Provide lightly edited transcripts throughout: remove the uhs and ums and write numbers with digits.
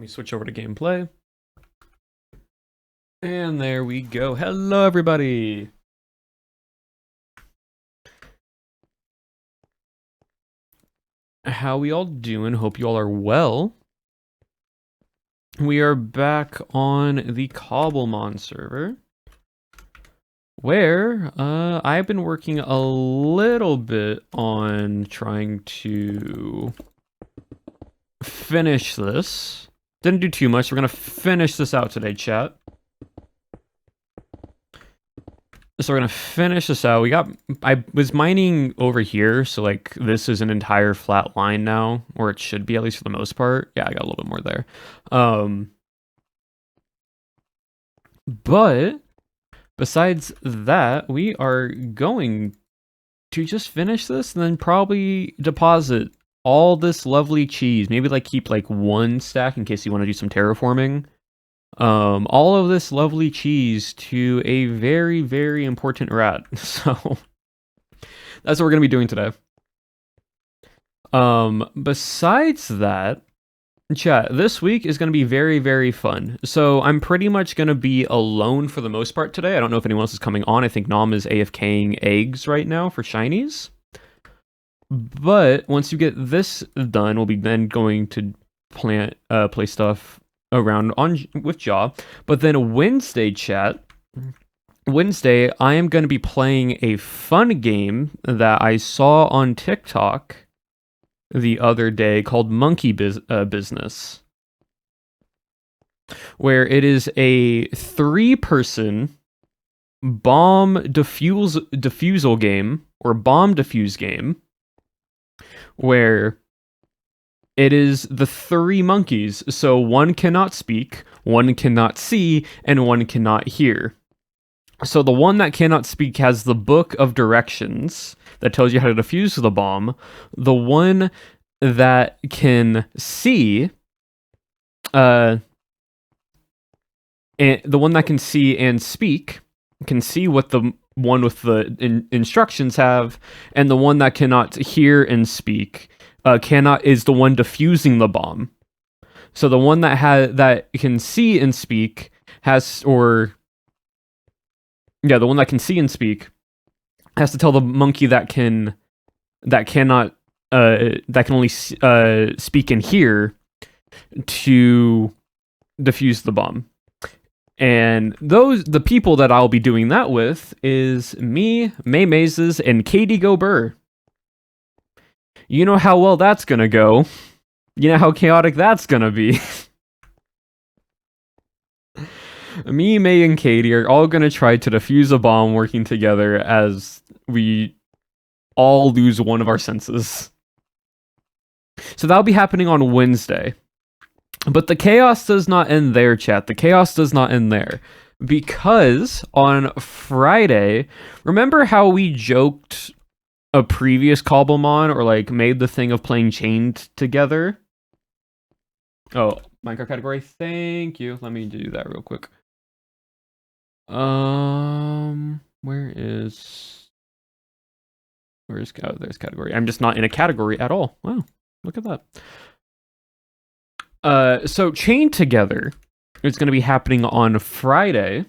Let me switch over to gameplay. And there we go. Hello, everybody. How we all doing? Hope you all are well. We are back on the Cobblemon server, where I've been working a little bit on trying to finish this. Didn't do too much. We're gonna finish this out today, chat. So we're gonna finish this out. I was mining over here, so like this is an entire flat line now, or it should be, at least for the most part. Yeah, I got a little bit more there. But besides that, we are going to just finish this and then probably deposit all this lovely cheese. Maybe like keep like one stack in case you want to do some terraforming. All of this lovely cheese to a very, very important rat. So that's what we're gonna be doing today. Besides that, chat, this week is gonna be very, very fun. So I'm pretty much gonna be alone for the most part today. I don't know if anyone else is coming on. I think Nom is AFKing eggs right now for shinies. But once you get this done, we'll be then going to play stuff around with Jaw. But then Wednesday, chat, I am going to be playing a fun game that I saw on TikTok the other day called Monkey Business, where it is a 3-person bomb defusal game, or bomb defuse game, where it is the 3 monkeys. So one cannot speak, one cannot see, and one cannot hear. So the one that cannot speak has the book of directions that tells you how to defuse the bomb. The one that can see, and the one that can see and speak can see what the one with the instructions have, and the one that cannot hear and speak is the one defusing the bomb. So the one that can see and speak the one that can see and speak has to tell the monkey that can only speak and hear to defuse the bomb. And the people that I'll be doing that with is me, May Mazes, and Katie Gobert. You know how well that's gonna go. You know how chaotic that's gonna be. Me, May, and Katie are all gonna try to defuse a bomb working together as we all lose one of our senses. So that'll be happening on Wednesday. But the chaos does not end there, chat. The chaos does not end there. Because on Friday, remember how we joked a previous Cobblemon, or like made the thing of playing chained together? Oh, Minecraft category. Thank you. Let me do that real quick. There's category. I'm just not in a category at all. Wow, look at that. So chained together is going to be happening on Friday,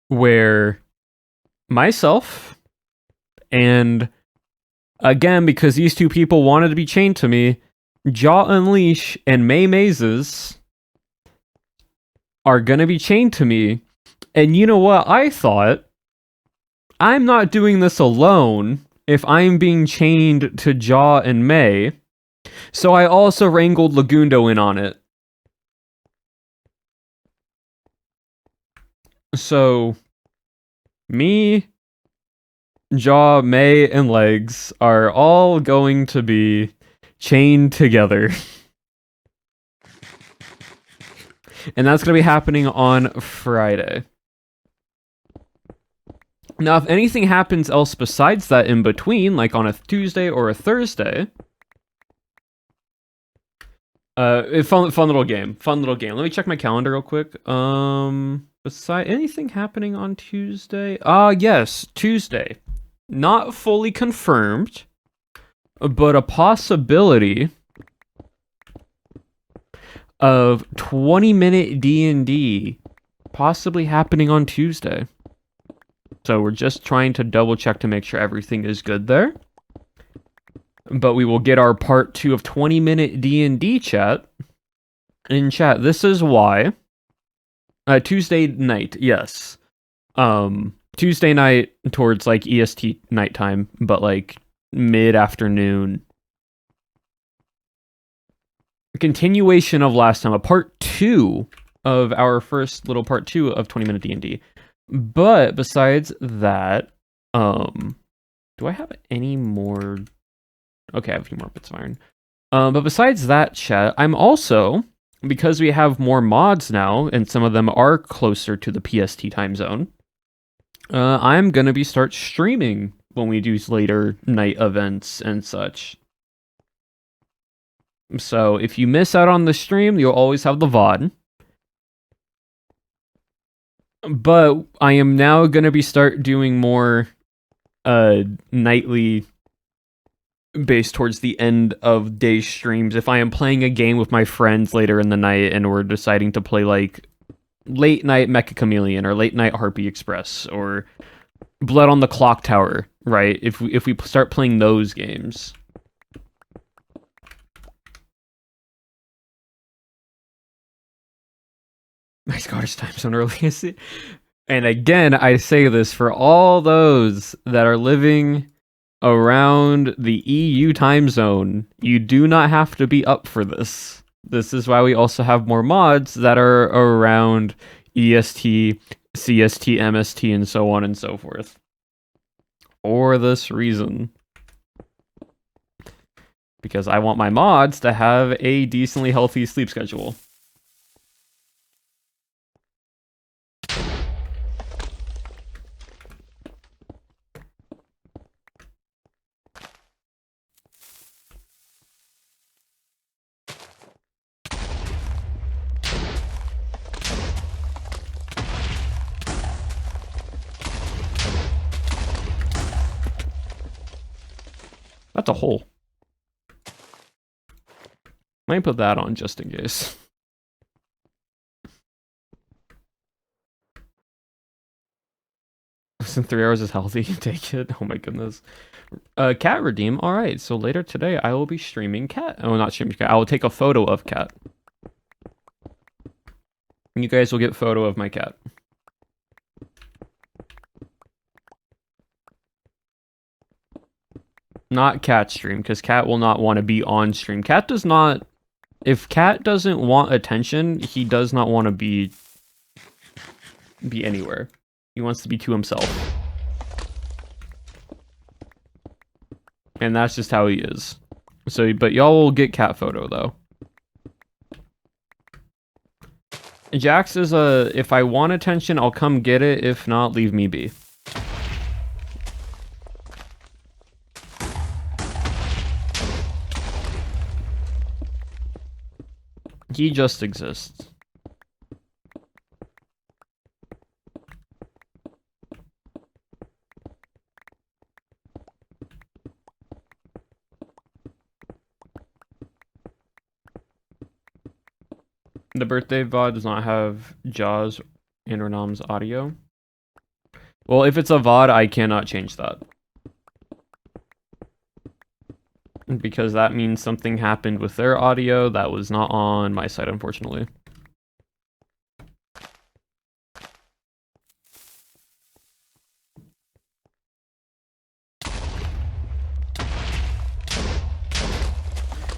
where myself and, again, because these two people wanted to be chained to me, Jaw Unleash and May Mazes are gonna be chained to me. And you know what? I thought, I'm not doing this alone if I'm being chained to Jaw and May. So I also wrangled Lagundo in on it. So me, Jaw, May, and Legs are all going to be chained together. And that's going to be happening on Friday. Now, if anything happens else besides that in between, like on a Tuesday or a Thursday, fun little game. Let me check my calendar real quick. Besides anything happening on Tuesday? Yes, Tuesday. Not fully confirmed, but a possibility of 20-minute D&D, possibly happening on Tuesday. So we're just trying to double check to make sure everything is good there. But we will get our part 2 of 20-minute D&D chat. In chat, this is why. Tuesday night, yes. Tuesday night towards like EST nighttime, but like mid-afternoon. Continuation of last time, a part 2 of our first little part 2 of 20-minute D&D. But besides that, do I have any more? Okay, I have a few more bits of iron. But besides that, chat, I'm also, because we have more mods now, and some of them are closer to the PST time zone, I'm gonna be start streaming when we do later night events and such. So if you miss out on the stream, you'll always have the VOD. But I am now gonna be start doing more nightly based towards the end of day streams. If I am playing a game with my friends later in the night and we're deciding to play like late night Mecha Chameleon or late night Harpy Express or Blood on the Clock Tower, right? If we start playing those games. My Scottish time zone early. And again, I say this for all those that are living around the EU time zone. You do not have to be up for this. This is why we also have more mods that are around EST, CST, MST, and so on and so forth. For this reason. Because I want my mods to have a decently healthy sleep schedule. That's a hole. Might put that on just in case. Listen, 3 hours is healthy. Take it. Oh my goodness. Cat redeem. All right. So later today, I will be streaming Cat. Oh, not streaming Cat. I will take a photo of Cat. And you guys will get a photo of my cat. Not Cat stream, because Cat will not want to be on stream. Cat does not... If Cat doesn't want attention, he does not want to be anywhere. He wants to be to himself. And that's just how he is. So, but y'all will get Cat photo, though. Jax is a... If I want attention, I'll come get it. If not, leave me be. He just exists. The birthday VOD does not have Jaws and Renam's audio. Well, if it's a VOD, I cannot change that. Because that means something happened with their audio that was not on my side, unfortunately.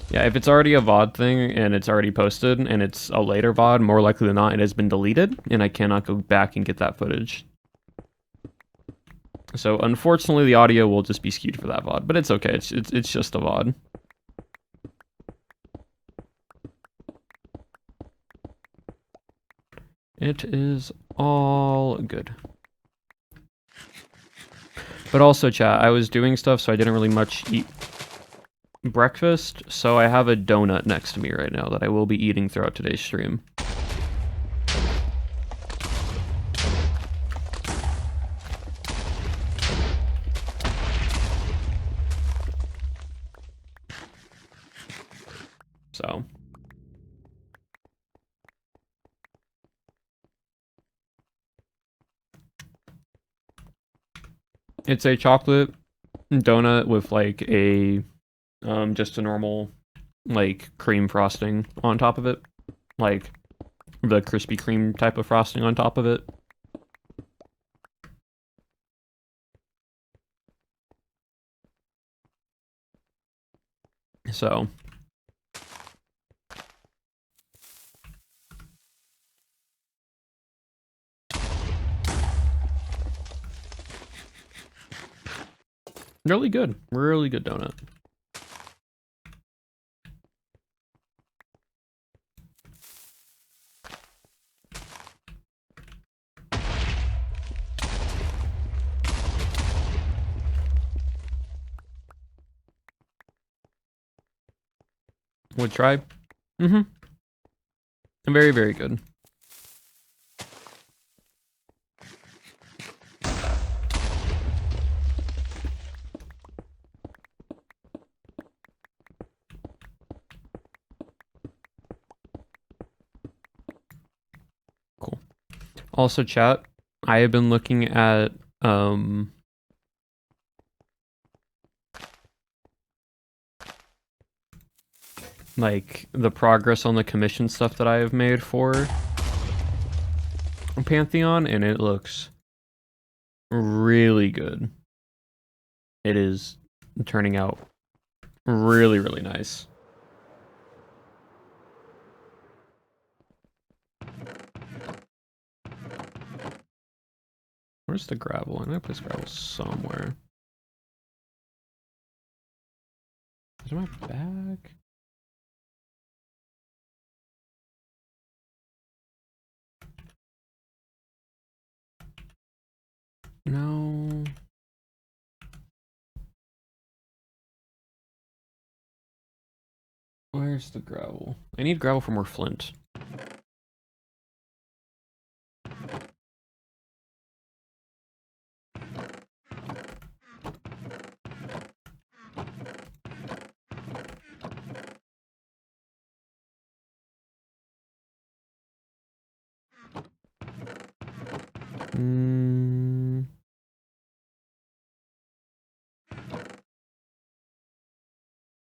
Yeah, if it's already a VOD thing and it's already posted and it's a later VOD, more likely than not it has been deleted and I cannot go back and get that footage. So unfortunately the audio will just be skewed for that VOD, but it's okay, it's just a VOD. It is all good. But also chat, I was doing stuff so I didn't really much eat breakfast, so I have a donut next to me right now that I will be eating throughout today's stream. So It's a chocolate donut with like a just a normal like cream frosting on top of it, like the Krispy Kreme type of frosting on top of it. So really good donut. Would try. Mm-hmm. Very, very good. Cool. Also, chat, I have been looking at like the progress on the commission stuff that I have made for Pantheon, and it looks really good. It is turning out really, really nice. Where's the gravel? I'm gonna put this gravel somewhere. Is it my bag? No. Where's the gravel? I need gravel for more flint.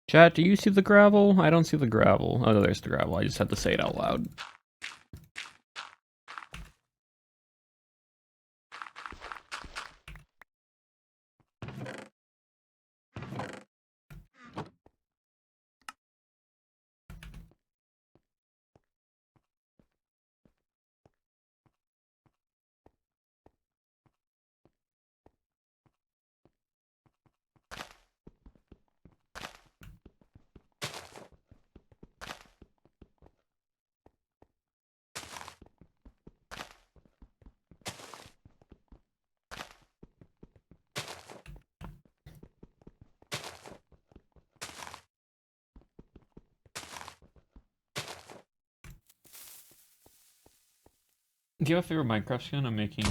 Chat, do you see the gravel? I don't see the gravel. Oh, no, there's the gravel. I just had to say it out loud. Do you have a favorite Minecraft skin I'm making?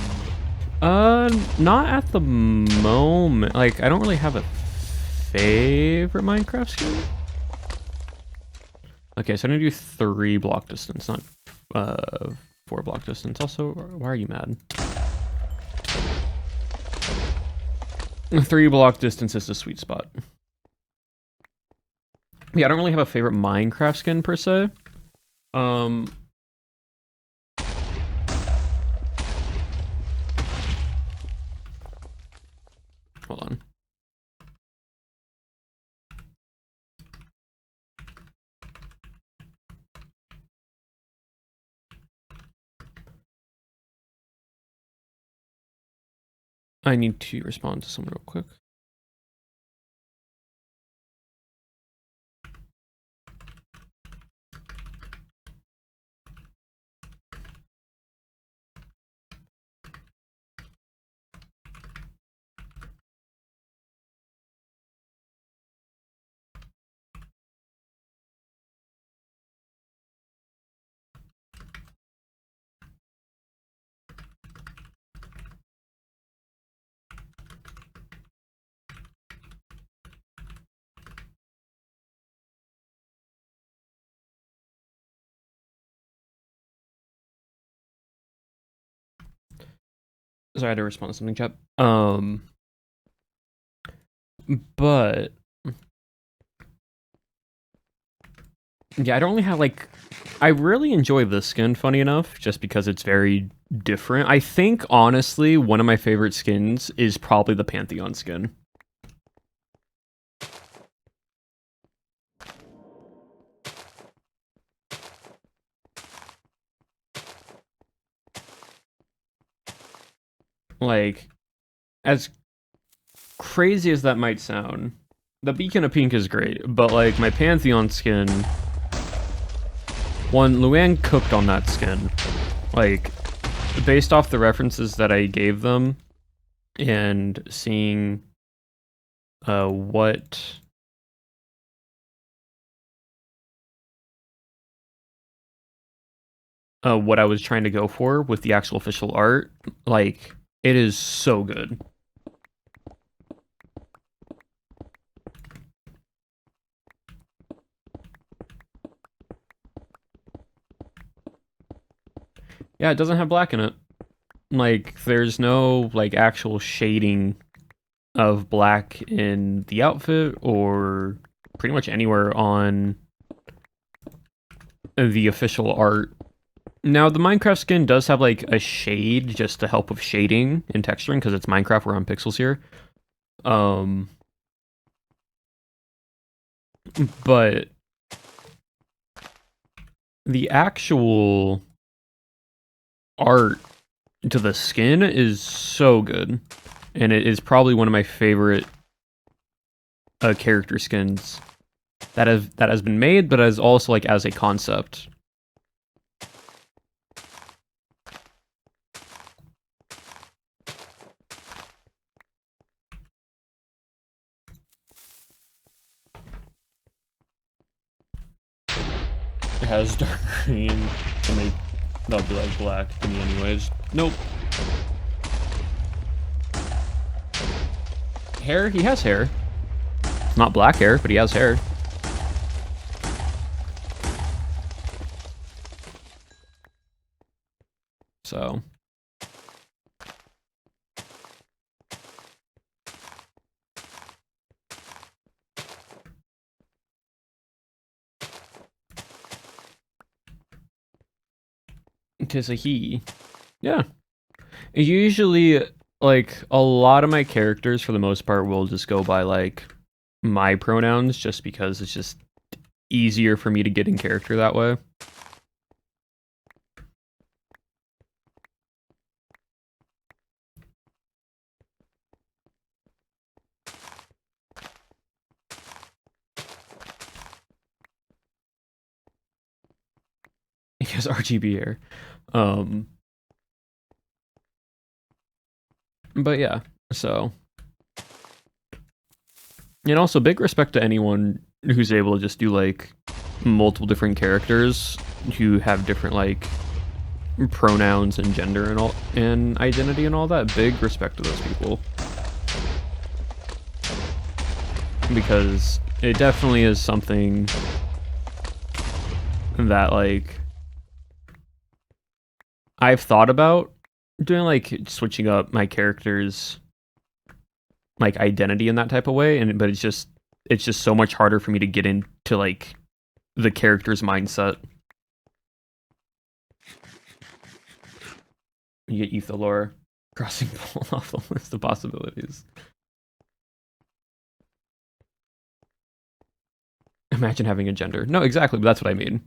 Not at the moment. Like, I don't really have a favorite Minecraft skin. Okay, so I'm gonna do 3 block distance, not 4 block distance. Also, why are you mad? 3 block distance is the sweet spot. Yeah, I don't really have a favorite Minecraft skin per se. Hold on. I need to respond to someone real quick. Sorry, I had to respond to something, chat. But yeah, I don't really have like. I really enjoy this skin, funny enough, just because it's very different. I think honestly, one of my favorite skins is probably the Pantheon skin. Like, as crazy as that might sound, the Beacon of Pink is great, but like my Pantheon skin, Luann cooked on that skin. Like, based off the references that I gave them and seeing what I was trying to go for with the actual official art, like, it is so good. Yeah, it doesn't have black in it. Like, there's no, like, actual shading of black in the outfit or pretty much anywhere on the official art. Now, the Minecraft skin does have, like, a shade just to help with shading and texturing, because it's Minecraft, we're on pixels here. But the actual art to the skin is so good, and it is probably one of my favorite character skins that has been made, but as also like as a concept. It has dark green, and that'll be like black to me anyways. Nope. Hair? He has hair. It's not black hair, but he has hair. So. Because he. Yeah. Usually, like, a lot of my characters, for the most part, will just go by, like, my pronouns, just because it's just easier for me to get in character that way. He has RGB hair. But yeah, so. And also, big respect to anyone who's able to just do, like, multiple different characters who have different, like, pronouns and gender and all, and identity and all that. Big respect to those people. Because it definitely is something that, like, I've thought about doing, like, switching up my character's, like, identity in that type of way, but it's just so much harder for me to get into, like, the character's mindset. You get Ethalor crossing pulled off the list of possibilities. Imagine having a gender. No, exactly, but that's what I mean.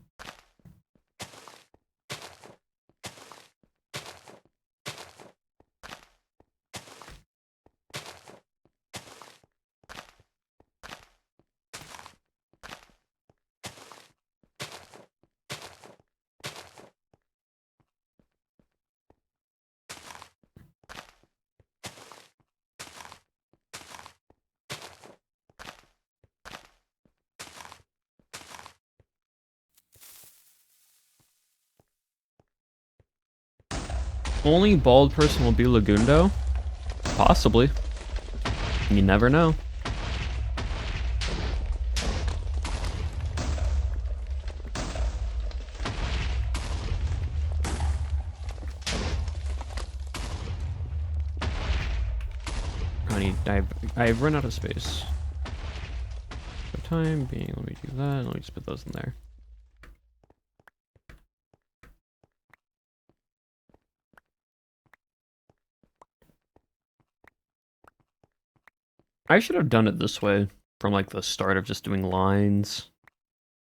Only bald person will be Lagundo? Possibly. You never know. I've run out of space. For time being, let me do that. Let me just put those in there. I should have done it this way from like the start of just doing lines.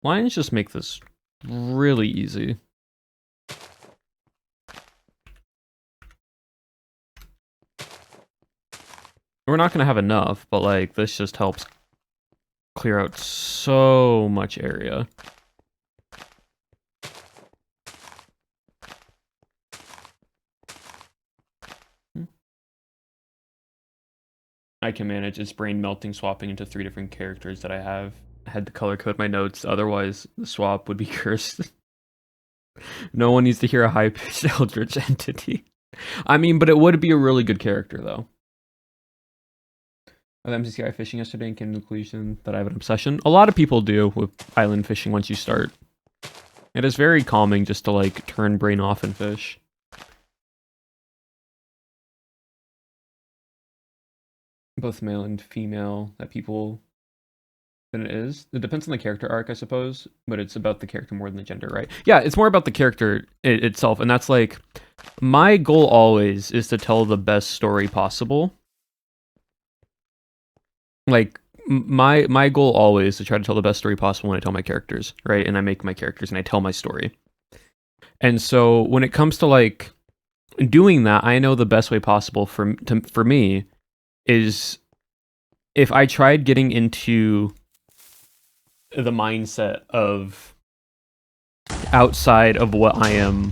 Lines just make this really easy. We're not going to have enough, but like this just helps clear out so much area. I can manage its brain melting, swapping into 3 different characters that I have. I had to color code my notes, otherwise the swap would be cursed. No one needs to hear a high-pitched eldritch entity. I mean, but it would be a really good character, though. I was MCCI fishing yesterday and came to the conclusion that I have an obsession. A lot of people do with island fishing once you start. It is very calming just to, like, turn brain off and fish. Both male and female that people than it is. It depends on the character arc, I suppose, but it's about the character more than the gender, right? Yeah, it's more about the character itself, and that's like my goal always is to tell the best story possible. Like my goal always is to try to tell the best story possible when I tell my characters, right? And I make my characters and I tell my story. And so when it comes to like doing that, I know the best way possible for me is if I tried getting into the mindset of outside of what I am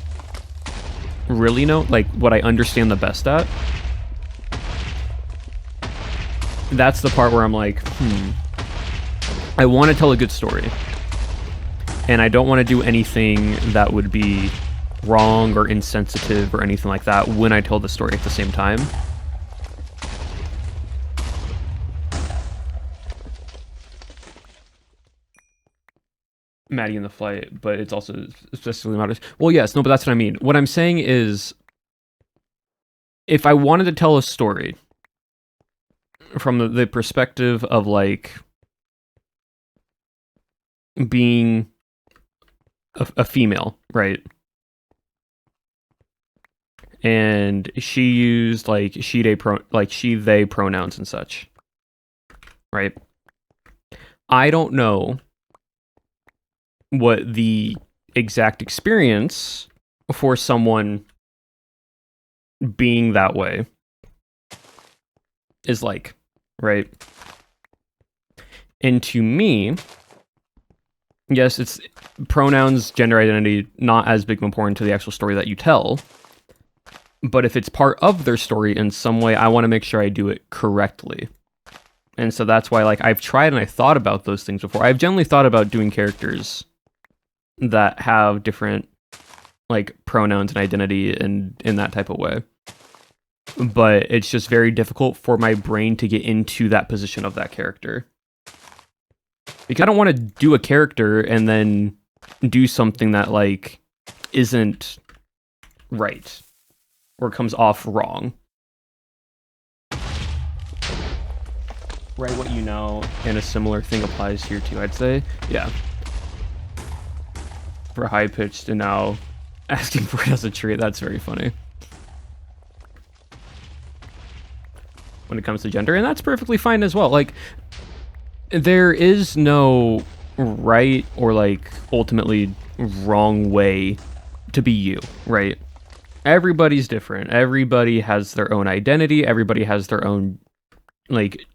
really like what I understand the best at. That's the part where I'm like, I want to tell a good story. And I don't want to do anything that would be wrong or insensitive or anything like that when I tell the story at the same time. Maddie in the flight, but it's also especially modest. Well, yes, no, but that's what I mean. What I'm saying is, if I wanted to tell a story from the perspective of like being a female, right? And she used like she they pronouns and such, right? I don't know what the exact experience for someone being that way is like, right? And to me, yes, it's pronouns, gender identity, not as big of important to the actual story that you tell. But if it's part of their story in some way, I want to make sure I do it correctly. And so that's why, like, I've tried and I thought about those things before. I've generally thought about doing characters that have different, like, pronouns and identity and in that type of way. But it's just very difficult for my brain to get into that position of that character. Because I don't want to do a character and then do something that, like, isn't right. Or comes off wrong. Right, what you know, and a similar thing applies here too, I'd say. Yeah. For high-pitched and now asking for it as a trait, that's very funny. When it comes to gender, and that's perfectly fine as well. Like, there is no right or, like, ultimately wrong way to be you, right? Everybody's different. Everybody has their own identity. Everybody has their own, like,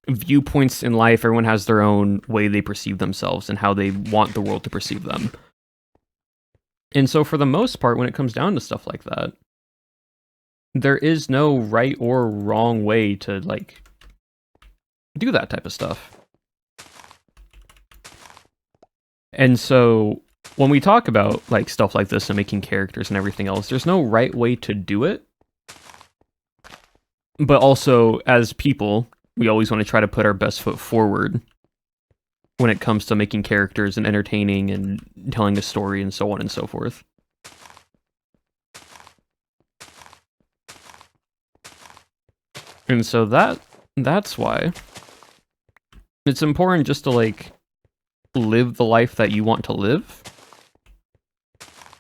viewpoints in life. Everyone has their own way they perceive themselves and how they want the world to perceive them. And so for the most part, when it comes down to stuff like that, there is no right or wrong way to, like, do that type of stuff. And so when we talk about, like, stuff like this and making characters and everything else, there's no right way to do it. But also, as people, we always want to try to put our best foot forward when it comes to making characters and entertaining and telling a story and so on and so forth. And so that That's why. It's important just to, like, live the life that you want to live.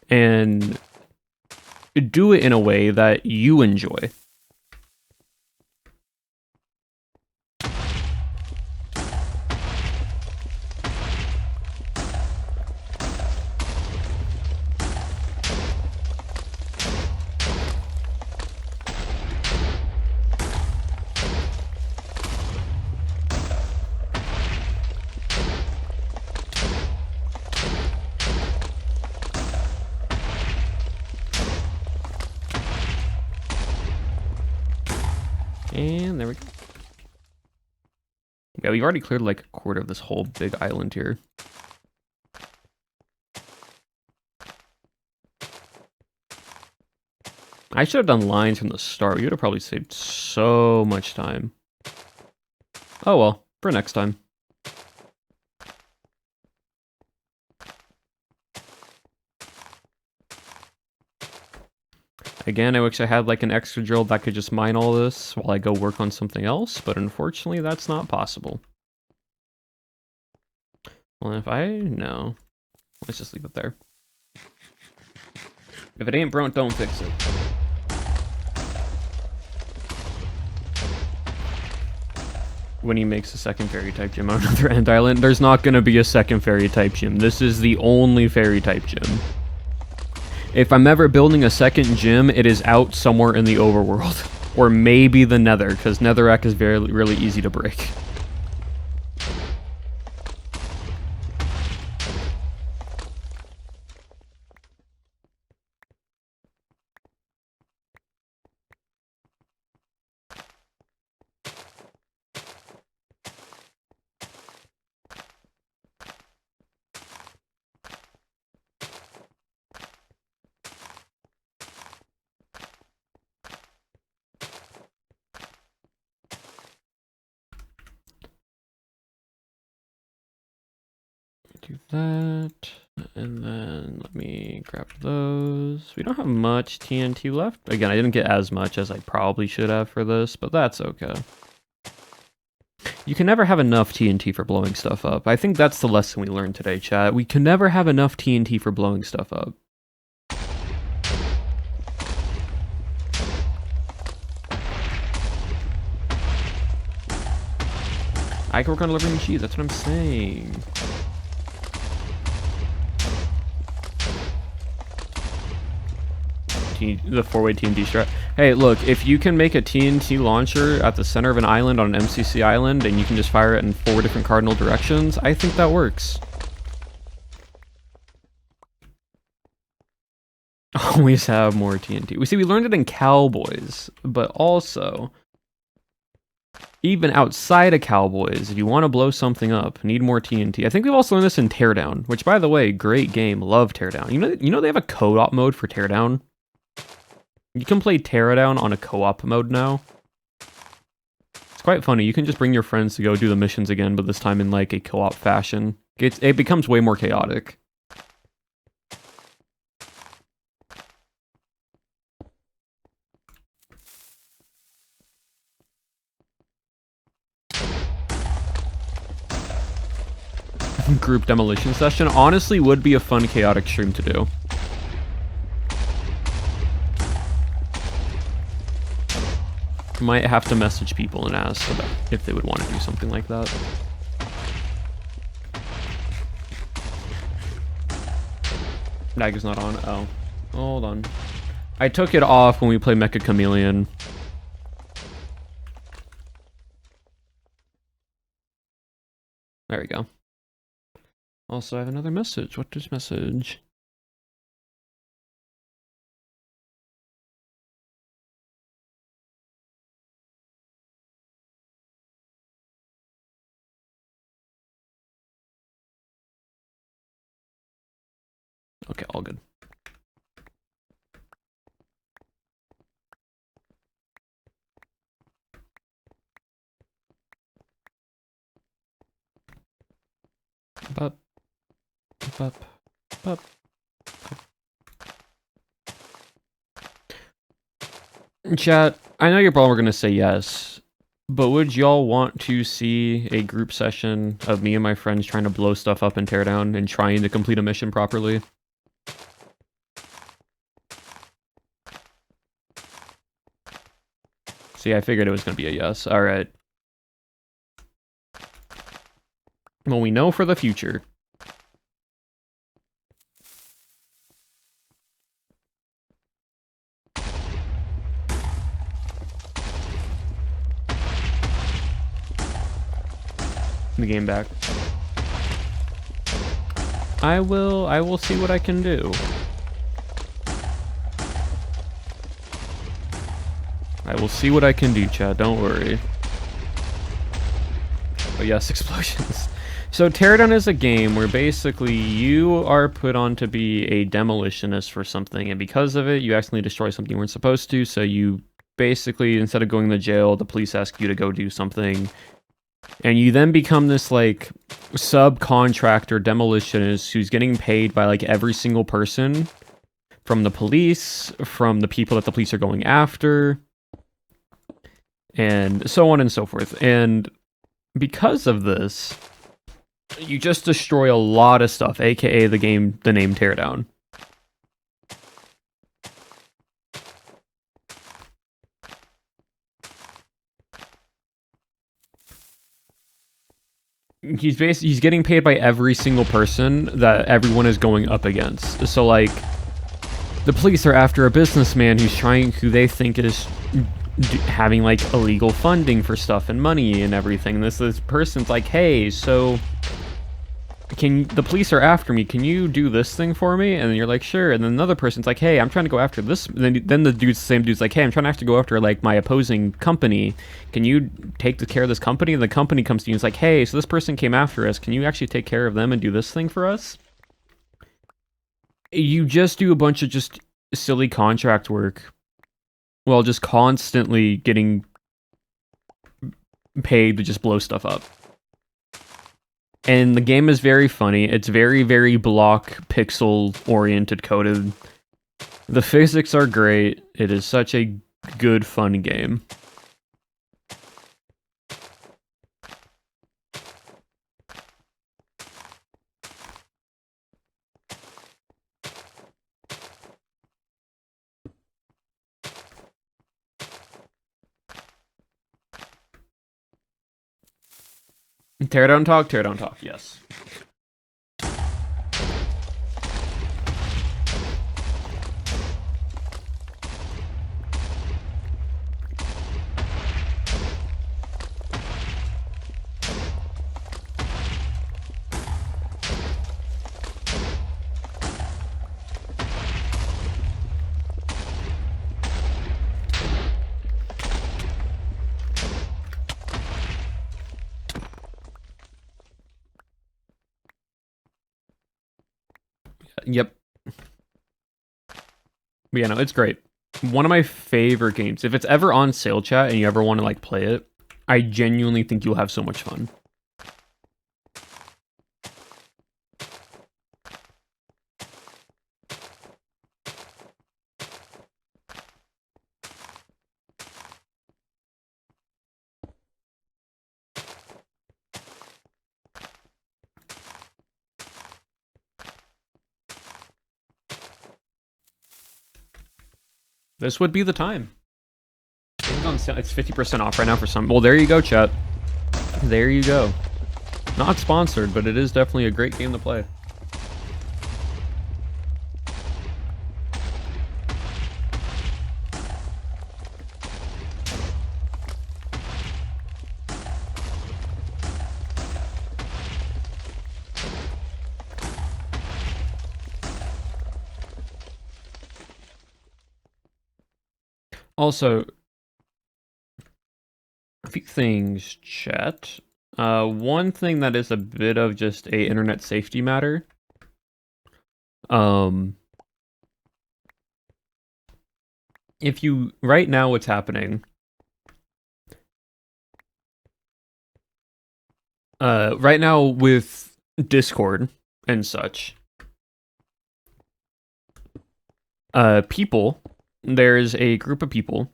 And do it in a way that you enjoy. And there we go. Yeah, we've already cleared like a quarter of this whole big island here. I should have done lines from the start. We would have probably saved so much time. Oh well, for next time. Again, I wish I had like an extra drill that could just mine all this while I go work on something else, but unfortunately that's not possible. Well, if no. Let's just leave it there. If it ain't broke, don't fix it. When he makes a second fairy type gym on another end island, there's not going to be a second fairy type gym. This is the only fairy type gym. If I'm ever building a second gym, it is out somewhere in the overworld. Or maybe the nether, because netherrack is really easy to break. Do that, and then let me grab those. We don't have much TNT left. Again, I didn't get as much as I probably should have for this, but that's okay. You can never have enough TNT for blowing stuff up. I think that's the lesson we learned today, chat. We can never have enough TNT for blowing stuff up. I can work on delivering cheese, that's what I'm saying. The 4-way TNT strat. Hey, look, if you can make a TNT launcher at the center of an island on an MCC island and you can just fire it in 4 different cardinal directions, I think that works. Always have more TNT. We learned it in Cowboys, but also, even outside of Cowboys, if you want to blow something up, need more TNT. I think we've also learned this in Teardown, which, by the way, great game. Love Teardown. You know they have a co-op mode for Teardown? You can play Teardown on a co-op mode now. It's quite funny. You can just bring your friends to go do the missions again, but this time in like a co-op fashion. It becomes way more chaotic. Group demolition session honestly would be a fun chaotic stream to do. Might have to message people and ask about if they would want to do something like that. Dagger's not on. Oh. Hold on. I took it off when we play Mecha Chameleon. There we go. Also, I have another message. What is message? Okay, all good. Bup. Bup. Bup. Chat, I know you're probably going to say yes, But would y'all want to see a group session of me and my friends trying to blow stuff up and tear down and trying to complete a mission properly? See, I figured it was going to be a yes. All right. Well, we know for the future. The game back. I will see what I can do. I will see what I can do, Chad, don't worry. But yes, explosions. So Teardown is a game where basically you are put on to be a demolitionist for something, and because of it, you accidentally destroy something you weren't supposed to, so you basically, instead of going to jail, the police ask you to go do something. And you then become this, like, subcontractor demolitionist who's getting paid by, like, every single person. From the police, from the people that the police are going after, and so on and so forth. And because of this, you just destroy a lot of stuff, aka the name Teardown. He's getting paid by every single person that everyone is going up against. So like, the police are after a businessman who they think is having like illegal funding for stuff and money and everything. This person's like, hey, so the police are after me, can you do this thing for me? And then you're like, sure. And then another person's like, hey, I'm trying to go after this. And then the same dude's like, hey, I'm trying to actually go after like my opposing company. Can you take care of this company? And the company comes to you and is like, hey, so this person came after us. Can you actually take care of them and do this thing for us? You just do a bunch of just silly contract work while just constantly getting paid to just blow stuff up. And the game is very funny. It's very, very block pixel-oriented coded. The physics are great. It is such a good, fun game. Teardown talk, yes. Yep. But yeah, no, it's great. One of my favorite games. If it's ever on sale, chat, and you ever want to like play it, I genuinely think you'll have so much fun. This would be the time. It's 50% off right now for some. Well, there you go, chat. There you go. Not sponsored, but it is definitely a great game to play. Also, a few things, chat. One thing that is a bit of just a internet safety matter. If you right now, what's happening? Right now with Discord and such, there's a group of people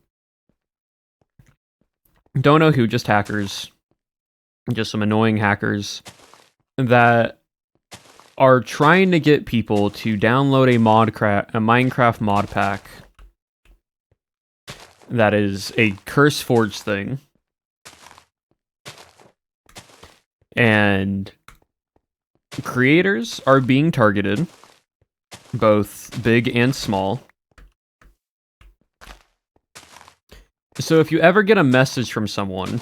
Don't know who, just hackers. Just some annoying hackers that are trying to get people to download a Minecraft mod pack that is a CurseForge thing. And creators are being targeted, both big and small. So if you ever get a message from someone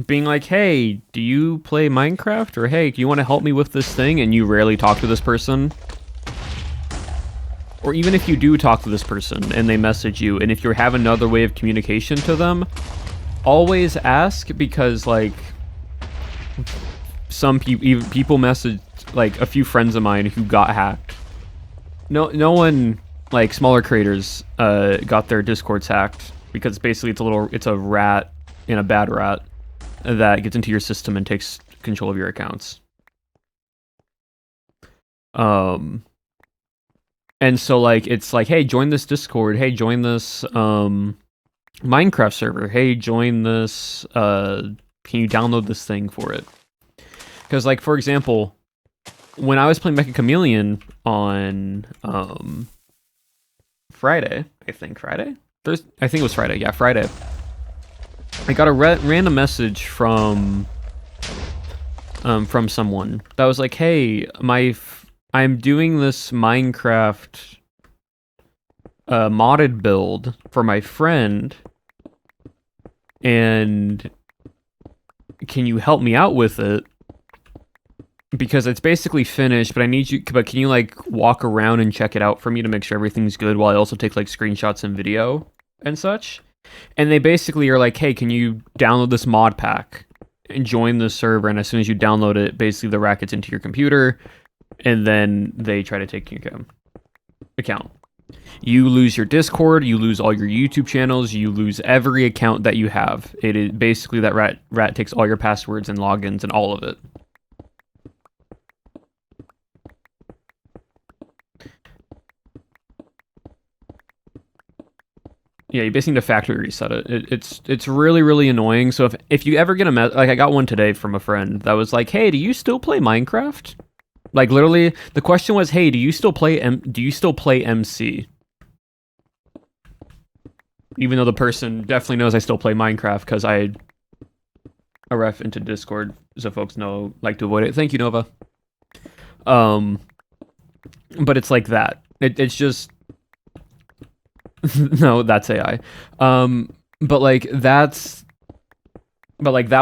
being like, hey, do you play Minecraft? Or hey, do you want to help me with this thing? And you rarely talk to this person. Or even if you do talk to this person and they message you, and if you have another way of communication to them, always ask, because like some people message, like a few friends of mine who got hacked. No one, like smaller creators, got their Discords hacked, because basically it's a rat and a bad rat that gets into your system and takes control of your accounts. And so like it's like, hey, join this Discord, hey, join this Minecraft server, hey, join this, can you download this thing for it? Because like, for example, when I was playing Mecha Chameleon on Friday, I think it was Friday, yeah, Friday, I got a random message from someone that was like, hey, I'm doing this Minecraft modded build for my friend, and can you help me out with it? Because it's basically finished, but can you like walk around and check it out for me to make sure everything's good, while I also take like screenshots and video and such? And they basically are like, hey, can you download this mod pack and join the server? And as soon as you download it, basically the rat gets into your computer, and then they try to take your account. You lose your Discord, you lose all your YouTube channels, you lose every account that you have. It is basically that rat takes all your passwords and logins and all of it. Yeah, you basically need to factory reset it. It's really, really annoying. So if you ever get like I got one today from a friend that was like, hey, do you still play Minecraft? Like literally the question was, hey, do you still play MC? Even though the person definitely knows I still play Minecraft, because I ref into Discord, so folks know, like, to avoid it. Thank you, Nova. But it's like that. It's just no, that's AI. But that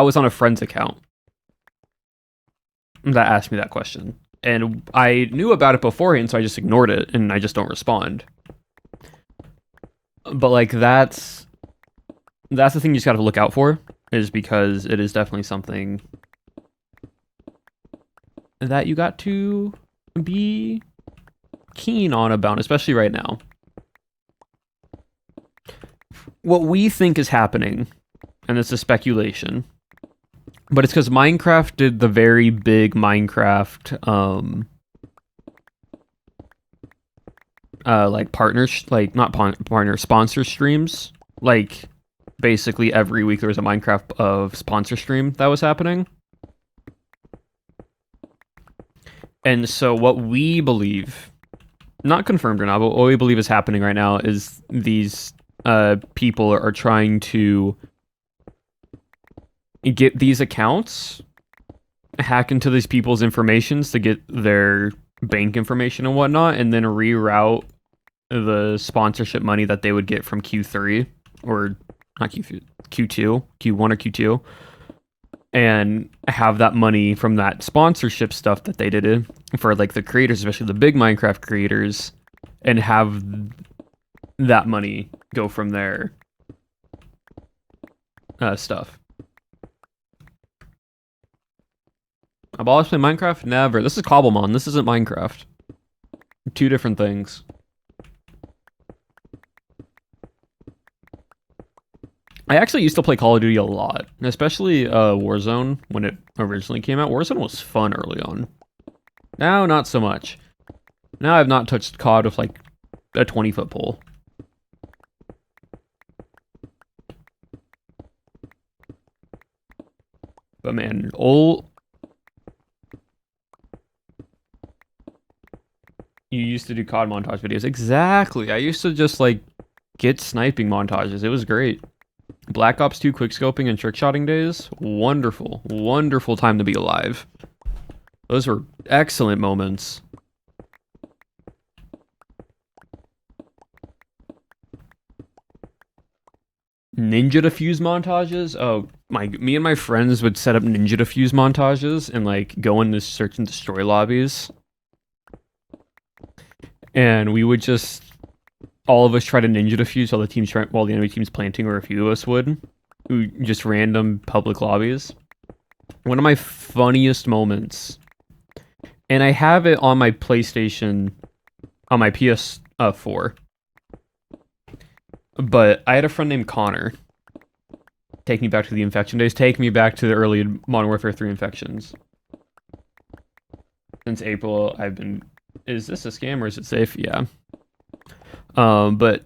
was on a friend's account that asked me that question, and I knew about it beforehand, so I just ignored it and I just don't respond. But like that's the thing you just gotta look out for, is because it is definitely something that you got to be keen on about, especially right now. What we think is happening, and it's a speculation, but it's because Minecraft did the very big Minecraft sponsor streams. Like basically every week there was a Minecraft of sponsor stream that was happening. And so what we believe, not confirmed or not, but what we believe is happening right now is these people are trying to get these accounts, hack into these people's informations to get their bank information and whatnot, and then reroute the sponsorship money that they would get from Q3, or not Q3, Q1 or Q2, and have that money from that sponsorship stuff that they did for like the creators, especially the big Minecraft creators, and have that money go from their stuff. I've always played Minecraft? Never. This is Cobblemon. This isn't Minecraft. Two different things. I actually used to play Call of Duty a lot, especially Warzone when it originally came out. Warzone was fun early on. Now, not so much. Now I've not touched COD with like a 20-foot pole. But man, old. You used to do COD montage videos. Exactly. I used to just like get sniping montages. It was great. Black Ops 2 quickscoping and trickshotting days. Wonderful. Wonderful time to be alive. Those were excellent moments. Ninja defuse montages. Oh my! Me and my friends would set up ninja defuse montages and like go into search and destroy lobbies, and we would just all of us try to ninja defuse while the enemy team's planting, or a few of us would. Just random public lobbies. One of my funniest moments, and I have it on my PlayStation, on my PS4. But I had a friend named Connor. Take me back to the infection days. Take me back to the early Modern Warfare 3 infections. Since April, I've been... Is this a scam or is it safe? Yeah. But...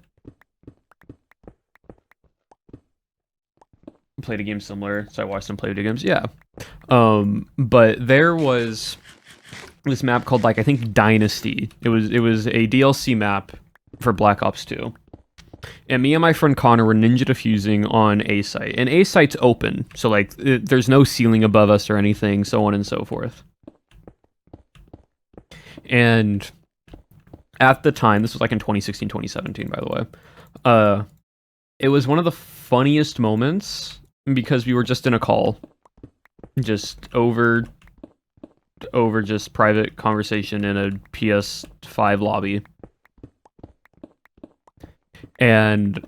Played a game similar, so I watched them play video games. Yeah. But there was this map called, like, I think Dynasty. It was a DLC map for Black Ops 2. And me and my friend Connor were ninja defusing on A site. And A site's open, so like there's no ceiling above us or anything, so on and so forth. And at the time, this was like in 2016, 2017, by the way. It was one of the funniest moments because we were just in a call, just over just private conversation in a PS5 lobby. And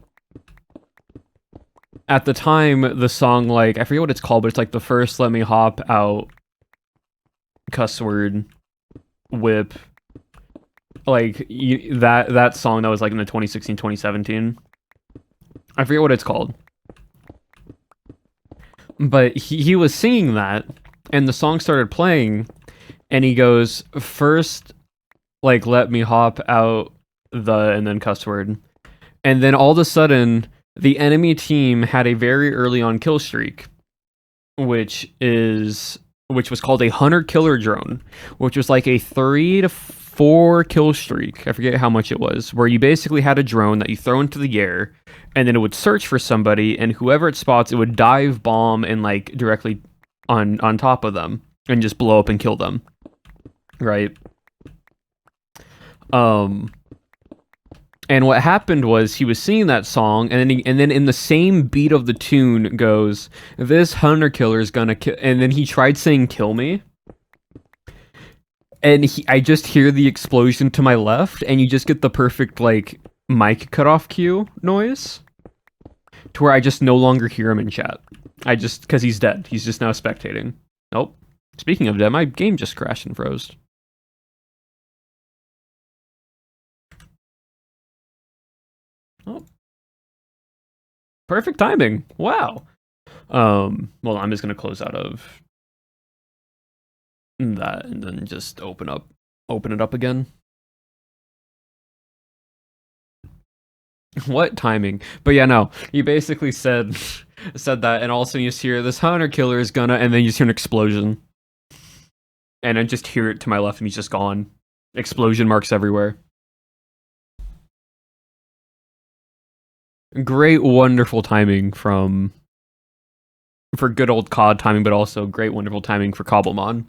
at the time, the song, like, I forget what it's called, but it's like the first Let Me Hop Out cuss word whip. Like, that song that was like in the 2016, 2017. I forget what it's called. But he was singing that, and the song started playing, and he goes, first, like, let me hop out and then cuss word. And then all of a sudden, the enemy team had a very early on kill streak, which was called a hunter-killer drone, which was like a 3 to 4 kill streak. I forget how much it was, where you basically had a drone that you throw into the air, and then it would search for somebody, and whoever it spots, it would dive bomb and like directly on top of them and just blow up and kill them. Right? And what happened was he was singing that song, and then in the same beat of the tune goes, "This hunter killer is gonna kill," and then he tried saying "kill me," and I just hear the explosion to my left, and you just get the perfect like mic cutoff cue noise, to where I just no longer hear him in chat. Because he's dead. He's just now spectating. Nope. Speaking of dead, my game just crashed and froze. Oh. Perfect timing. Wow. Well, I'm just gonna close out of that and then just open it up again. What timing? But yeah, no. You basically said that, and also you just hear this hunter killer is gonna, and then you just hear an explosion. And I just hear it to my left, and he's just gone. Explosion marks everywhere. Great, wonderful timing for good old COD timing, but also great, wonderful timing for Cobblemon.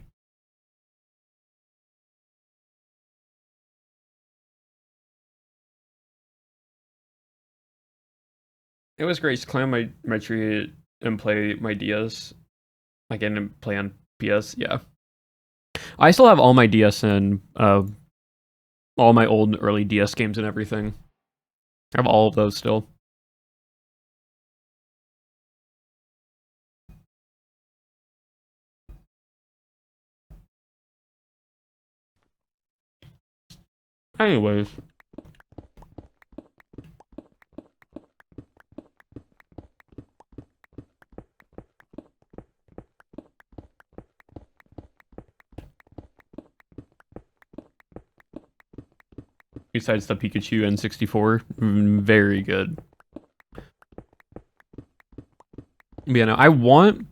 It was great to climb my tree and play my DS. Again, and play on PS, yeah. I still have all my DS and all my old early DS games and everything. I have all of those still. Anyways. Besides the Pikachu N64, very good. But yeah, no, I want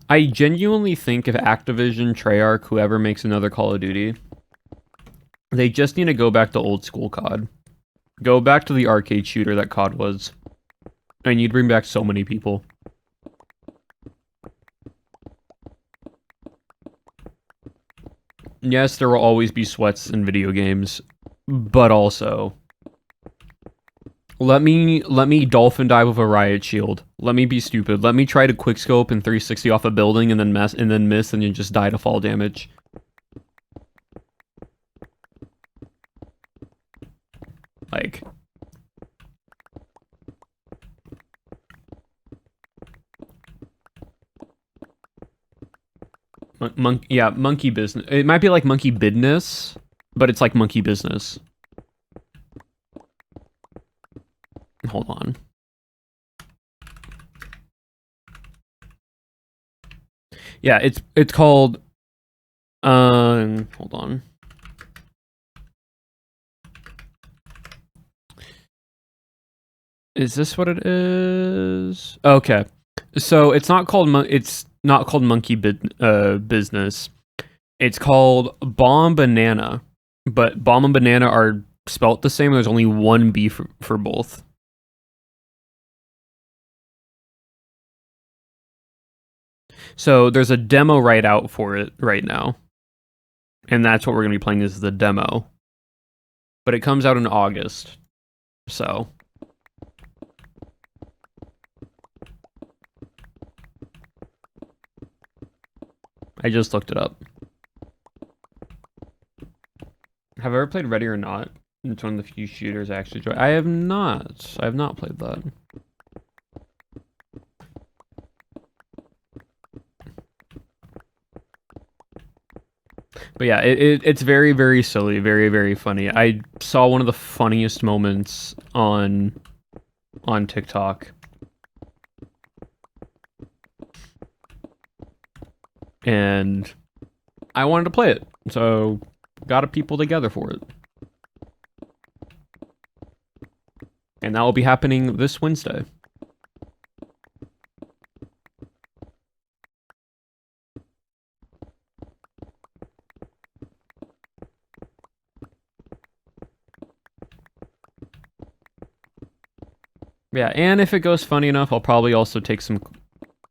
I genuinely think if Activision, Treyarch, whoever makes another Call of Duty, they just need to go back to old school COD. Go back to the arcade shooter that COD was. And you'd bring back so many people. Yes, there will always be sweats in video games, but also let me dolphin dive with a riot shield. Let me be stupid. Let me try to quickscope and 360 off a building and then miss and you just die to fall damage. Like monkey business. It might be like monkey business, but it's like monkey business. Hold on. Yeah, it's called hold on. Is this what it is? Okay. So it's not called monkey business. It's called bomb banana. But bomb and banana are spelt the same. There's only one B for both. So there's a demo right out for it right now. And that's what we're going to be playing is the demo. But it comes out in August. So I just looked it up. Have I ever played Ready or Not? It's one of the few shooters I actually enjoy. I have not. I have not played that. But yeah, it's very, very silly, very, very funny. I saw one of the funniest moments on TikTok. And I wanted to play it, so got a people together for it. And that will be happening this Wednesday. Yeah, and if it goes funny enough, I'll probably also take some...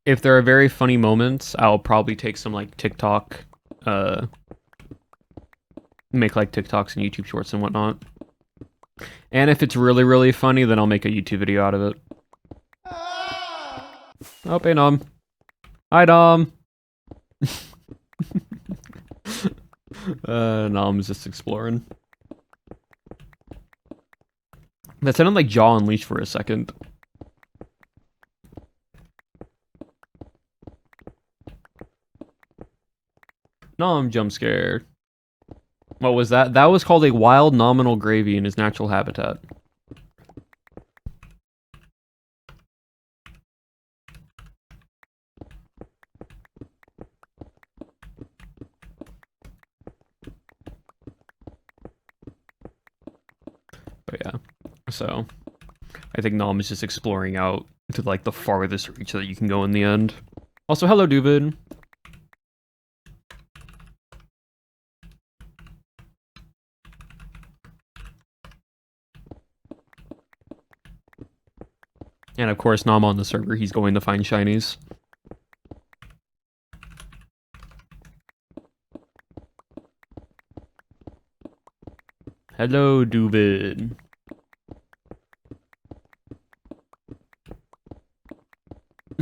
If there are very funny moments, I'll probably take some, like, TikTok... make, like, TikToks and YouTube shorts and whatnot. And if it's really, really funny, then I'll make a YouTube video out of it. Oh, hey, Nom. Hi, Dom! Nom's just exploring. That sounded like Jaw Unleashed for a second. Nom jump scare. What was that? That was called a wild nominal gravy in his natural habitat. But yeah, so I think Nom is just exploring out to like the farthest reach that you can go in the end. Also, hello, Duvid. And of course, Nom on the server, he's going to find shinies. Hello, Duvid.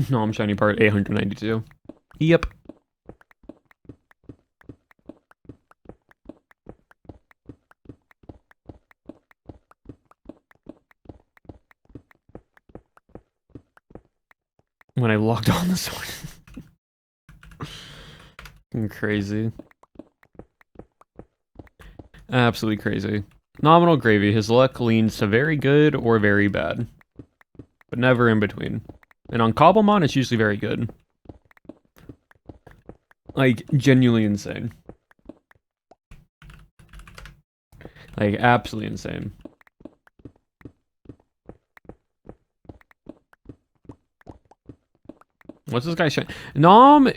Nom shiny part 892. Yep. When I logged on this one. Crazy. Absolutely crazy. Nominal gravy. His luck leans to very good or very bad. But never in between. And on Cobblemon, it's usually very good. Like, genuinely insane. Like, absolutely insane. What's this guy shiny? Nom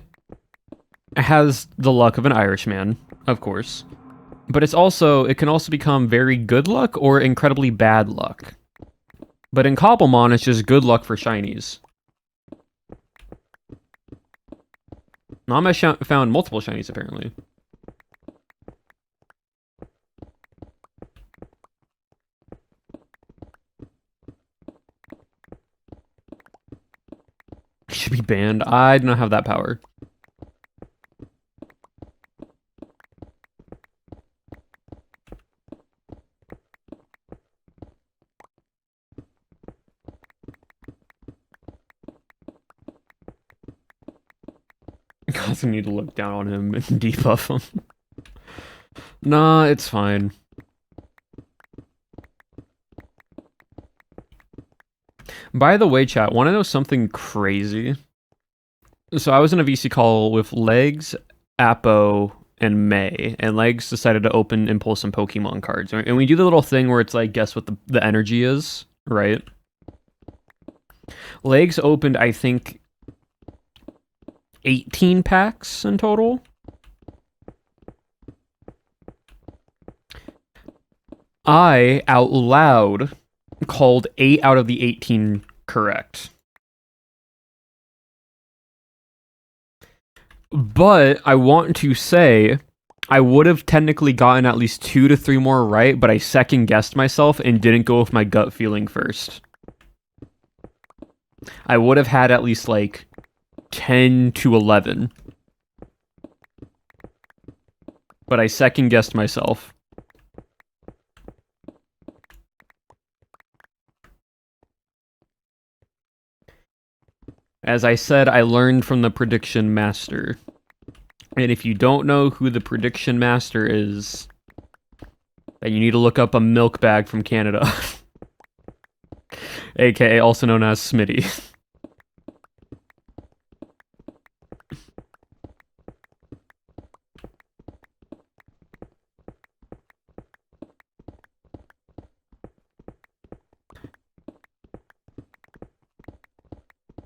has the luck of an Irishman, of course. But it can also become very good luck or incredibly bad luck. But in Cobblemon, it's just good luck for shinies. Nom has found multiple shinies, apparently. Should be banned. I do not have that power. I need to look down on him and debuff him. Nah, it's fine. By the way, chat, want to know something crazy? So I was in a VC call with Legs, Appo, and May, and Legs decided to open and pull some Pokemon cards. And we do the little thing where it's like, guess what the energy is, right? Legs opened, I think, 18 packs in total. I, out loud, called 8 out of the 18 correct. But I want to say I would have technically gotten at least 2 to 3 more right, but I second guessed myself and didn't go with my gut feeling first. I would have had at least like 10 to 11. But I second guessed myself. As I said, I learned from the prediction master. And if you don't know who the prediction master is, then you need to look up a milk bag from Canada. AKA also known as Smitty.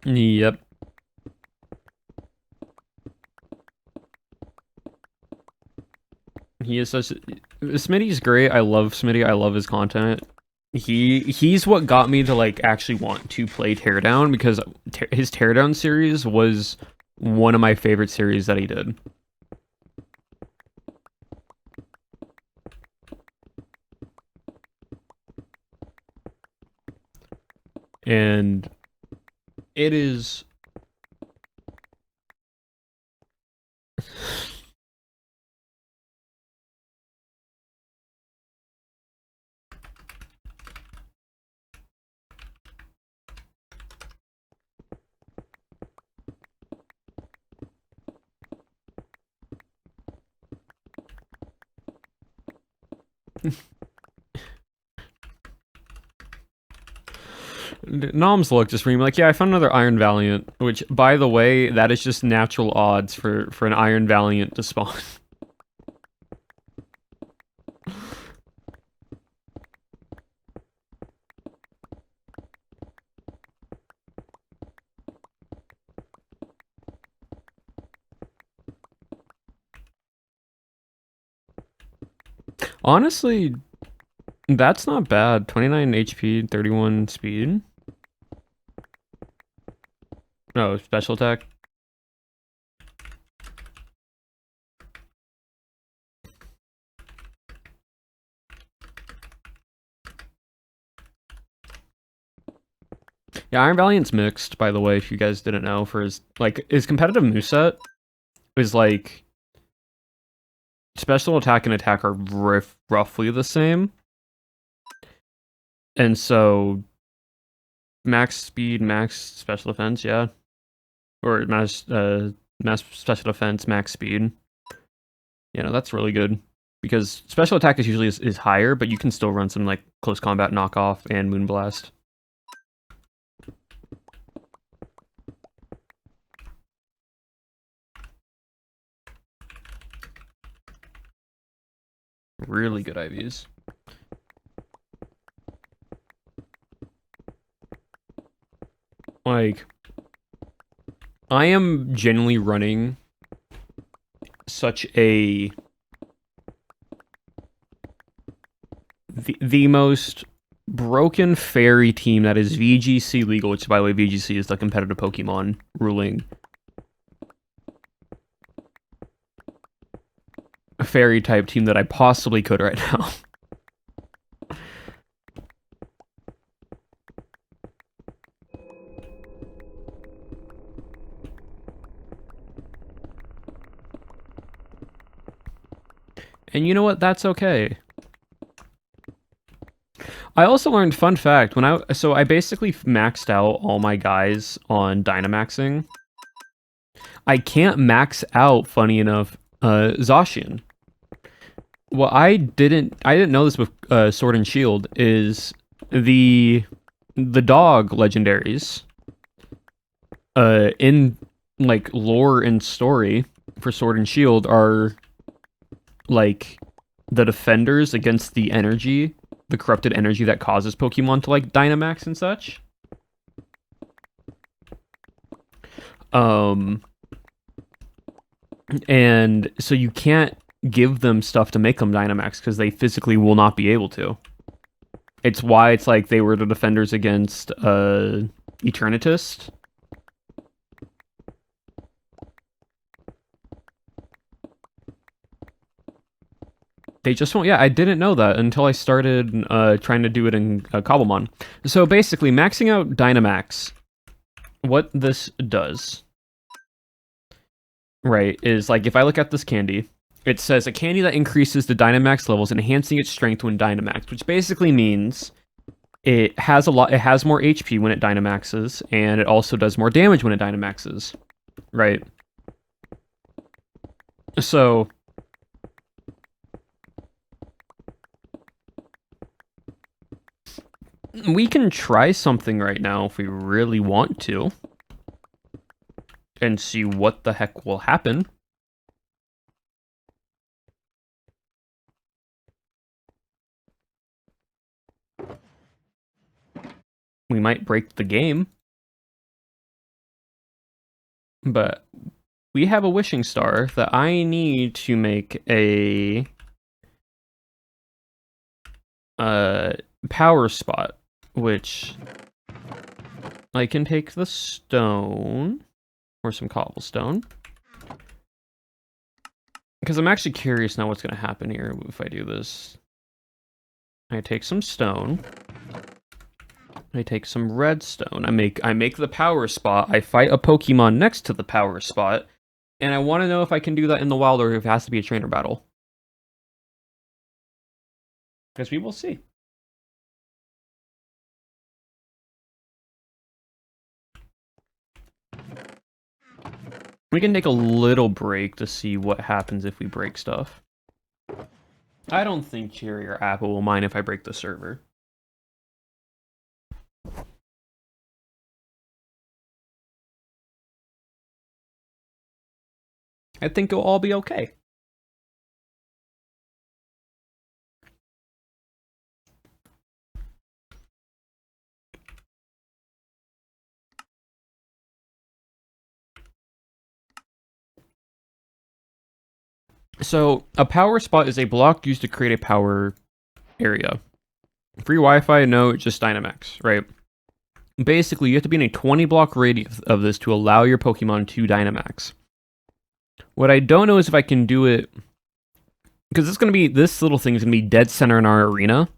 Yep. He is such. Smitty's great. I love Smitty. I love his content. He's what got me to like actually want to play Teardown, because his Teardown series was one of my favorite series that he did. And it is Nom's look just reading like, yeah, I found another Iron Valiant, which, by the way, that is just natural odds for an Iron Valiant to spawn. Honestly, that's not bad. 29 HP, 31 speed. No, special attack. Yeah, Iron Valiant's mixed, by the way, if you guys didn't know, for his competitive moveset is like special attack and attack are roughly the same. And so max speed, max special defense, yeah. Or max special defense, max speed. You know, that's really good. Because special attack is usually is higher, but you can still run some like close combat knockoff and Moonblast. Really good IVs. Like, I am genuinely running such a... The most broken fairy team that is VGC legal, which, by the way, VGC is the competitive Pokemon ruling fairy type team that I possibly could right now. And you know what? That's okay. I also learned, fun fact, so I basically maxed out all my guys on Dynamaxing. I can't max out, funny enough, Zacian. Well, I didn't know this with Sword and Shield, is the dog legendaries in like lore and story for Sword and Shield are like the defenders against the energy, the corrupted energy that causes Pokemon to like Dynamax and such. And so you can't give them stuff to make them Dynamax because they physically will not be able to. It's why it's like they were the defenders against Eternitist. They just won't. Yeah, I didn't know that until I started trying to do it in Cobblemon. So basically, maxing out Dynamax, what this does, right, is like if I look at this candy, it says a candy that increases the Dynamax levels, enhancing its strength when Dynamax, which basically means it has more HP when it Dynamaxes, and it also does more damage when it Dynamaxes, right? So we can try something right now if we really want to, and see what the heck will happen. We might break the game, but we have a wishing star that I need to make a power spot, which I can take the stone or some cobblestone, because I'm actually curious now what's going to happen here if I do this. I take some stone. I take some redstone. I make the power spot. I fight a Pokemon next to the power spot, and I want to know if I can do that in the wild or if it has to be a trainer battle. Because we will see. We can take a little break to see what happens if we break stuff. I don't think Cherry or Apple will mind if I break the server. I think it'll all be okay. So, a power spot is a block used to create a power area. Free Wi-Fi, no, just Dynamax, right? Basically, you have to be in a 20-block radius of this to allow your Pokemon to Dynamax. What I don't know is if I can do it, because this little thing is going to be dead center in our arena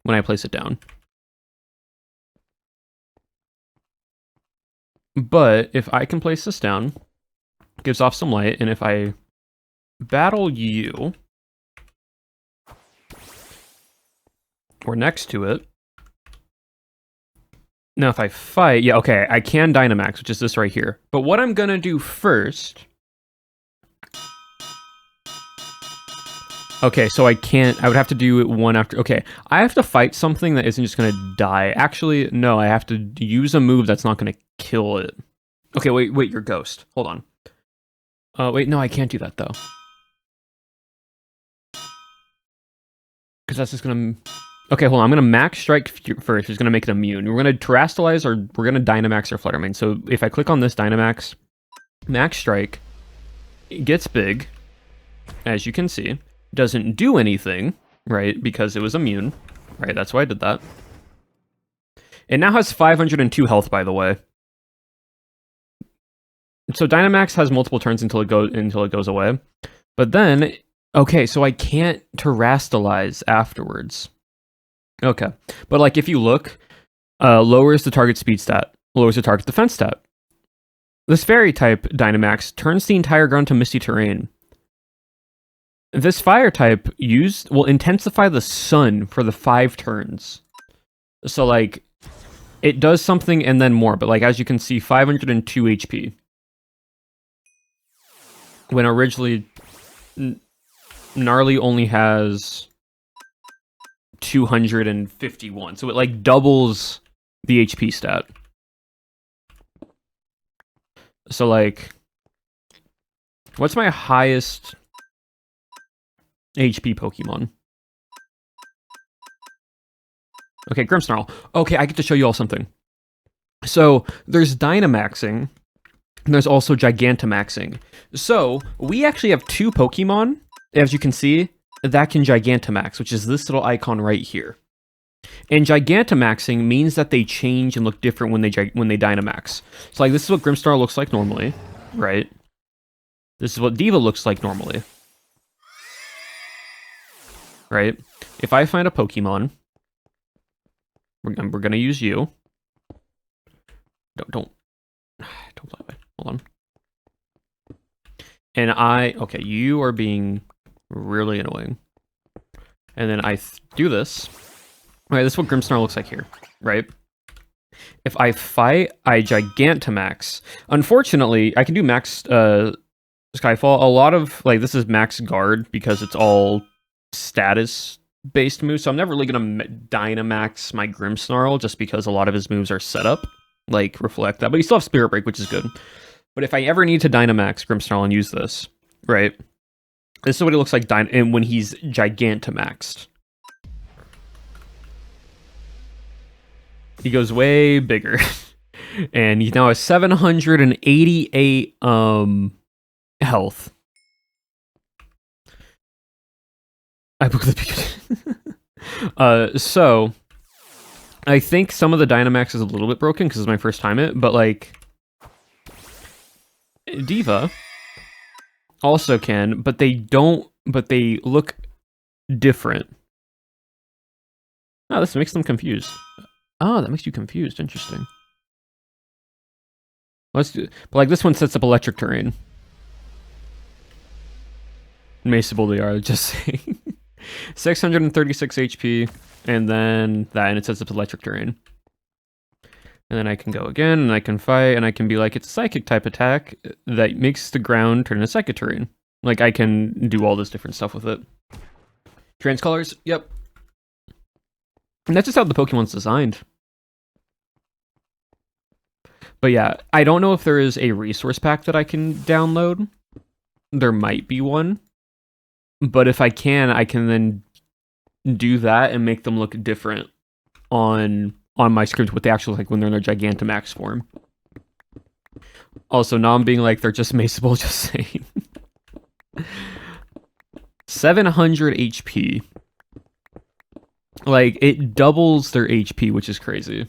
when I place it down. But if I can place this down, it gives off some light, and if I battle you, or next to it, now if I fight, yeah, okay, I can Dynamax, which is this right here. But what I'm going to do first... Okay, so I would have to do it one after. Okay, I have to fight something that isn't just going to die. Actually, no, I have to use a move that's not going to kill it. Okay, wait, you're Ghost. Hold on. Wait, no, I can't do that, though. Because that's just going to... Okay, hold on, I'm going to Max Strike first, which is going to make it immune. We're going to Terrastallize, or we're going to Dynamax or Fluttermane. So if I click on this Dynamax, Max Strike gets big, as you can see, doesn't do anything, right, because it was immune, right, that's why I did that. It now has 502 health, by the way. So Dynamax has multiple turns until it goes away. But then, okay, so I can't Terrastalize afterwards. Okay, but like if you look, lowers the target speed stat, lowers the target defense stat. This fairy type Dynamax turns the entire ground to misty terrain. This fire type will intensify the sun for the 5 turns. So like, it does something and then more, but like as you can see, 502 HP. When originally Gnarly only has 251, so it like doubles the HP stat. So like, what's my highest HP Pokemon? Okay, Grimmsnarl. Okay, I get to show you all something. So there's Dynamaxing, and there's also Gigantamaxing. So we actually have 2 Pokemon, as you can see, that can Gigantamax, which is this little icon right here. And Gigantamaxing means that they change and look different when they Dynamax. So like this is what Grimmsnarl looks like normally, right? This is what Diva looks like normally. Right? If I find a Pokemon, we're gonna use you. Don't that way. Hold on. And okay, you are being really annoying. And then I do this. Right, this is what Grimmsnarl looks like here, right? If I fight, I Gigantamax. Unfortunately, I can do Max Skyfall. A lot of, like, this is Max Guard because it's all status-based moves, so I'm never really going to Dynamax my Grimmsnarl just because a lot of his moves are set up, like, reflect that. But you still have Spirit Break, which is good. But if I ever need to Dynamax Grimmsnarl and use this, right? This is what he looks like when he's Gigantamaxed. He goes way bigger. And he now has 788 health. I broke the so I think some of the Dynamax is a little bit broken because it's my first time but like Diva also can, but they look different. Oh, this makes them confused. Oh, that makes you confused. Interesting. Let's do, but like this one sets up electric terrain. Maceable they are, just saying. 636 HP, and then that, and it sets up electric terrain. And then I can go again, and I can fight, and I can be like, it's a psychic type attack that makes the ground turn into psychic terrain. Like, I can do all this different stuff with it. Transcolors? Yep. And that's just how the Pokemon's designed. But yeah, I don't know if there is a resource pack that I can download. There might be one. But if I can then do that and make them look different on my script, what they actually look like when they're in their Gigantamax form. Also, now I'm being like, they're just maceable, just saying. 700 HP. Like, it doubles their HP, which is crazy.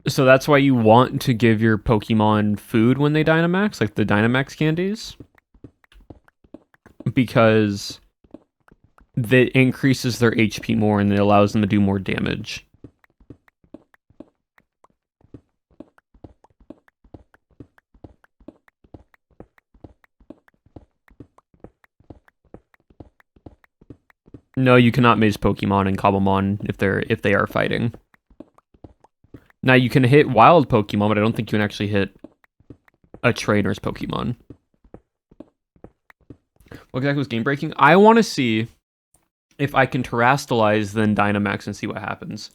So that's why you want to give your Pokemon food when they Dynamax, like the Dynamax candies. Because that increases their HP more and it allows them to do more damage. No, you cannot maze Pokemon in Cobblemon if they are fighting. Now you can hit wild Pokemon, but I don't think you can actually hit a trainer's Pokemon. What exactly was game breaking? I want to see if I can Terrastalize then Dynamax and see what happens.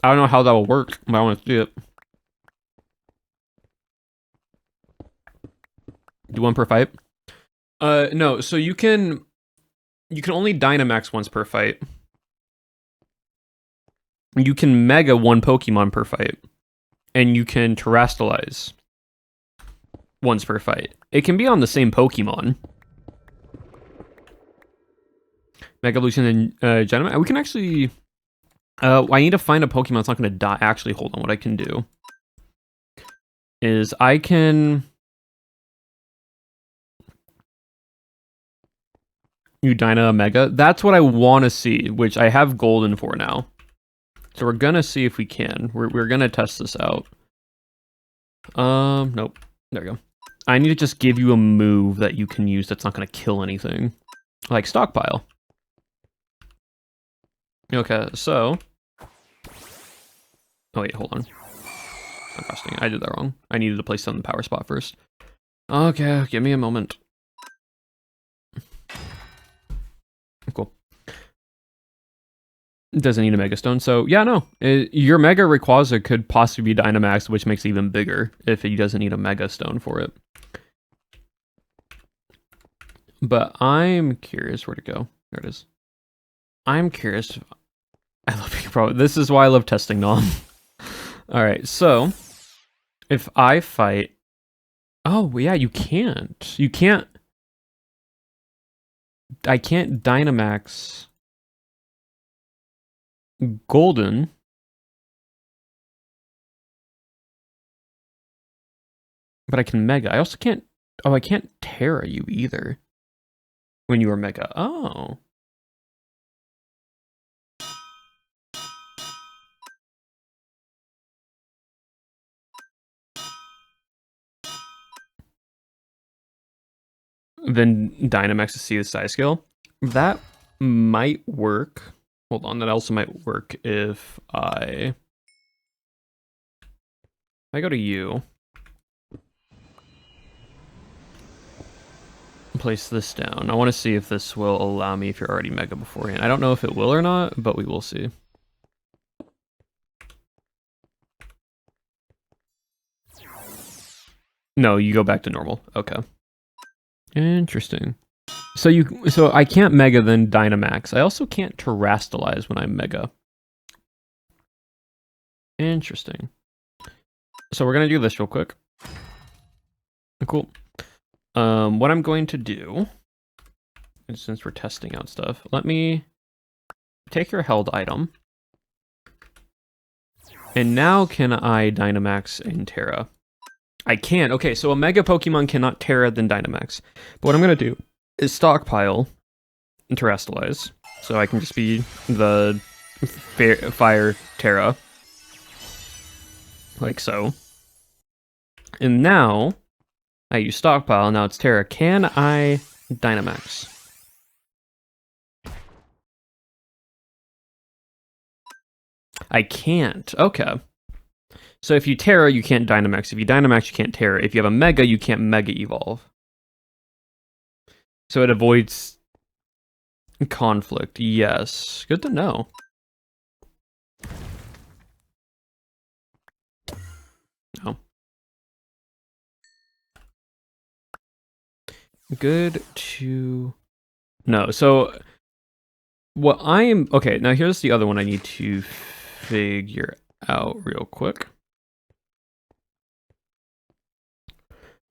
I don't know how that will work, but I want to see it. Do one per fight? No, so you can only Dynamax once per fight. You can Mega one Pokemon per fight. And you can Terastallize once per fight. It can be on the same Pokemon. Mega Evolution and Dynamax. We can actually... I need to find a Pokemon that's not going to die. Actually, hold on. What I can do is I can... You Dyna Mega. That's what I want to see, which I have Golden for now. So we're going to see if we can. We're going to test this out. Nope. There we go. I need to just give you a move that you can use that's not going to kill anything. Like Stockpile. Okay, so... Oh wait, hold on. I'm casting. I did that wrong. I needed to place it on the power spot first. Okay, give me a moment. Cool. Doesn't need a Mega Stone, so yeah, no. Your Mega Rayquaza could possibly be Dynamax, which makes it even bigger if he doesn't need a Mega Stone for it. But I'm curious where to go. There it is. I'm curious. I love being pro. This is why I love testing Nom. Alright, so if I fight... Oh, yeah, you can't. You can't... I can't Dynamax Golden. But I can Mega. I also can't... Oh, I can't Terra you either. When you are Mega. Oh. Then Dynamax to see the size scale. That might work. Hold on, that also might work if I go to you. Place this down. I want to see if this will allow me if you're already Mega beforehand. I don't know if it will or not, but we will see. No, you go back to normal. Okay. Interesting. So I can't Mega then Dynamax. I also can't Terastallize when I'm Mega. Interesting. So we're gonna do this real quick. Cool. What I'm going to do is, since we're testing out stuff, let me take your held item. And now can I Dynamax and Terra? I can. Okay, so a Mega Pokemon cannot Terra then Dynamax. But what I'm going to do is Stockpile and Terastallize. So I can just be the Fire Terra. Like so. And now, I use Stockpile, now it's Terra. Can I Dynamax? I can't. Okay. So if you Terra, you can't Dynamax. If you Dynamax, you can't Terra. If you have a Mega, you can't Mega Evolve. So it avoids conflict. Yes. Good to know. Oh. Good to know. So what I'm... Okay, now here's the other one I need to figure out real quick.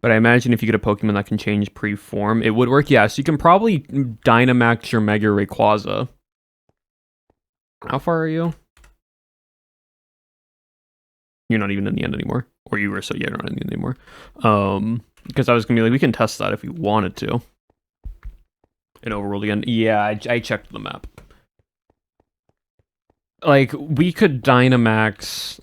But I imagine if you get a Pokemon that can change pre-form, it would work. Yeah, so you can probably Dynamax your Mega Rayquaza. How far are you? You're not even in the end anymore. Or you were, so yeah, you're not in the end anymore. Because I was going to be like, we can test that if we wanted to. In Overworld again. Yeah, I checked the map. Like, we could Dynamax...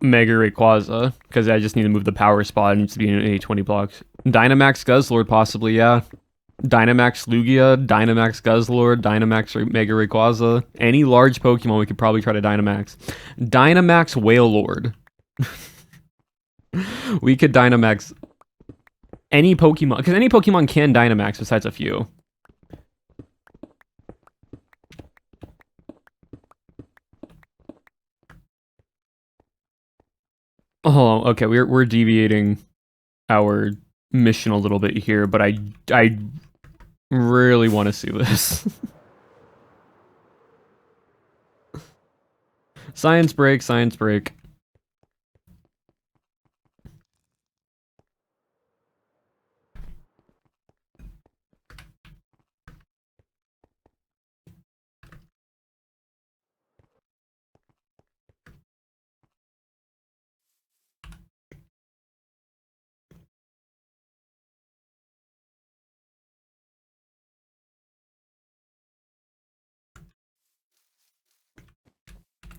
Mega Rayquaza, because I just need to move the power spot. It needs to be in 820 blocks. Dynamax Guzzlord, possibly, yeah. Dynamax Lugia, Dynamax Guzzlord, Dynamax Mega Rayquaza. Any large Pokemon we could probably try to Dynamax. Dynamax Wailord. We could Dynamax any Pokemon, because any Pokemon can Dynamax besides a few. Oh, okay. We're deviating our mission a little bit here, but I really want to see this. Science break, science break.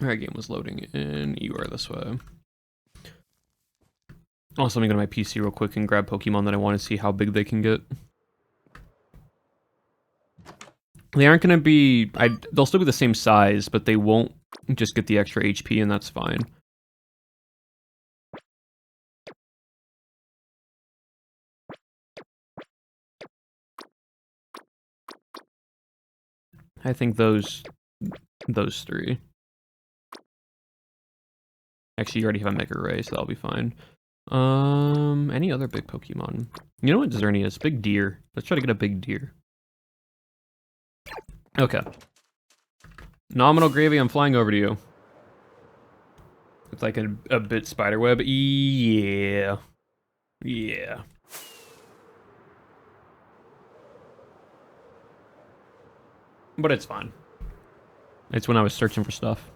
Alright, game was loading and you are this way. Also, let me go to my PC real quick and grab Pokemon that I want to see how big they can get. They aren't going to be... they'll still be the same size, but they won't just get the extra HP, and that's fine. I think those three. Actually, you already have a Mega Ray, so that'll be fine. Any other big Pokemon? You know what Zerny is? Big deer. Let's try to get a big deer. Okay. Nominal Gravy, I'm flying over to you. It's like a bit spiderweb. Yeah. Yeah. But it's fine. It's when I was searching for stuff.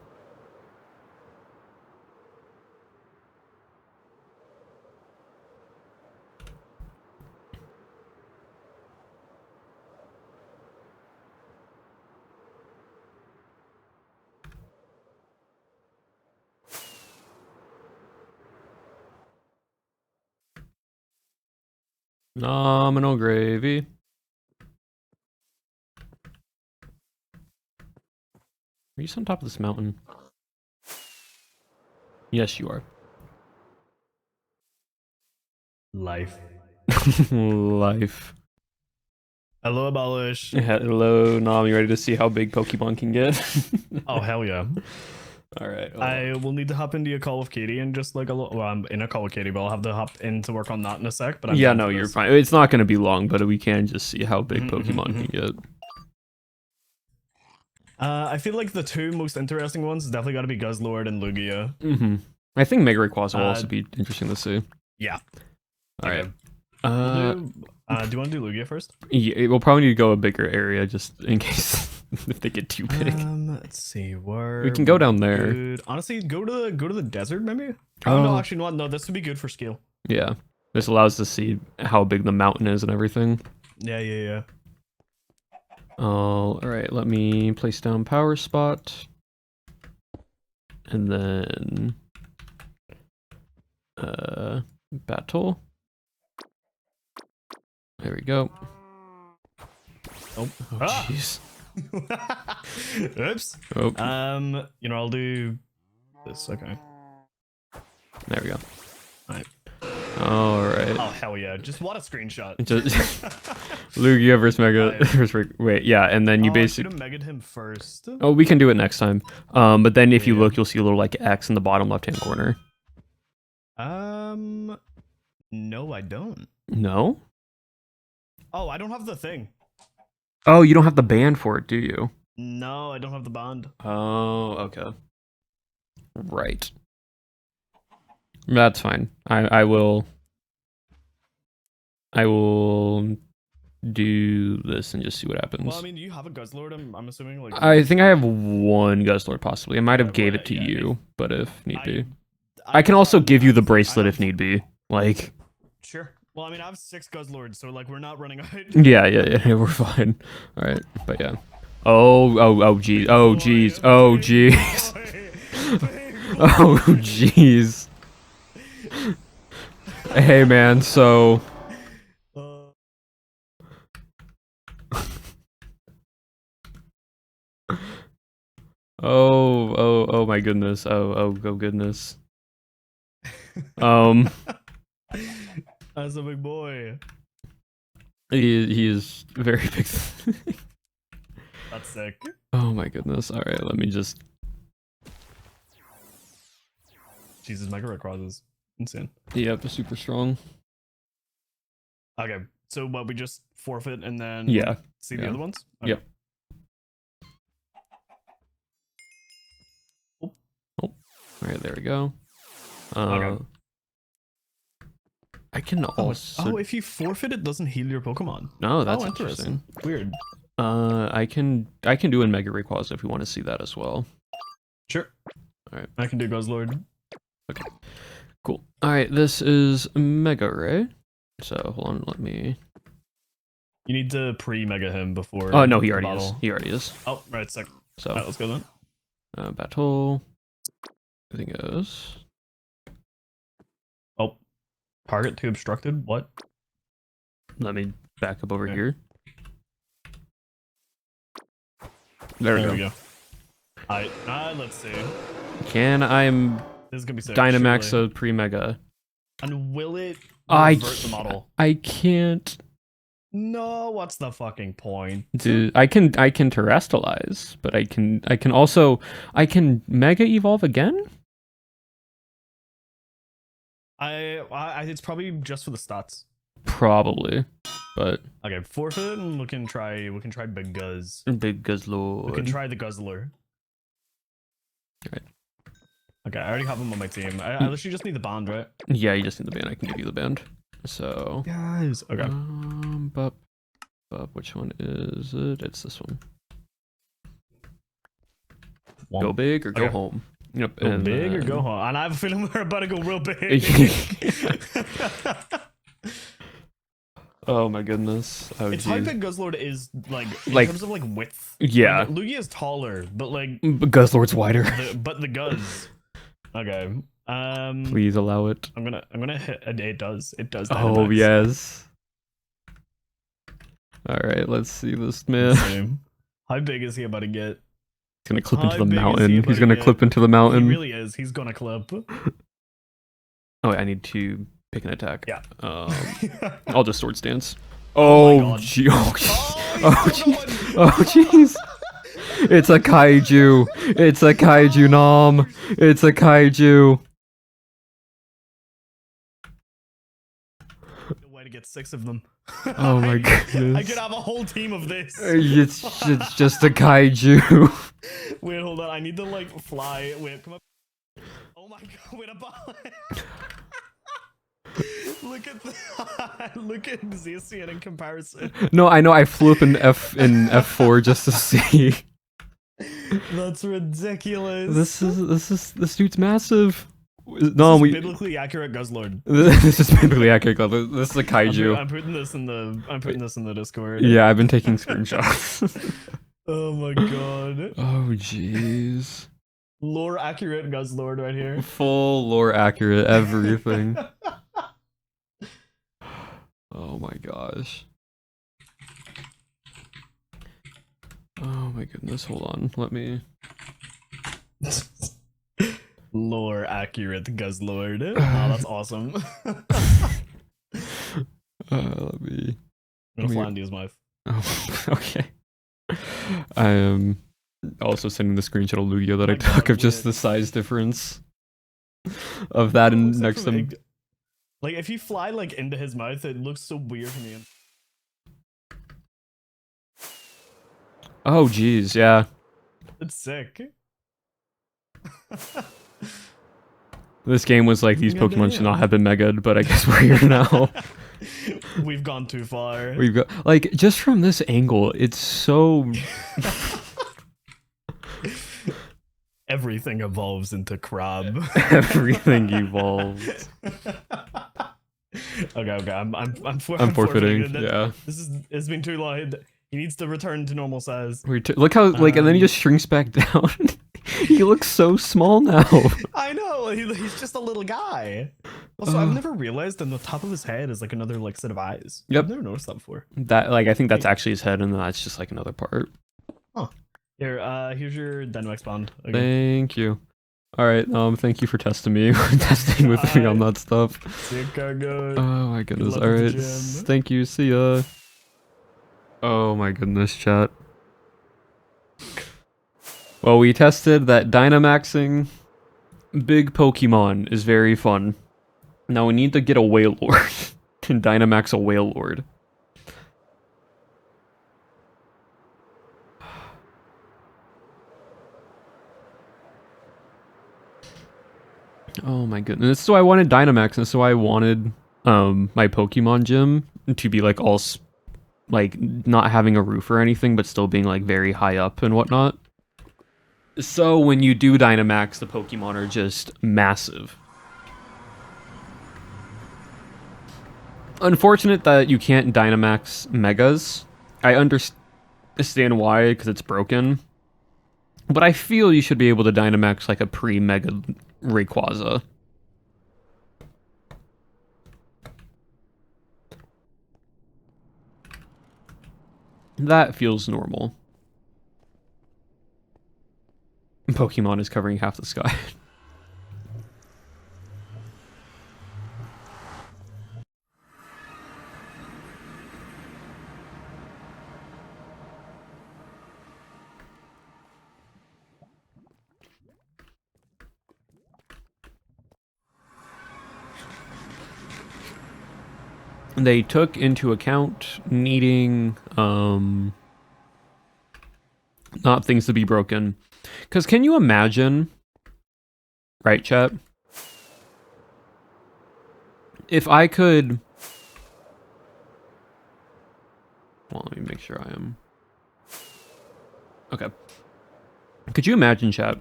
Nominal Gravy. Are you on top of this mountain? Yes, you are. Life. Life. Hello, Abolish. Hello, Nom. You ready to see how big Pokemon can get? Oh, hell yeah. Alright. I will need to hop into a call with Katie and just like a little. Well, I'm in a call with Katie, but I'll have to hop in to work on that in a sec. But yeah, no, you're fine. It's not going to be long, but we can just see how big Pokemon can get. I feel like the two most interesting ones definitely got to be Guzzlord and Lugia. I think Mega Rayquaza will also be interesting to see. Yeah. Alright. Do you want to do Lugia first? Yeah, we'll probably need to go a bigger area just in case if they get too big. Let's see where we can go down there. Dude, honestly, go to the desert maybe. Oh no, actually, no, this would be good for scale. Yeah, this allows us to see how big the mountain is and everything. Yeah. All right, let me place down power spot, and then battle. There we go. Oh, jeez. Oops. Oh. You know, I'll do this. Okay. There we go. All right. All right. Oh hell yeah! Just what a screenshot. Lugia versus Mega. Wait, yeah, and then you basically. I should have megged him first. Oh, we can do it next time. But then if you look, you'll see a little like X in the bottom left-hand corner. No, I don't. No. Oh, I don't have the thing. Oh, you don't have the band for it, do you? No, I don't have the bond. Oh, okay. Right. That's fine. I will do this and just see what happens. Well, I mean, you have a Guzzlord, I'm assuming. Like, I think I have one Guzzlord possibly. I might have gave it to you, but if need be. I can also give you the bracelet if need be. Like. Sure. Well, I mean, I have 6 Guzzlords, so like we're not running out. Yeah, we're fine. All right, but yeah. Oh, jeez. Oh, jeez. Oh, jeez. Oh, jeez. Hey, man. So. Oh my goodness. Oh goodness. That's a big boy. He is very big. That's sick. Oh my goodness. All right, let me just. Jesus, Mega Rayquazas. Insane. Yep, super strong. Okay, so what, we just forfeit and then Yeah. see the other ones? Okay. Yep. Oh. All right, there we go. Okay. I can also. Oh, if you forfeit, it doesn't heal your Pokemon. No, that's interesting. Weird. I can do a Mega Rayquaza if you want to see that as well. Sure. All right. I can do Guzzlord. Okay. Cool. All right, this is Mega Ray. So hold on, let me. You need to pre-mega him before. Oh no, he already battle. is. He already is. Oh, right, sick. So Alright, let's go then. Battle. I think it goes. Oh, target too obstructed. What? Let me back up over Okay. here. There we go. Alright, let's see. Can I This is gonna be sick. Dynamax surely. a pre-mega? And will it I revert the model? I can't. No, what's the fucking point? Dude, I can terrestrialize, but I can also mega evolve again. I it's probably just for the stats. Probably, but Okay, forfeit, and we can try Big Guzz. big Guzzlord. We can try the Guzzler. Right. Okay, I already have him on my team. I literally just need the band, right? Yeah, you just need the band. I can give you the band. So Guys, okay. Bup, which one is it? It's this one. Go big or go Okay. home. Yep. Go big or go home. And I have a feeling we're about to go real big. Oh my goodness. Oh, it's how big Guzzlord is, like in Like- terms of like width. Yeah. Like, Lugia is taller, but like Guzzlord's wider. but the Guzz. Okay. Please allow it. I'm gonna hit. It does. Oh Dynamax. yes. All right, let's see this man. Same. How big is he about to get? He's gonna clip How into the big is he mountain. about He's to gonna get? clip into the mountain. He really is. He's gonna clip. Oh, wait, I need to pick an attack. Yeah. I'll just sword stance. Oh my Oh, God. gee. Oh, Oh, jeez. Oh, jeez. It's a kaiju. It's a kaiju, Nom. It's a kaiju. Way to get 6 of them. Oh my I goodness. could have a whole team of this. It's just a kaiju. Wait, hold on. I need to like fly. Wait, come up. Oh my god! Wait, a ball. Look at Zacian in comparison. No, I know. I flew up in F4 just to see. That's ridiculous. This dude's massive. This No, is we. biblically accurate Guzzlord. This is biblically accurate. This is a kaiju. I'm putting this in the Discord. Yeah, I've been taking screenshots. Oh my god. Oh jeez. Lore accurate Guzzlord right here. Full lore accurate everything. Oh my gosh. Oh my goodness. Hold on. Let me. Lore accurate Guzzlord. Oh, that's awesome. Let me. I'm gonna fly into his mouth. Oh, okay. I am also sending the screenshot of Lugia that Oh I my took God, of just weird. the size difference of that and Except next for to him. like if you fly like into his mouth, it looks so weird to me. Oh jeez, yeah. It's sick. This game was like these Goddamn. Pokemon should not have been mega'd, but I guess we're here now. We've gone too far. We've got like just from this angle, it's so Everything evolves into crab. everything evolved. Okay. I'm Forfeiting. it. Yeah. It's been too long. He needs to return to normal size. Look how like, and then he just shrinks back down. He looks so small now. I know. He's just a little guy. Also, I've never realized on the top of his head is like another like set of eyes. Yep. I've never noticed that before. That like I think that's actually his head, and then that's just like another part. Here, here's your Dynamax bond. Okay. Thank you. All right, thank you for testing me, testing with me on that stuff. See you, cargo. Oh my goodness. luck All at the right, gym. thank you. See ya. Oh my goodness, chat. Well, we tested that Dynamaxing big Pokemon is very fun. Now we need to get a Wailord. And Dynamax a Wailord. Oh my goodness. This is why I wanted Dynamax, and this is why I wanted my Pokemon gym to be like all like not having a roof or anything, but still being like very high up and whatnot. So when you do Dynamax, the Pokemon are just massive. Unfortunate that you can't Dynamax Megas. I understand why, because it's broken. But I feel you should be able to Dynamax like a pre-Mega Rayquaza. That feels normal. Pokemon is covering half the sky. They took into account needing not things to be broken. Because can you imagine, right, chat? If I could... Well, let me make sure I am... Okay. Could you imagine, chat?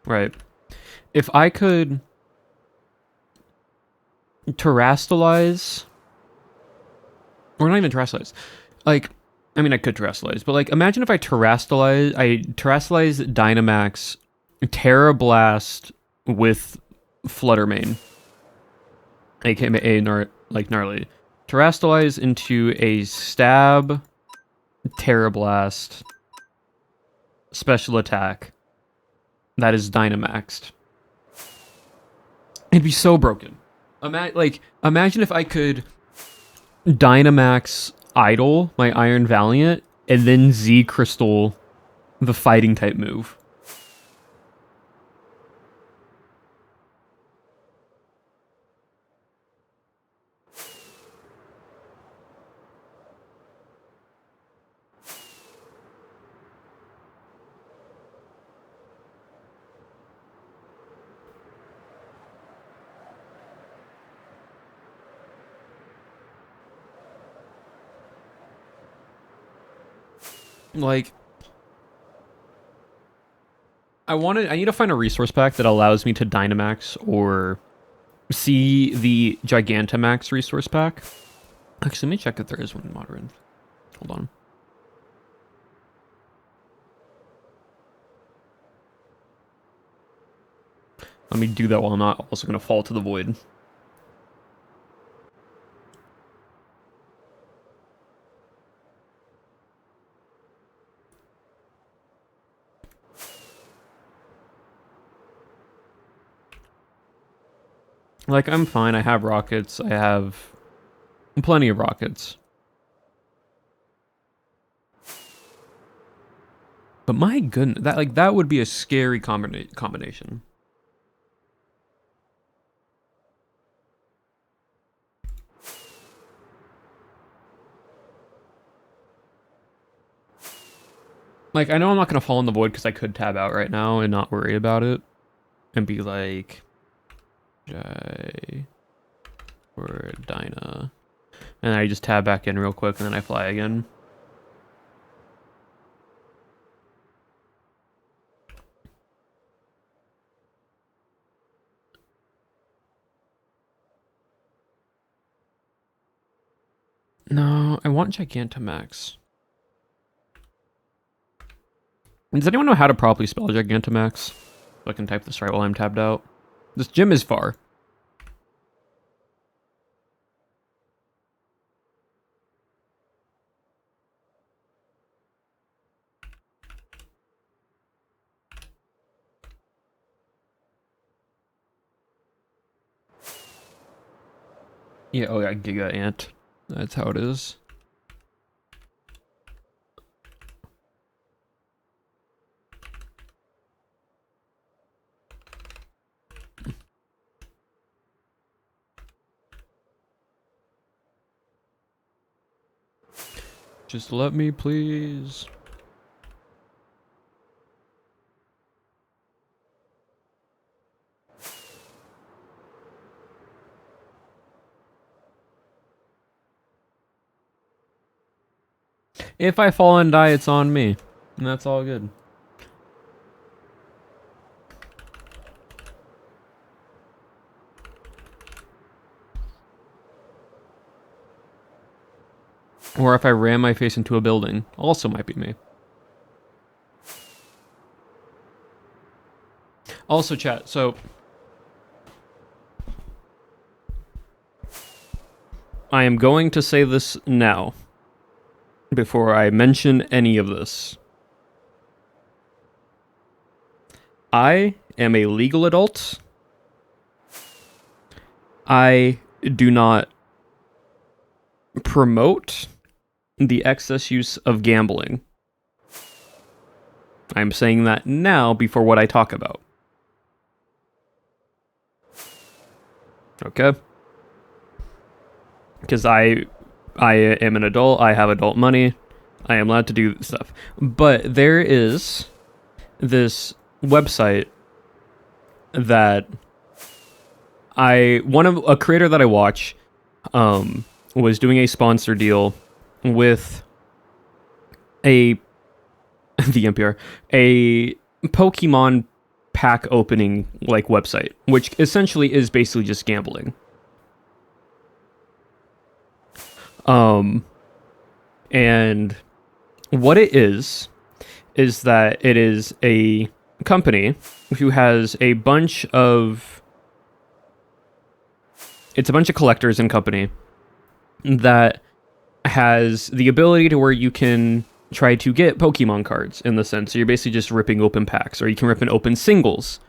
Right. If I could terrastalize... Or not even terrastalize. Like, I mean, I could terrastalize, but like, imagine if I terrastalize Dynamax Terra Blast with Fluttermane, aka like Gnarly. Terrastalize into a Stab, Terra Blast, special attack that is Dynamaxed. It'd be so broken. Imagine if I could Dynamax Idol, my Iron Valiant, and then Z Crystal, the fighting type move. Like, I need to find a resource pack that allows me to Dynamax or see the Gigantamax resource pack. Actually, let me check if there is one in Modern. Hold on. Let me do that while I'm not also going to fall to the void. Like, I'm fine. I have rockets. I have plenty of rockets. But my goodness, that would be a scary combination. Like, I know I'm not going to fall in the void because I could tab out right now and not worry about it. And be like... Jai... Or Dyna. And I just tab back in real quick and then I fly again. No, I want Gigantamax. Does anyone know how to properly spell Gigantamax? So I can type this right while I'm tabbed out. This gym is far. Yeah, oh yeah, Giga Ant. That's how it is. Just let me, please. If I fall and die, it's on me. And that's all good. Or if I ram my face into a building, also might be me. Also, chat, so I am going to say this now, before I mention any of this. I am a legal adult. I do not promote the excess use of gambling. I'm saying that now before what I talk about. Okay? Because I am an adult, I have adult money, I am allowed to do stuff. But there is this website that a creator that I watch was doing a sponsor deal with the NPR, a Pokemon pack opening like website, which essentially is basically just gambling. And what it is that it is a company who has a bunch of collectors and company that has the ability to where you can try to get Pokemon cards in the sense. So you're basically just ripping open packs, or you can rip and open singles.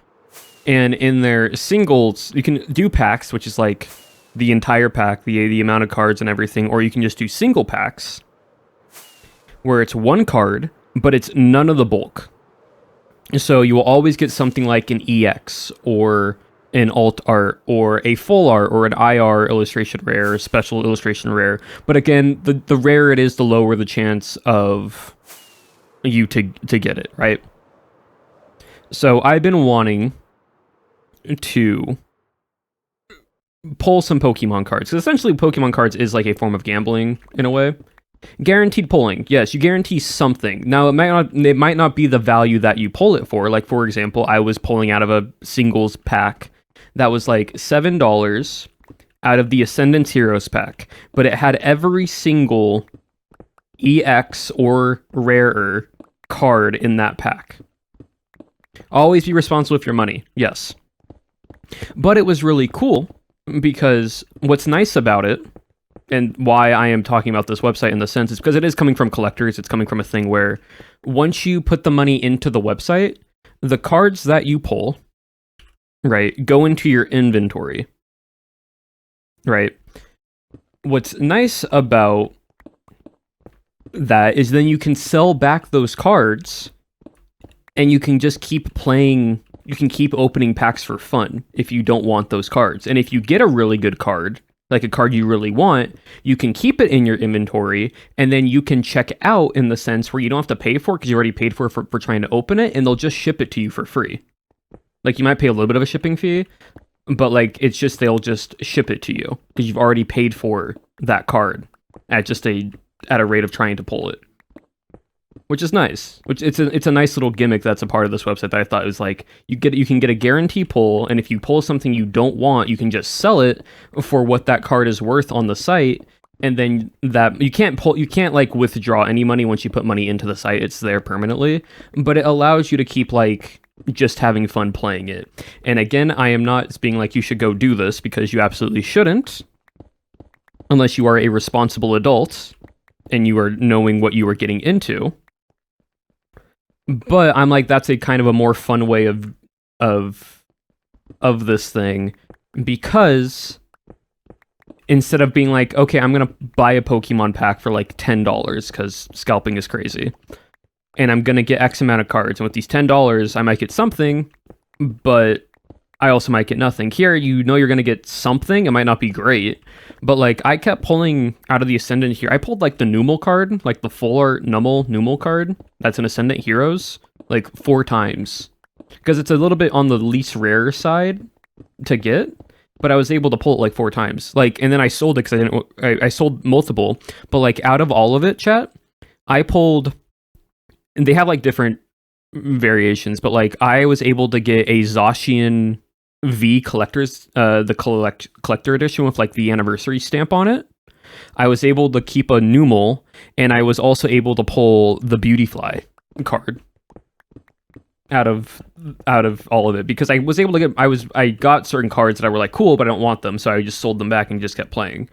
And in their singles, you can do packs, which is like the entire pack, the amount of cards and everything, or you can just do single packs, where it's one card, but it's none of the bulk. So you will always get something like an EX, or an alt art, or a full art, or an IR illustration rare, special illustration rare. But again, the rarer it is, the lower the chance of you to get it, right? So I've been wanting to pull some Pokemon cards. So essentially, Pokemon cards is like a form of gambling in a way. Guaranteed pulling. Yes, you guarantee something. Now, it might not be the value that you pull it for. Like, for example, I was pulling out of a singles pack that was like $7 out of the Ascendance Heroes pack, but it had every single EX or rarer card in that pack. Always be responsible with your money, yes. But it was really cool because what's nice about it, and why I am talking about this website in the sense, is because it is coming from collectors. It's coming from a thing where once you put the money into the website, the cards that you pull, right, go into your inventory, right? What's nice about that is then you can sell back those cards and you can just keep playing. You can keep opening packs for fun if you don't want those cards. And if you get a really good card, like a card you really want, you can keep it in your inventory, and then you can check out in the sense where you don't have to pay for it because you already paid for trying to open it, and they'll just ship it to you for free. Like, you might pay a little bit of a shipping fee, but like it's just they'll just ship it to you because you've already paid for that card at a rate of trying to pull it. Which is nice. Which it's a nice little gimmick that's a part of this website that I thought was like, you can get a guarantee pull, and if you pull something you don't want, you can just sell it for what that card is worth on the site, and then that you can't like withdraw any money once you put money into the site. It's there permanently, but it allows you to keep like just having fun playing it. And again, I am not being like you should go do this, because you absolutely shouldn't, unless you are a responsible adult and you are knowing what you are getting into. But I'm like, that's a kind of a more fun way of this thing, because instead of being like, okay, I'm gonna buy a Pokemon pack for like $10 because scalping is crazy, and I'm gonna get X amount of cards, and with these $10 I might get something, but I also might get nothing. Here, you know you're going to get something. It might not be great, but like I kept pulling out of the Ascendant here. I pulled like the Numal card, like the full art Numal card that's an Ascendant Heroes, like 4 times. Because it's a little bit on the least rare side to get, but I was able to pull it like 4 times. Like, and then I sold it because I sold multiple, but like out of all of it, chat, I pulled, and they have like different variations, but like I was able to get a Zacian V collector's collector edition with like the anniversary stamp on it. I was able to keep a Numal, and I was also able to pull the Beautyfly card out of all of it, because I was able to get I got certain cards that I were like cool, but I don't want them, so I just sold them back and just kept playing.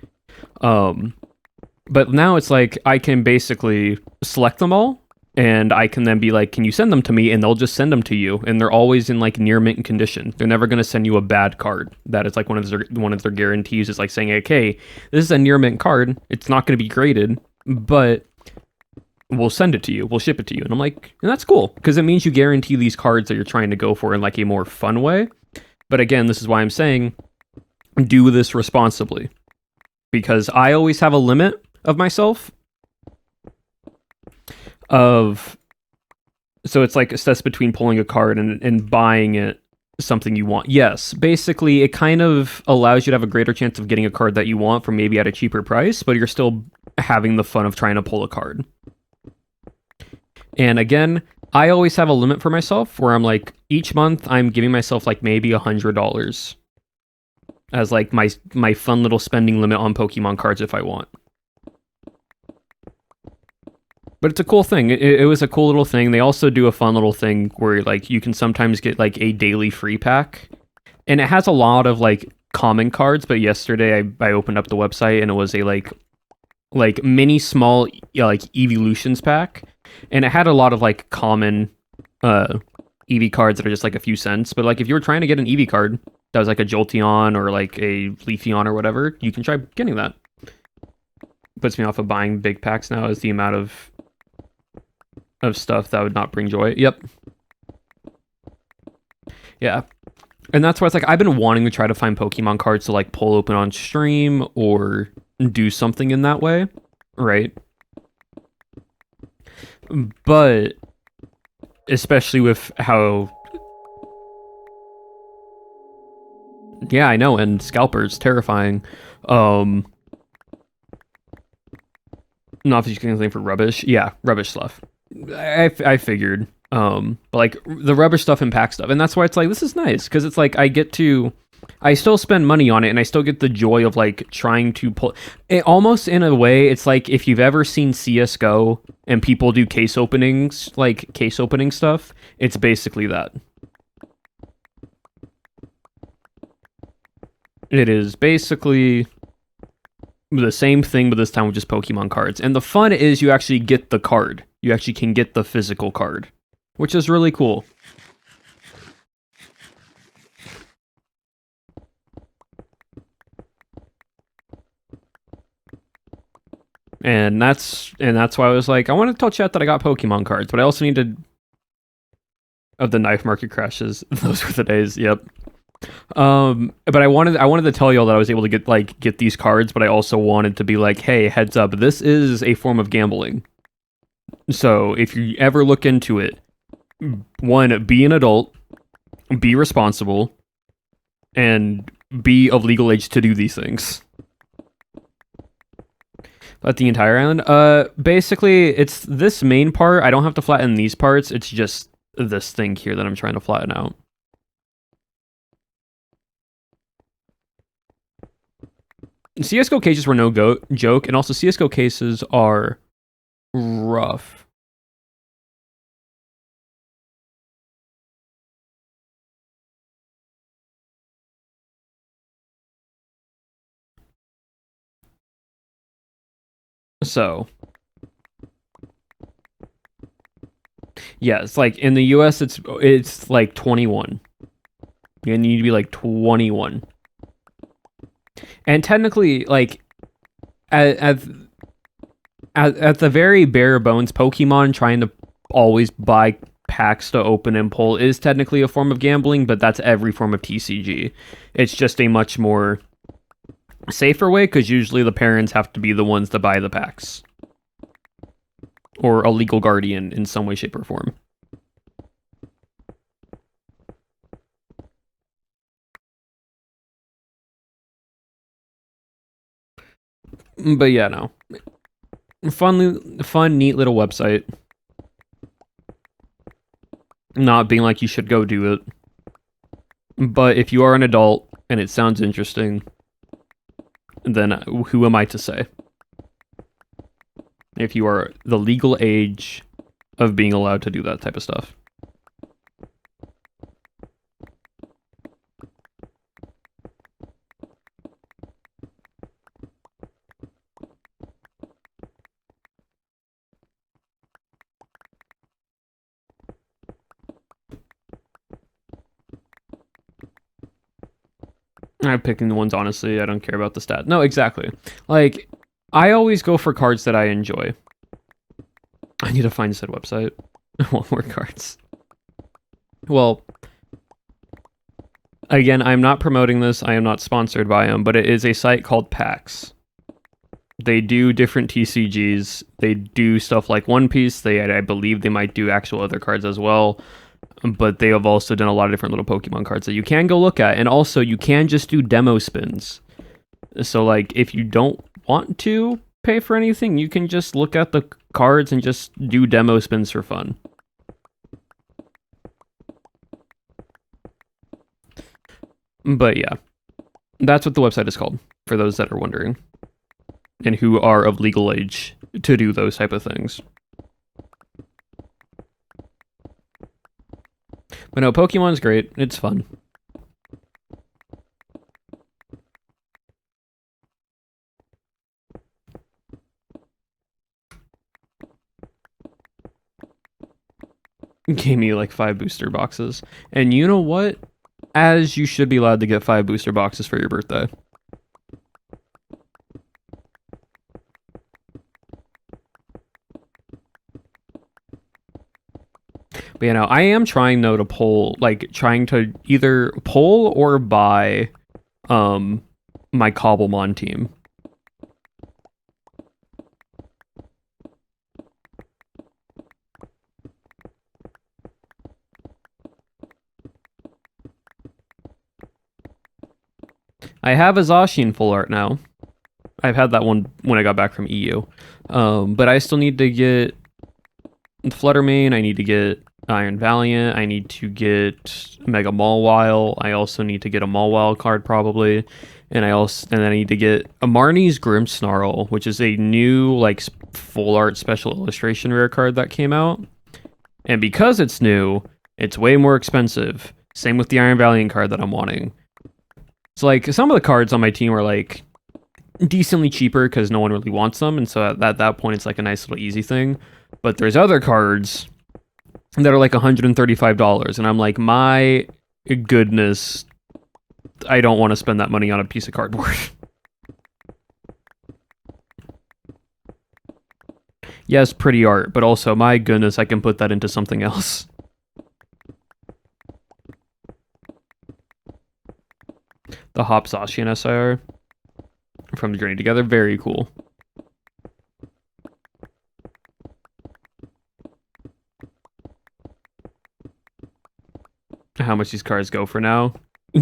But now it's like I can basically select them all, and I can then be like, can you send them to me? And they'll just send them to you. And they're always in like near mint condition. They're never going to send you a bad card. That is like one of their guarantees, is like saying, okay, this is a near mint card. It's not going to be graded, but we'll send it to you. We'll ship it to you. And I'm like, and that's cool, because it means you guarantee these cards that you're trying to go for in like a more fun way. But again, this is why I'm saying do this responsibly, because I always have a limit of myself of, so it's like a step between pulling a card and buying it something you want. Yes, basically it kind of allows you to have a greater chance of getting a card that you want for maybe at a cheaper price, but you're still having the fun of trying to pull a card. And again, I always have a limit for myself where I'm like, each month I'm giving myself like maybe $100 as like my fun little spending limit on Pokemon cards if I want. But it's a cool thing. It was a cool little thing. They also do a fun little thing where like you can sometimes get like a daily free pack, and it has a lot of like common cards. But yesterday I opened up the website and it was a like mini small like evolutions pack, and it had a lot of like common EV cards that are just like a few cents. But like if you were trying to get an EV card that was like a Jolteon or like a Leafeon or whatever, you can try getting that. Puts me off of buying big packs now, is the amount of stuff that would not bring joy. Yep. Yeah. And that's why it's like I've been wanting to try to find Pokemon cards to like pull open on stream or do something in that way, right? But especially with how, yeah, I know, and Scalper's terrifying. Not if you can anything for rubbish. Yeah, rubbish stuff. I figured. But like the rubbish stuff and pack stuff. And that's why it's like, this is nice, because it's like I still spend money on it, and I still get the joy of like trying to pull it. Almost in a way, it's like if you've ever seen CSGO and people do case opening stuff, it's basically that. It is basically the same thing, but this time with just Pokemon cards. And the fun is you actually get the card. You actually can get the physical card, which is really cool. And that's why I was like, I want to tell chat that I got Pokemon cards, but I also need to... Of the knife market crashes. Those were the days, yep. But I wanted to tell y'all that I was able to get these cards, but I also wanted to be like, hey, heads up, this is a form of gambling. So if you ever look into it, 1, be an adult, be responsible, and be of legal age to do these things. But the entire island, basically it's this main part. I don't have to flatten these parts. It's just this thing here that I'm trying to flatten out. CSGO cases were no joke, and also CSGO cases are rough. So, yeah, it's like in the US, it's like 21. You need to be like 21. And technically, like, at the very bare bones, Pokemon trying to always buy packs to open and pull is technically a form of gambling, but that's every form of TCG. It's just a much more safer way because usually the parents have to be the ones to buy the packs. Or a legal guardian in some way, shape, or form. But yeah, no. Fun, neat little website. Not being like you should go do it. But if you are an adult and it sounds interesting, then who am I to say? If you are the legal age of being allowed to do that type of stuff. I'm picking the ones, honestly, I don't care about the stat. No, exactly. Like, I always go for cards that I enjoy. I need to find said website. I want more cards. Well, again, I'm not promoting this. I am not sponsored by them, but it is a site called PAX. They do different TCGs. They do stuff like One Piece. I believe they might do actual other cards as well. But they have also done a lot of different little Pokemon cards that you can go look at. And also, you can just do demo spins. So, like, if you don't want to pay for anything, you can just look at the cards and just do demo spins for fun. But yeah, that's what the website is called, for those that are wondering. And who are of legal age to do those type of things. But no, Pokemon's great. It's fun. Gave me like 5 booster boxes. And you know what? As you should be allowed to get 5 booster boxes for your birthday. But you know, I am trying though to pull, like trying to either pull or buy my Cobblemon team. I have a Zacian full art now. I've had that one when I got back from EU. But I still need to get Fluttermane, I need to get Iron Valiant, I need to get Mega Mawile, I also need to get a Mawile card probably, and then I need to get a Marnie's Grimmsnarl, which is a new like full art special illustration rare card that came out. And because it's new, it's way more expensive. Same with the Iron Valiant card that I'm wanting. So like some of the cards on my team are like decently cheaper because no one really wants them, and so at that point it's like a nice little easy thing. But there's other cards that are like $135, and I'm like, my goodness, I don't want to spend that money on a piece of cardboard. Yes, pretty art, but also, my goodness, I can put that into something else. The Hop Zacian SIR from the Journey Together, very cool. How much these cards go for now?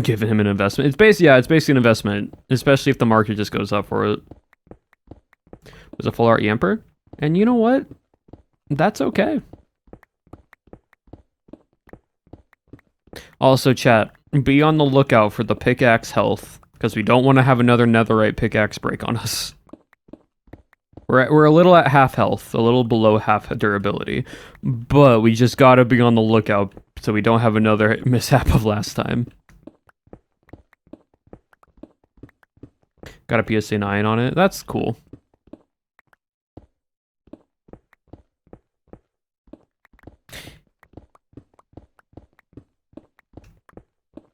Giving him an investment. It's basically an investment, especially if the market just goes up for it. Was a full art Yamper, and you know what? That's okay. Also, chat, be on the lookout for the pickaxe health, because we don't want to have another netherite pickaxe break on us. We're a little at half health, a little below half durability, but we just gotta be on the lookout so we don't have another mishap of last time. Got a PSA 9 on it. That's cool.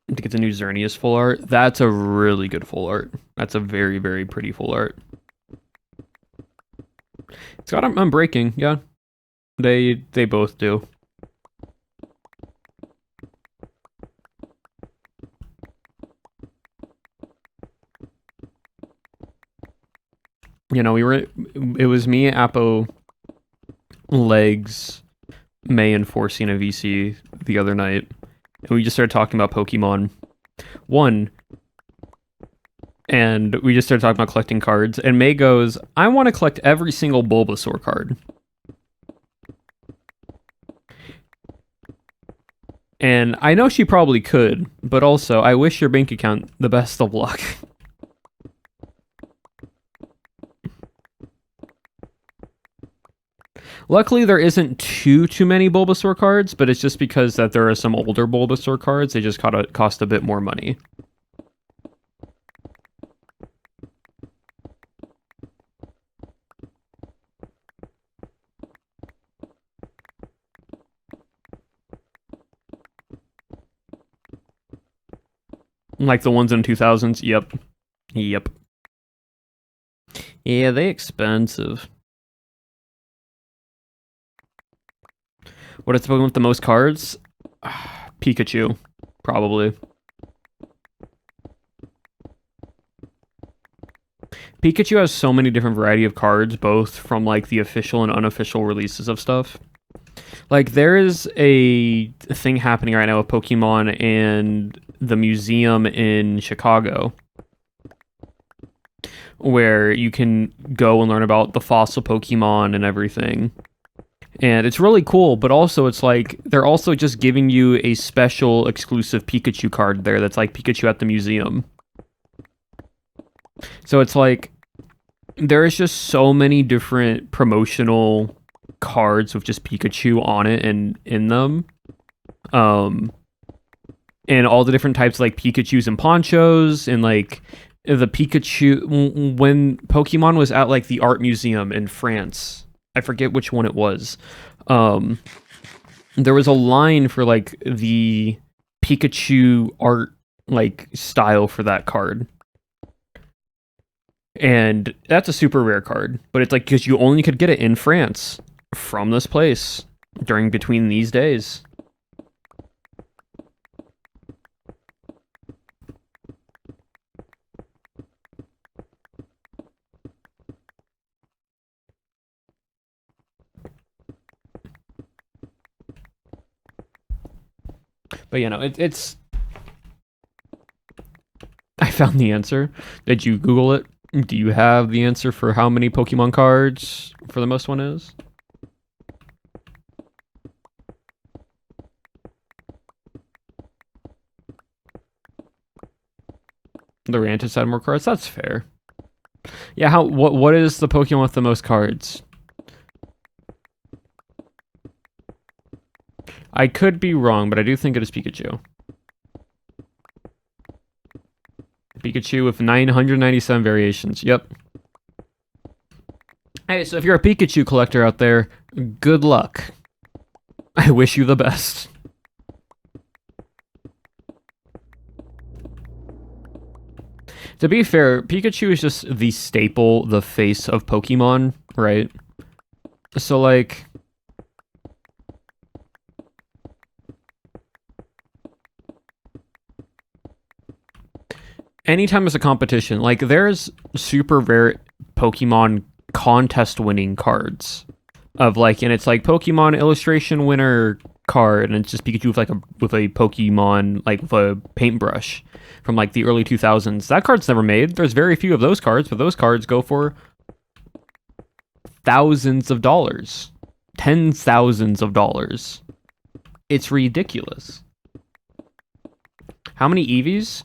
To get the new Xerneas full art, that's a really good full art. That's a very, very pretty full art. It's got Unbreaking, yeah. They both do. You know, it was me, Appo, Legs, May, and Forcing a VC the other night, and we just started talking about Pokemon 1, and we just started talking about collecting cards, and May goes, I want to collect every single Bulbasaur card. And I know she probably could, but also, I wish your bank account the best of luck. Luckily, there isn't too many Bulbasaur cards, but it's just because that there are some older Bulbasaur cards. They just cost a bit more money. Like the ones in 2000s? Yep. Yep. Yeah, they expensive. What is the Pokemon with the most cards? Pikachu, probably. Pikachu has so many different variety of cards, both from like the official and unofficial releases of stuff. Like there is a thing happening right now with Pokemon and the museum in Chicago, where you can go and learn about the fossil Pokemon and everything. And it's really cool, but also it's like they're also just giving you a special exclusive Pikachu card there that's like Pikachu at the museum. So it's like there is just so many different promotional cards with just Pikachu on it and in them. And all the different types of, like Pikachus and ponchos and like the Pikachu when Pokemon was at like the art museum in France. I forget which one it was. There was a line for like the Pikachu art like style for that card. And that's a super rare card, but it's like because you only could get it in France from this place between these days. But you know, it's. I found the answer. Did you Google it? Do you have the answer for how many Pokemon cards for the most one is? The Rantis had more cards. That's fair. Yeah. What is the Pokemon with the most cards? I could be wrong, but I do think it is Pikachu. Pikachu with 997 variations. Yep. Hey, so if you're a Pikachu collector out there, good luck. I wish you the best. To be fair, Pikachu is just the staple, the face of Pokemon, right? So, like... anytime there's a competition, like there's super rare Pokemon contest winning cards of like, and it's like Pokemon illustration winner card, and it's just Pikachu with a Pokemon like with a paintbrush from like the early 2000s. That card's never made. There's very few of those cards, but those cards go for thousands of dollars, tens thousands of dollars. It's ridiculous. How many Eevees?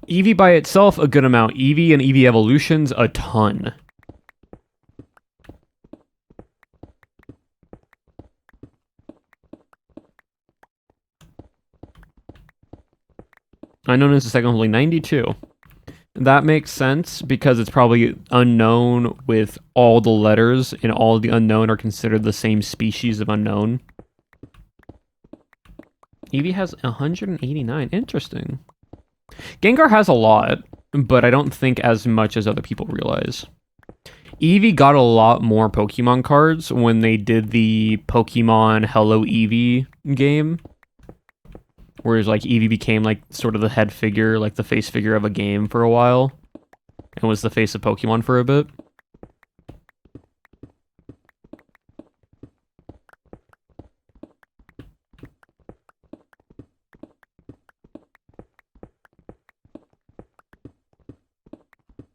Eevee by itself, a good amount. Eevee and Eevee Evolutions, a ton. Unknown is the second, only 92. That makes sense because it's probably unknown with all the letters, and all the unknown are considered the same species of unknown. Eevee has 189. Interesting. Gengar has a lot, but I don't think as much as other people realize. Eevee got a lot more Pokemon cards when they did the Pokemon Hello Eevee game. Whereas like Eevee became like sort of the head figure, like the face figure of a game for a while. and was the face of Pokemon for a bit.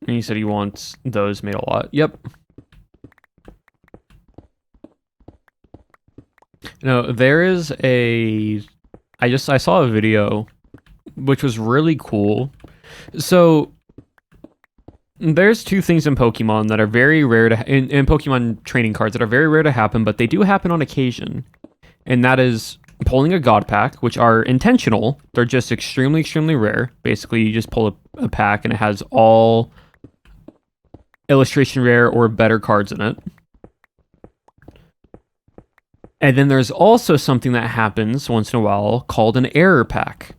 And he said he wants those made a lot. Yep. No, there is a... I saw a video which was really cool. So there's two things in Pokemon that are very rare to in Pokemon training cards that are very rare to happen, but they do happen on occasion. And that is pulling a God pack, which are intentional. They're just extremely, extremely rare. Basically, you just pull a pack and it has all illustration rare or better cards in it. And then there's also something that happens once in a while called an error pack.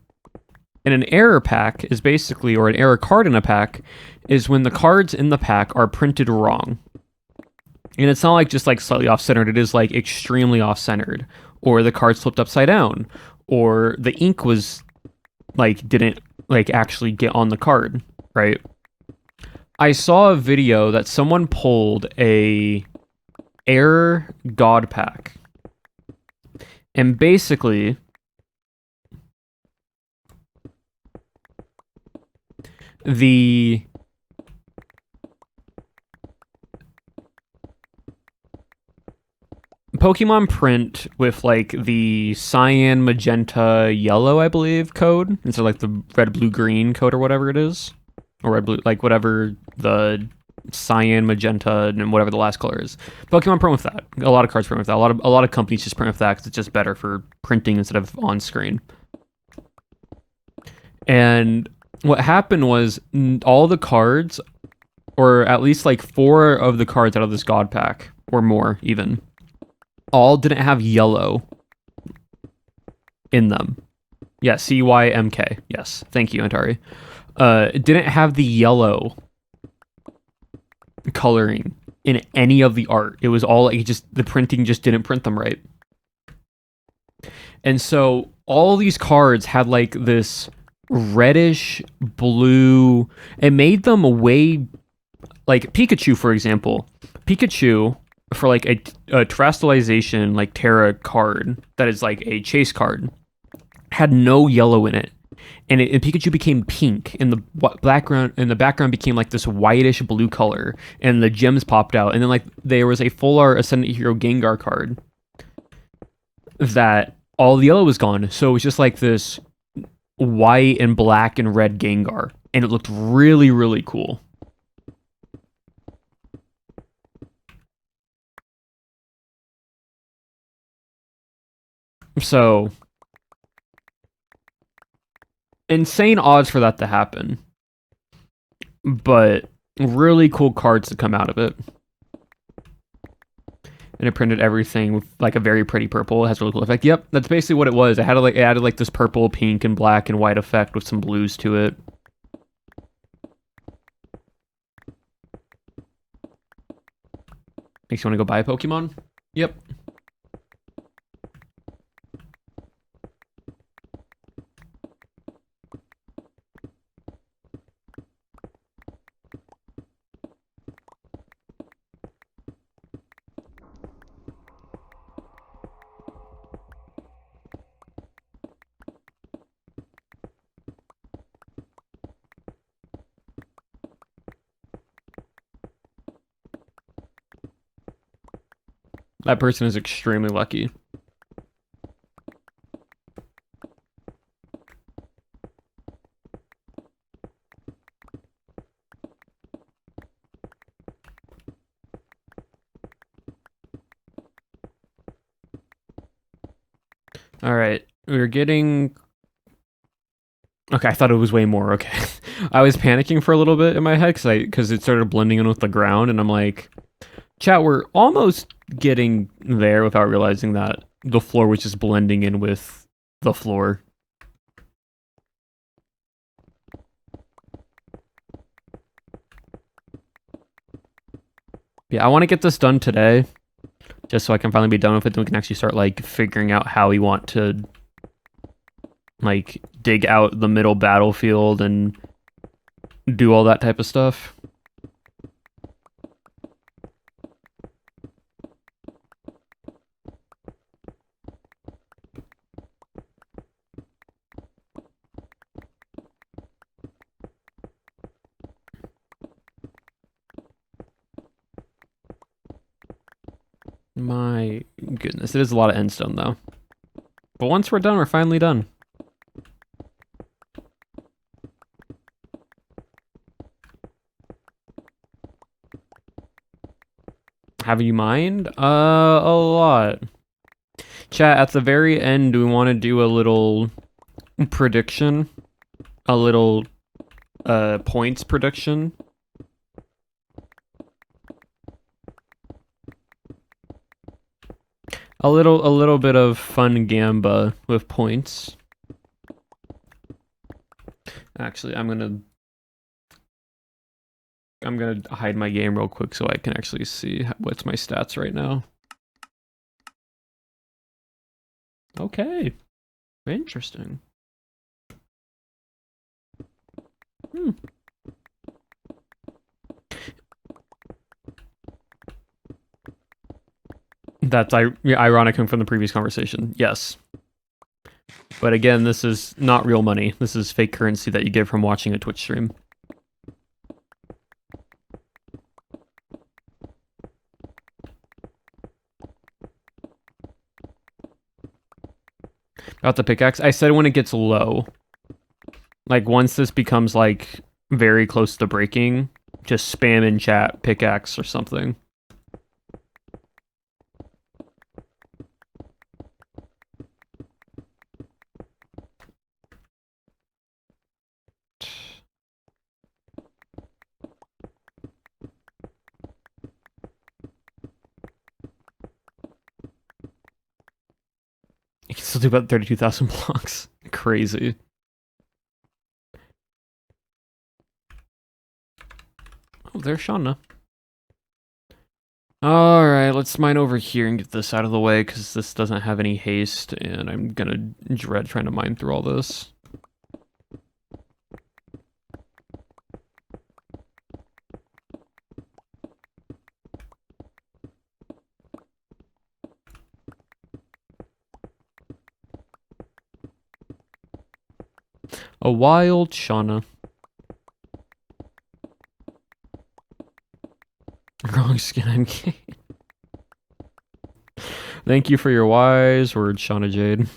And an error pack is basically, or an error card in a pack, is when the cards in the pack are printed wrong. And it's not like just like slightly off-centered, it is like extremely off-centered. Or the card's flipped upside down. Or the ink was like, didn't like actually get on the card, right? I saw a video that someone pulled a error God pack. And basically, the Pokemon print with like the cyan, magenta, yellow, I believe, code instead of like the red, blue, green code or whatever it is, or red, blue, like whatever the cyan, magenta, and whatever the last color is. Pokemon print with that. A lot of cards print with that. A lot of companies just print with that because it's just better for printing instead of on screen. And what happened was all the cards, or at least like 4 of the cards out of this God pack, or more even, all didn't have yellow in them. Yeah, CYMK. Yes, thank you, Antari. It didn't have the yellow coloring in any of the art. It was all like the printing just didn't print them right. And so all these cards had like this reddish blue. It made them way like Pikachu, for example. Pikachu, for like a terrestrialization like Terra card that is like a chase card, had no yellow in it. And Pikachu became pink, and the background became like this whitish blue color, and the gems popped out. And then like there was a full art Ascendant Hero Gengar card that all the yellow was gone, so it was just like this white and black and red Gengar, and it looked really, really cool. So insane odds for that to happen, but really cool cards to come out of it. And it printed everything with like a very pretty purple. It has a really cool effect. Yep, that's basically what it was. It added like this purple, pink, and black and white effect with some blues to it. Makes you want to go buy a Pokemon? Yep. That person is extremely lucky. All right, we're getting... Okay, I thought it was way more. Okay. I was panicking for a little bit in my head because it started blending in with the ground, and I'm like, chat, we're almost getting there without realizing that the floor was just blending in with the floor. Yeah, I want to get this done today, just so I can finally be done with it, then we can actually start like figuring out how we want to like dig out the middle battlefield and do all that type of stuff. My goodness, it is a lot of endstone though. But once we're done, we're finally done. Have you mind? A lot. Chat, at the very end, do we want to do a little prediction? A little points prediction? A little bit of fun gamba with points. Actually, I'm gonna hide my game real quick so I can actually see what's my stats right now. Okay. Interesting. That's ironic from the previous conversation. Yes. But again, this is not real money. This is fake currency that you get from watching a Twitch stream. About the pickaxe, I said when it gets low. Like once this becomes like very close to breaking, just spam in chat pickaxe or something. You can still do about 32,000 blocks. Crazy. Oh, there's Shauna. Alright, let's mine over here and get this out of the way, because this doesn't have any haste, and I'm gonna dread trying to mine through all this. A wild Shauna. Wrong skin, I'm gay. Thank you for your wise words, Shauna Jade.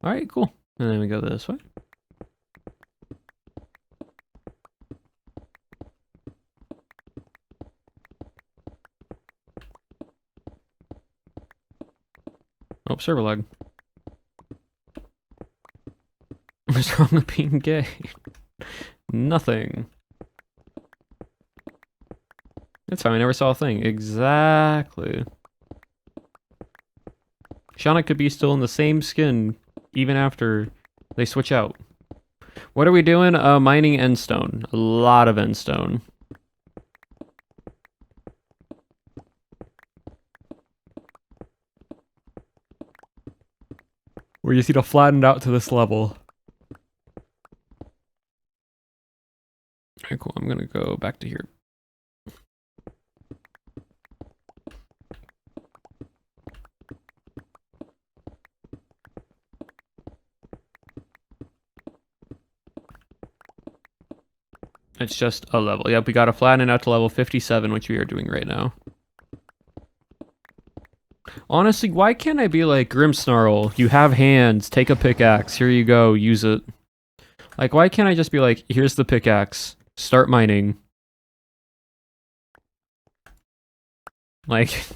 Alright, cool. And then we go this way. Oh, server lag. What's wrong with being gay? Nothing. That's fine, I never saw a thing. Exactly. Shauna could be still in the same skin even after they switch out. What are we doing? Mining endstone. A lot of endstone. We just need to flatten it out to this level. Alright, cool. I'm gonna go back to here. It's just a level. Yep, we gotta flatten it out to level 57, which we are doing right now. Honestly, why can't I be like, Grimmsnarl, you have hands, take a pickaxe, here you go, use it. Like, why can't I just be like, here's the pickaxe, start mining. Like,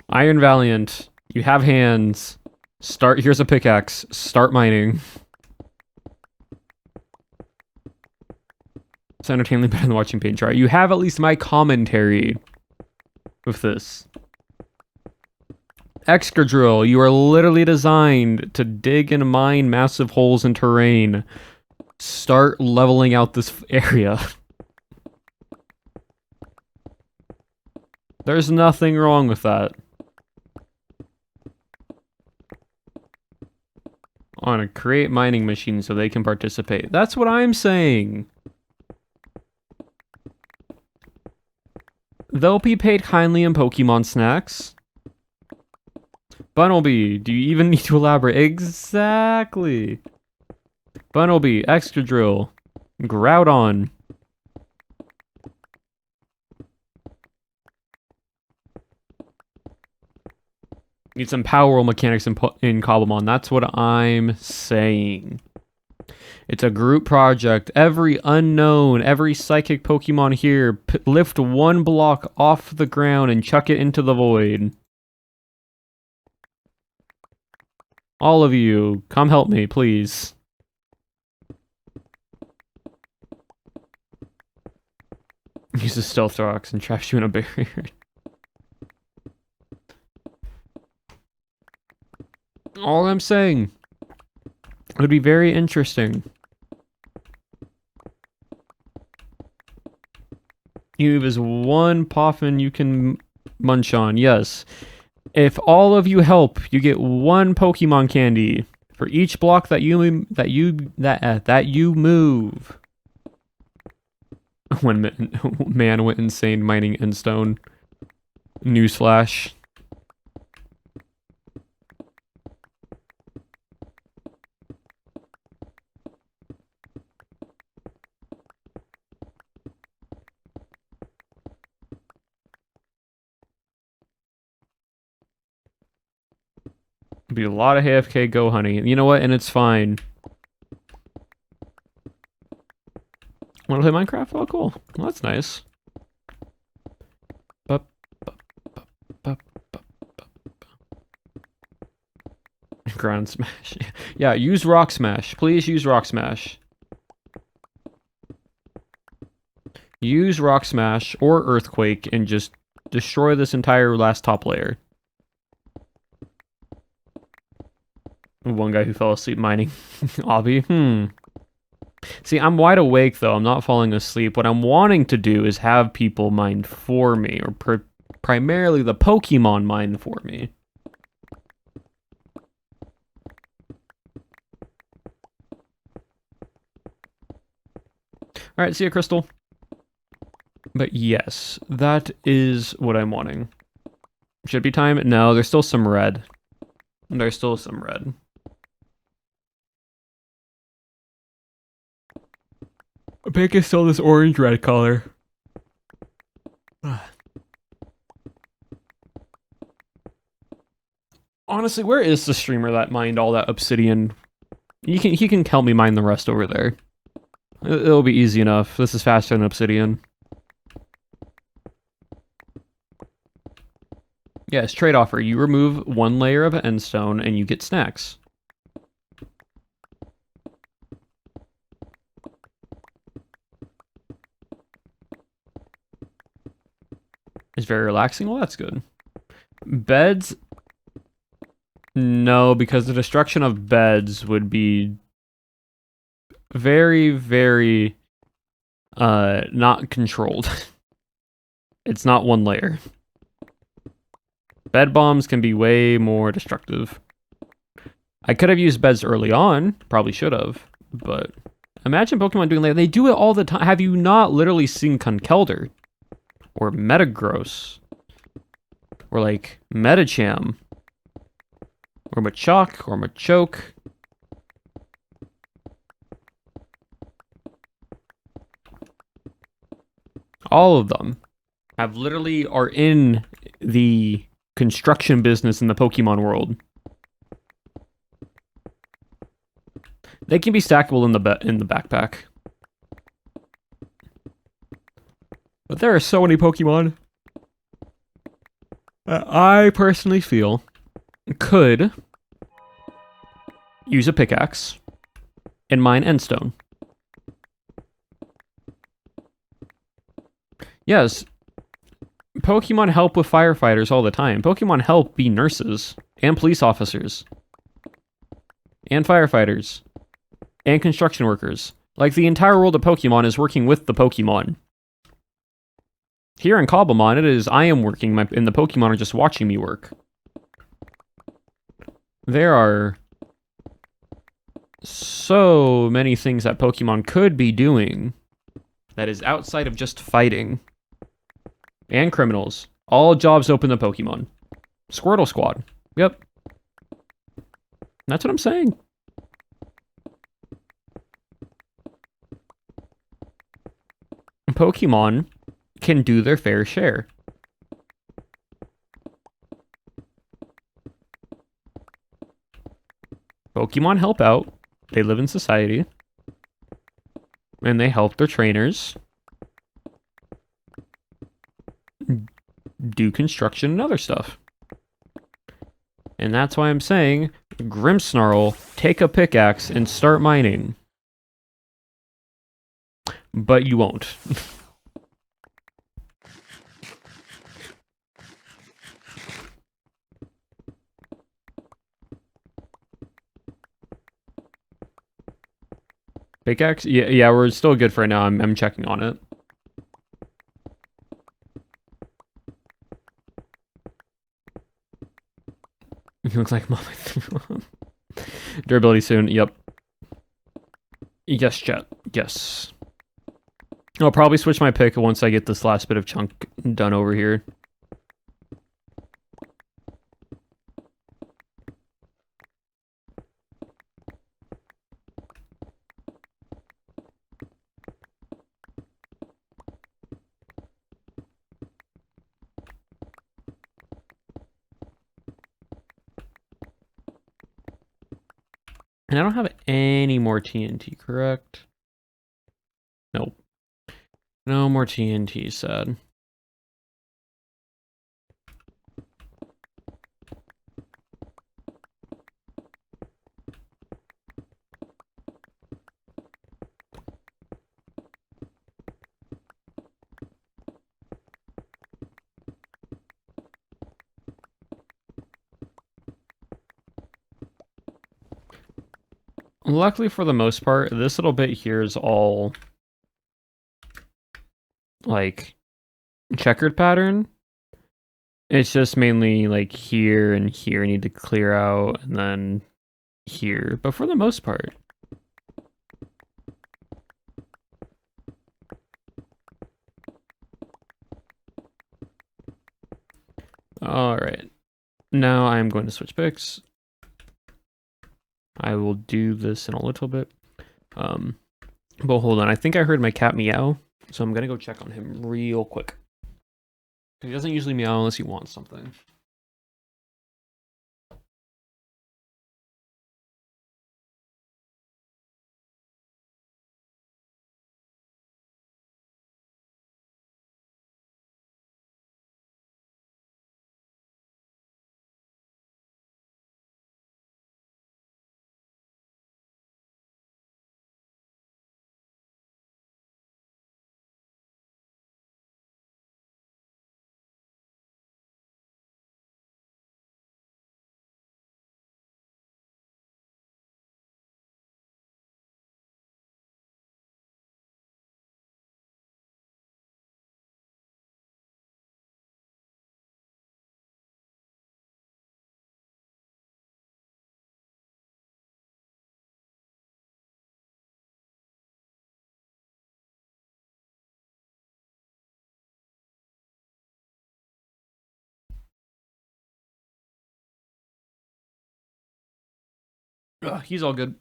Iron Valiant, you have hands, here's a pickaxe, start mining. It's entertainingly better than watching paint dry. You have at least my commentary with this. Excadrill, you are literally designed to dig and mine massive holes in terrain. Start leveling out this area. There's nothing wrong with that. I want to create mining machines so they can participate. That's what I'm saying. They'll be paid kindly in Pokemon snacks. Bunnelby, do you even need to elaborate? Exactly. Bunnelby, Excadrill, Groudon. Need some power mechanics in Cobblemon. That's what I'm saying. It's a group project. Every unknown, every psychic Pokemon here, lift one block off the ground and chuck it into the void. All of you, come help me, please. Use a Stealth Rocks and traps you in a barrier. All I'm saying. It would be very interesting. You have one Poffin you can munch on, yes. If all of you help, you get one Pokemon candy for each block that you move. One man went insane mining Endstone. Newsflash. Be a lot of AFK go honey. You know what? And it's fine. Want to play Minecraft? Oh, cool. Well, that's nice. Ground Smash. Yeah, use Rock Smash. Please use Rock Smash. Use Rock Smash or Earthquake and just destroy this entire last top layer. One guy who fell asleep mining. Obby. See, I'm wide awake, though. I'm not falling asleep. What I'm wanting to do is have people mine for me, or primarily the Pokemon mine for me. Alright, see ya, Crystal. But yes, that is what I'm wanting. Should be time? No, there's still some red. There's still some red. Pink is still this orange-red color. Honestly, where is the streamer that mined all that obsidian? He can help me mine the rest over there. It'll be easy enough. This is faster than obsidian. Yes, trade offer. You remove one layer of endstone and you get snacks. It's very relaxing. Well, that's good. Beds? No, because the destruction of beds would be very, very not controlled. It's not one layer. Bed bombs can be way more destructive. I could have used beds early on, probably should have, but imagine Pokemon doing that. They do it all the time. Have you not literally seen Conkeldurr? Or Metagross? Or like Medicham? Or Machop? Or Machoke? All of them have literally are in the construction business in the Pokemon world. They can be stackable in the backpack. But there are so many Pokemon that I personally feel could use a pickaxe and mine endstone. Yes, Pokemon help with firefighters all the time. Pokemon help be nurses and police officers and firefighters and construction workers. Like, the entire world of Pokemon is working with the Pokemon. Here in Cobblemon, it is I am working, and the Pokemon are just watching me work. There are so many things that Pokemon could be doing that is outside of just fighting. And criminals. All jobs open to Pokemon. Squirtle Squad. Yep. That's what I'm saying. Pokemon can do their fair share. Pokemon help out. They live in society. And they help their trainers do construction and other stuff. And that's why I'm saying, Grimmsnarl, take a pickaxe and start mining. But you won't. Pickaxe? Yeah, we're still good for right now. I'm checking on it. He looks like mom. Durability soon. Yep. Yes, chat. Yes. I'll probably switch my pick once I get this last bit of chunk done over here. And I don't have any more TNT, correct? Nope. No more TNT, sad. Luckily for the most part, this little bit here is all like checkered pattern. It's just mainly like here and here I need to clear out and then here. But for the most part. Alright. Now I'm going to switch picks. I will do this in a little bit. But hold on, I think I heard my cat meow, so I'm gonna go check on him real quick. He doesn't usually meow unless he wants something. He's all good.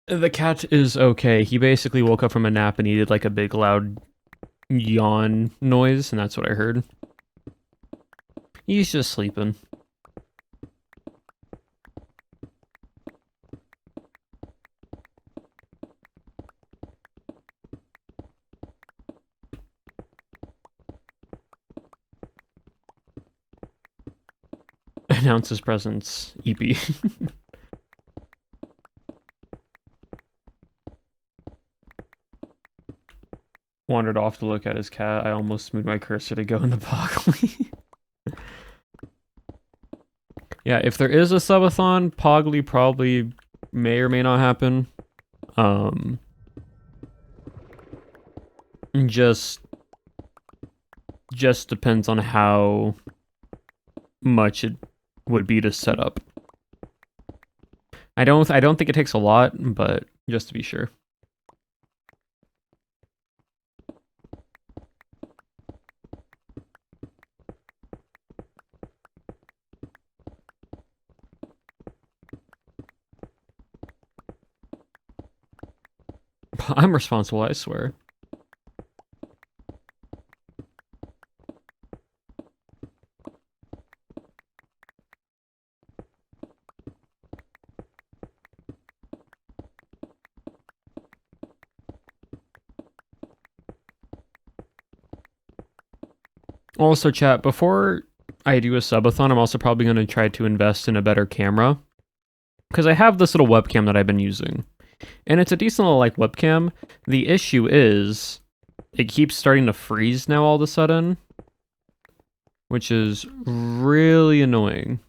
The cat is okay. He basically woke up from a nap and he did like a big loud yawn noise, and that's what I heard. He's just sleeping. Announce his presence, EP. Wandered off to look at his cat. I almost moved my cursor to go into Pogly. Yeah, if there is a subathon, Pogly probably may or may not happen. Just depends on how much it would be to set up. I don't think it takes a lot, but just to be sure. I'm responsible, I swear. Also, chat, before I do a subathon, I'm also probably going to try to invest in a better camera. Because I have this little webcam that I've been using. And it's a decent little, like, webcam. The issue is, it keeps starting to freeze now all of a sudden. Which is really annoying.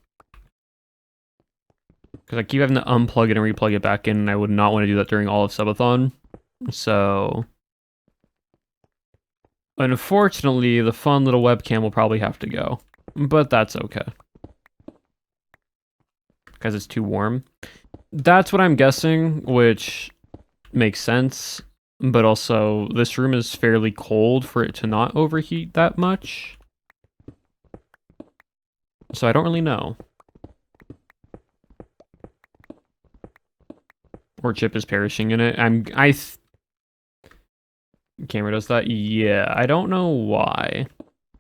Because I keep having to unplug it and replug it back in, and I would not want to do that during all of subathon. So... unfortunately, the fun little webcam will probably have to go. But that's okay. Because it's too warm. That's what I'm guessing, which makes sense. But also, this room is fairly cold for it to not overheat that much. So I don't really know. Or Chip is perishing in it. Camera does that? Yeah, I don't know why.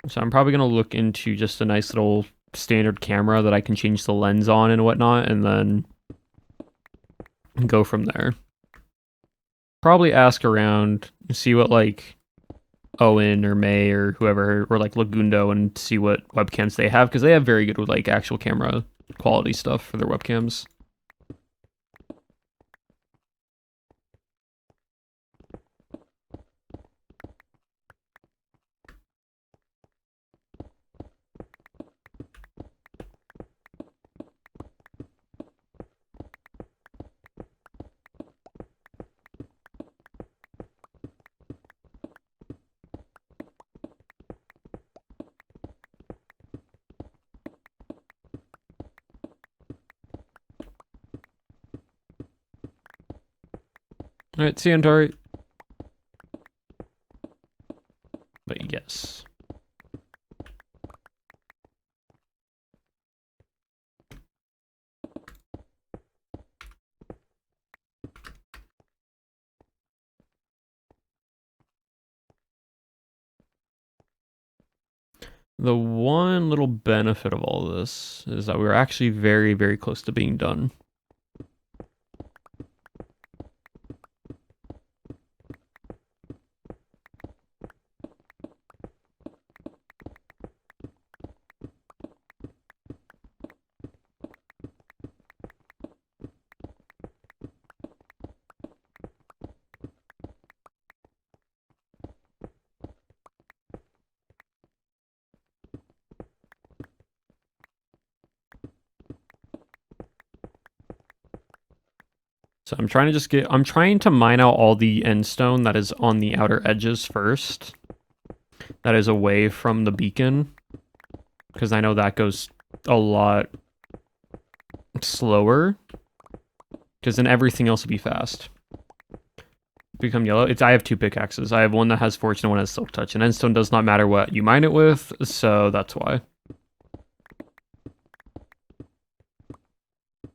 So I'm probably going to look into just a nice little standard camera that I can change the lens on and whatnot, and then go from there. Probably ask around, see what, like, Owen or May or whoever, or like Lagundo, and see what webcams they have, because they have very good, like, actual camera quality stuff for their webcams. Alright, see you, Antari. But yes. The one little benefit of all this is that we're actually very, very close to being done. So I'm trying to mine out all the end stone that is on the outer edges first. That is away from the beacon. Because I know that goes a lot slower. Because then everything else will be fast. Become yellow. I have two pickaxes. I have one that has fortune and one that has silk touch. And end stone does not matter what you mine it with, so that's why.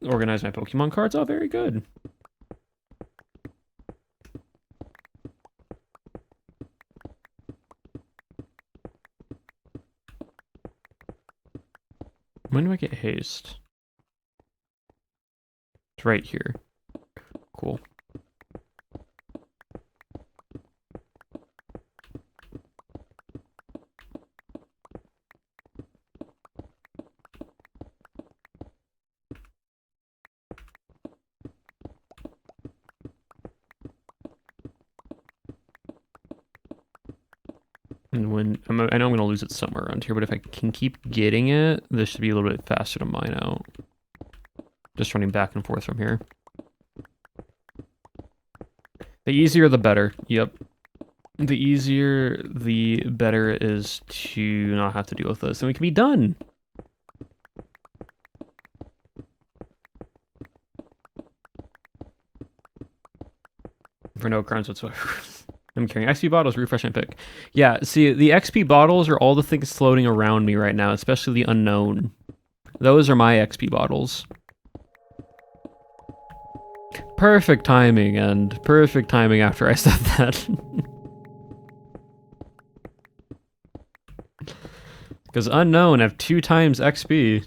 Organize my Pokemon cards. Oh, very good. When do I get haste? It's right here. Cool. And I know I'm going to lose it somewhere around here, but if I can keep getting it, this should be a little bit faster to mine out. Just running back and forth from here. The easier, the better. Yep. The easier, the better it is to not have to deal with this, and we can be done. For no crimes whatsoever. I'm carrying XP bottles, refresh my pick. Yeah, see, the XP bottles are all the things floating around me right now, especially the unknown. Those are my XP bottles. Perfect timing, and perfect timing after I said that. Because unknown have 2 times XP.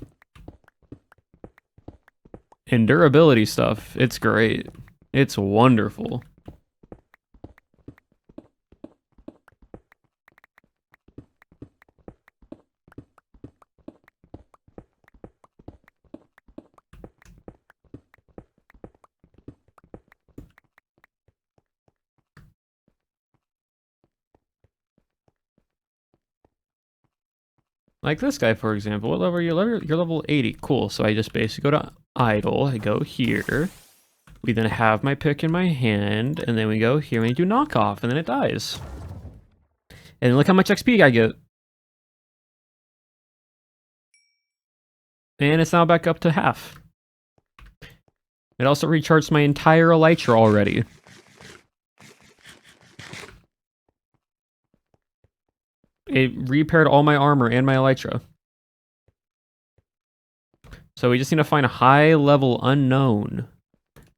And durability stuff, it's great. It's wonderful. Like this guy, for example. What level are you? You're level 80. Cool. So I just basically go to idle. I go here. We then have my pick in my hand. And then we go here and we do knockoff. And then it dies. And look how much XP I get. And it's now back up to half. It also recharged my entire elytra already. It repaired all my armor and my elytra. So we just need to find a high level unknown.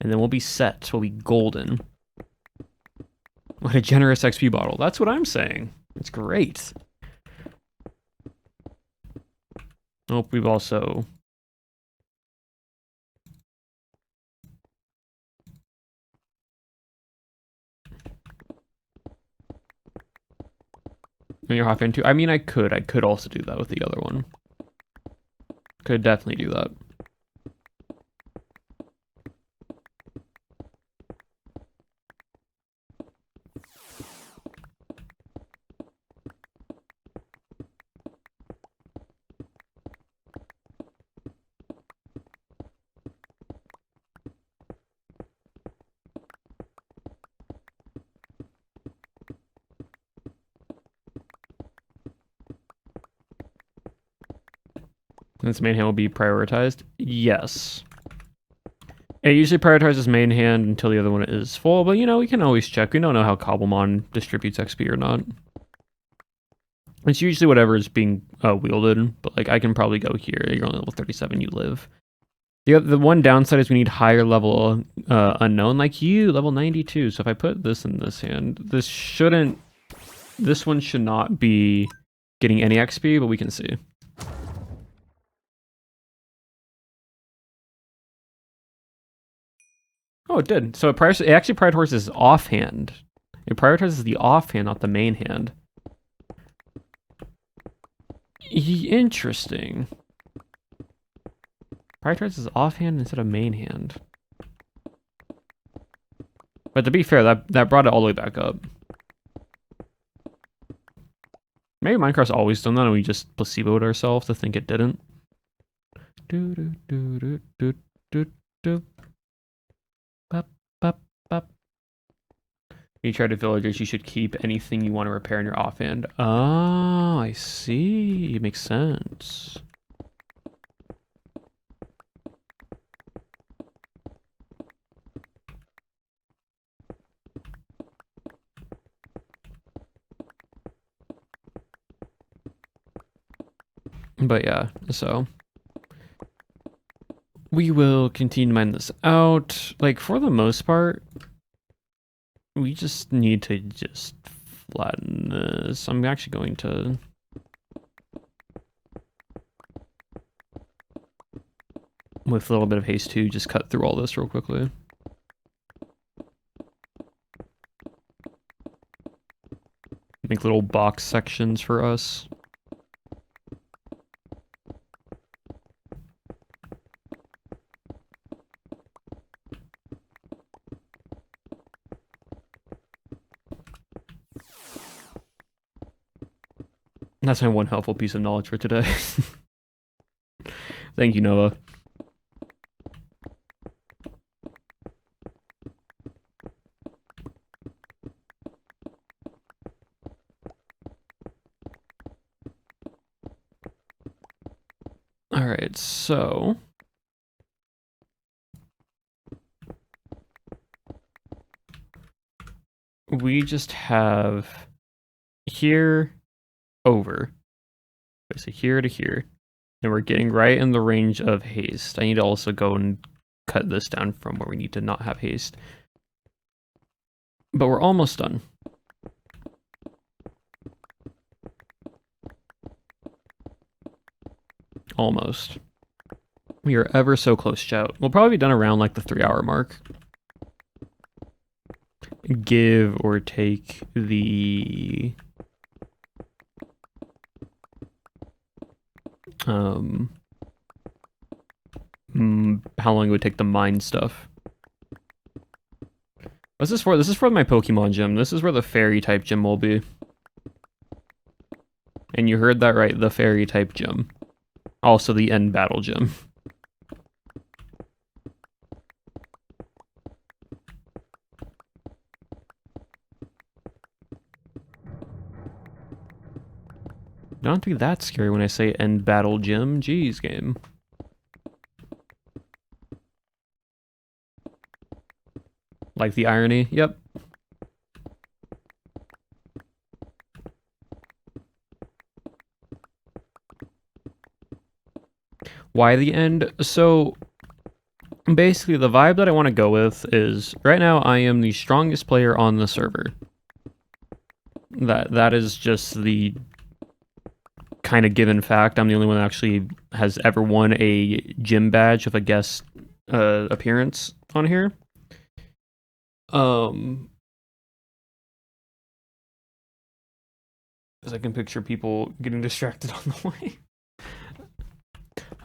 And then we'll be set. We'll be golden. What a generous XP bottle. That's what I'm saying. It's great. Oh, we've also... You're hop into. I mean, I could also do that with the other one. Could definitely do that. This main hand will be prioritized? Yes. It usually prioritizes main hand until the other one is full, but you know, we can always check. We don't know how Cobblemon distributes XP or not. It's usually whatever is being wielded, but like I can probably go here. You're only level 37, you live. The one downside is we need higher level unknown, like you, level 92. So if I put this in this hand, this one should not be getting any XP, but we can see. Oh, it did. So it actually prioritizes offhand. It prioritizes the offhand, not the main hand. Interesting. Prioritizes offhand instead of main hand. But to be fair, that brought it all the way back up. Maybe Minecraft's always done that and we just placeboed ourselves to think it didn't. Do do do do do do do. Bop, bop, bop. You try to villagers, you should keep anything you want to repair in your offhand. Oh, I see. It makes sense. But yeah, so we will continue to mine this out. Like, for the most part, we just need to just flatten this. I'm actually going to... with a little bit of haste too, just cut through all this real quickly. Make little box sections for us. That's my one helpful piece of knowledge for today. Thank you, Noah. Alright, so... we just have here over. So here to here. And we're getting right in the range of haste. I need to also go and cut this down from where we need to not have haste. But we're almost done. Almost. We are ever so close, chat. We'll probably be done around like the 3-hour mark. Give or take the... how long it would take to mine stuff. What's this for? This is for my Pokemon gym. This is where the fairy type gym will be. And you heard that right, the fairy type gym. Also the end battle gym. Don't have to be that scary when I say end battle gym. Jeez, game. Like the irony? Yep. Why the end? So, basically the vibe that I want to go with is, right now I am the strongest player on the server. That is just the kind of given fact. I'm the only one that actually has ever won a gym badge with a guest appearance on here. As I can picture people getting distracted on the way.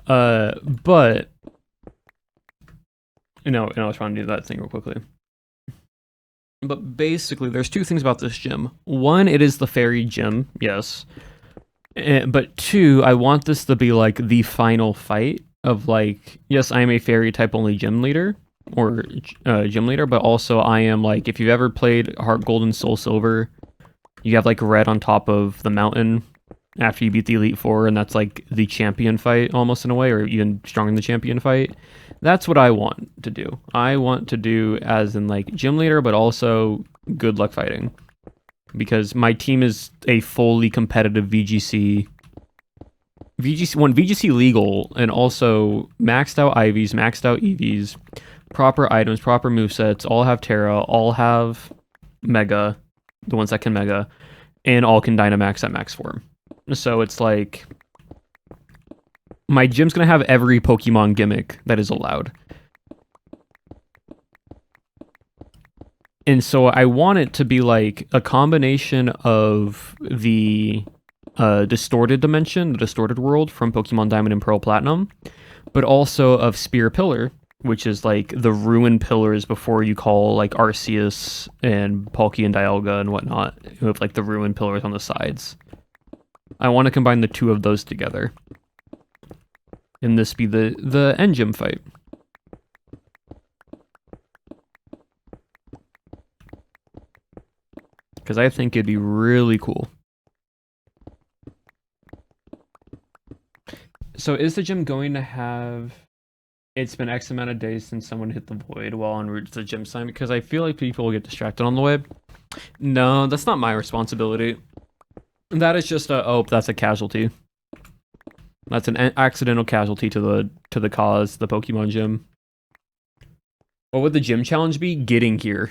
But I was trying to do that thing real quickly. But basically, there's two things about this gym. One, it is the fairy gym, yes. But two, I want this to be like the final fight of like, yes, I am a fairy type only gym leader or gym leader, but also I am like, if you've ever played Heart Gold and Soul Silver, you have like red on top of the mountain after you beat the Elite Four, and that's like the champion fight almost in a way, or even stronger than the champion fight. That's what I want to do. I want to do as in like gym leader, but also good luck fighting. Because my team is a fully competitive VGC legal, and also maxed out IVs, maxed out EVs, proper items, proper movesets, all have Terra, all have Mega, the ones that can Mega, and all can Dynamax at max form. So it's like, my gym's gonna have every Pokemon gimmick that is allowed. And so I want it to be like a combination of the distorted dimension, the distorted world from Pokemon Diamond and Pearl Platinum, but also of Spear Pillar, which is like the ruined pillars before you call like Arceus and Palkia and Dialga and whatnot, who have like the ruined pillars on the sides. I want to combine the two of those together. And this be the end gym fight. Because I think it'd be really cool. So is the gym going to have... It's been X amount of days since someone hit the void while en route to the gym sign? Because I feel like people will get distracted on the way. No, that's not my responsibility. That is just that's a casualty. That's an accidental casualty to the cause, the Pokemon gym. What would the gym challenge be? Getting here.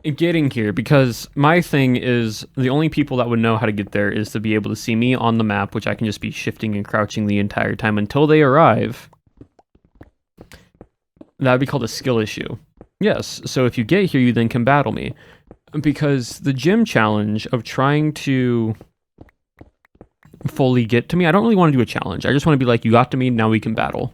Getting here, because my thing is the only people that would know how to get there is to be able to see me on the map, which I can just be shifting and crouching the entire time until they arrive. That would be called a skill issue. Yes, so if you get here, you then can battle me. Because the gym challenge of trying to fully get to me, I don't really want to do a challenge. I just want to be like, you got to me, now we can battle.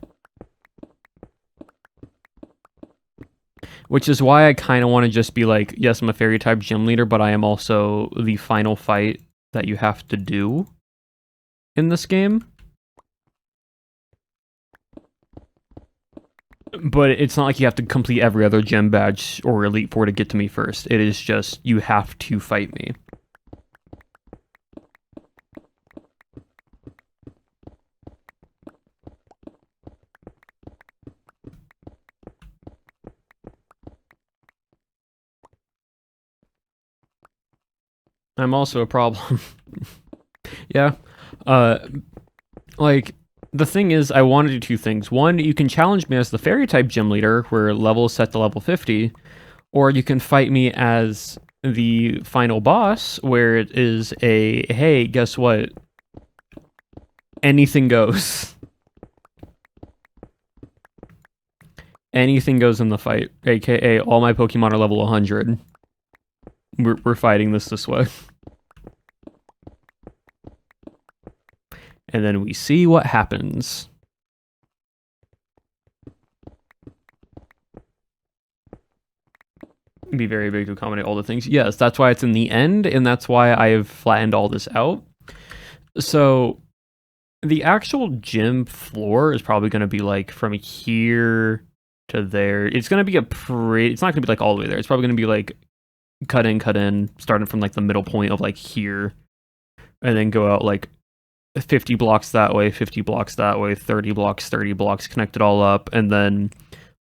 Which is why I kind of want to just be like, yes, I'm a fairy type gym leader, but I am also the final fight that you have to do in this game. But it's not like you have to complete every other gym badge or Elite Four to get to me first. It is just, you have to fight me. I'm also a problem. Yeah. Uh, like, the thing is, I want to do two things. One, you can challenge me as the fairy type gym leader, where level is set to level 50, or you can fight me as the final boss, where it is a, hey, guess what? Anything goes. Anything goes in the fight, aka all my Pokemon are level 100. We're fighting this way. And then we see what happens. Be very big to accommodate all the things. Yes, that's why it's in the end, and that's why I have flattened all this out. So the actual gym floor is probably going to be like from here to there. It's going to be it's not going to be like all the way there. It's probably going to be like cut in, starting from like the middle point of like here, and then go out like 50 blocks that way, 50 blocks that way, 30 blocks, connect it all up, and then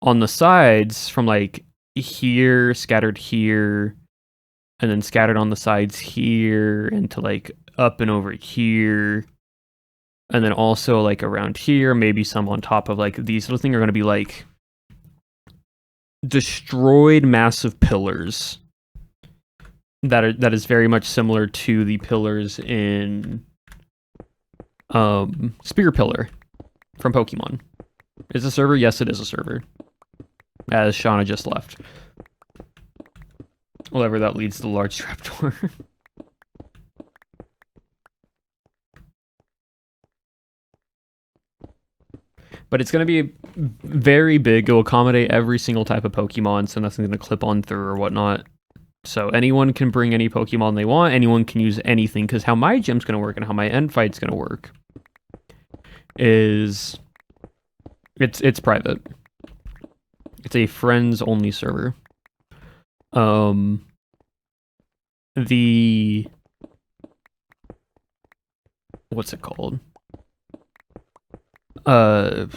on the sides from like here, scattered here, and then scattered on the sides here, into like up and over here, and then also like around here, maybe some on top of like these little things are going to be like destroyed massive pillars that is very much similar to the pillars in Spear Pillar from Pokemon. Is it a server? Yes, it is a server. As Shauna just left. Whatever that leads to the large trapdoor. But it's going to be very big. It will accommodate every single type of Pokemon, so nothing's going to clip on through or whatnot. So anyone can bring any Pokemon they want. Anyone can use anything, because how my gym's going to work and how my end fight's going to work is it's private. It's a friends only server. The what's it called? Like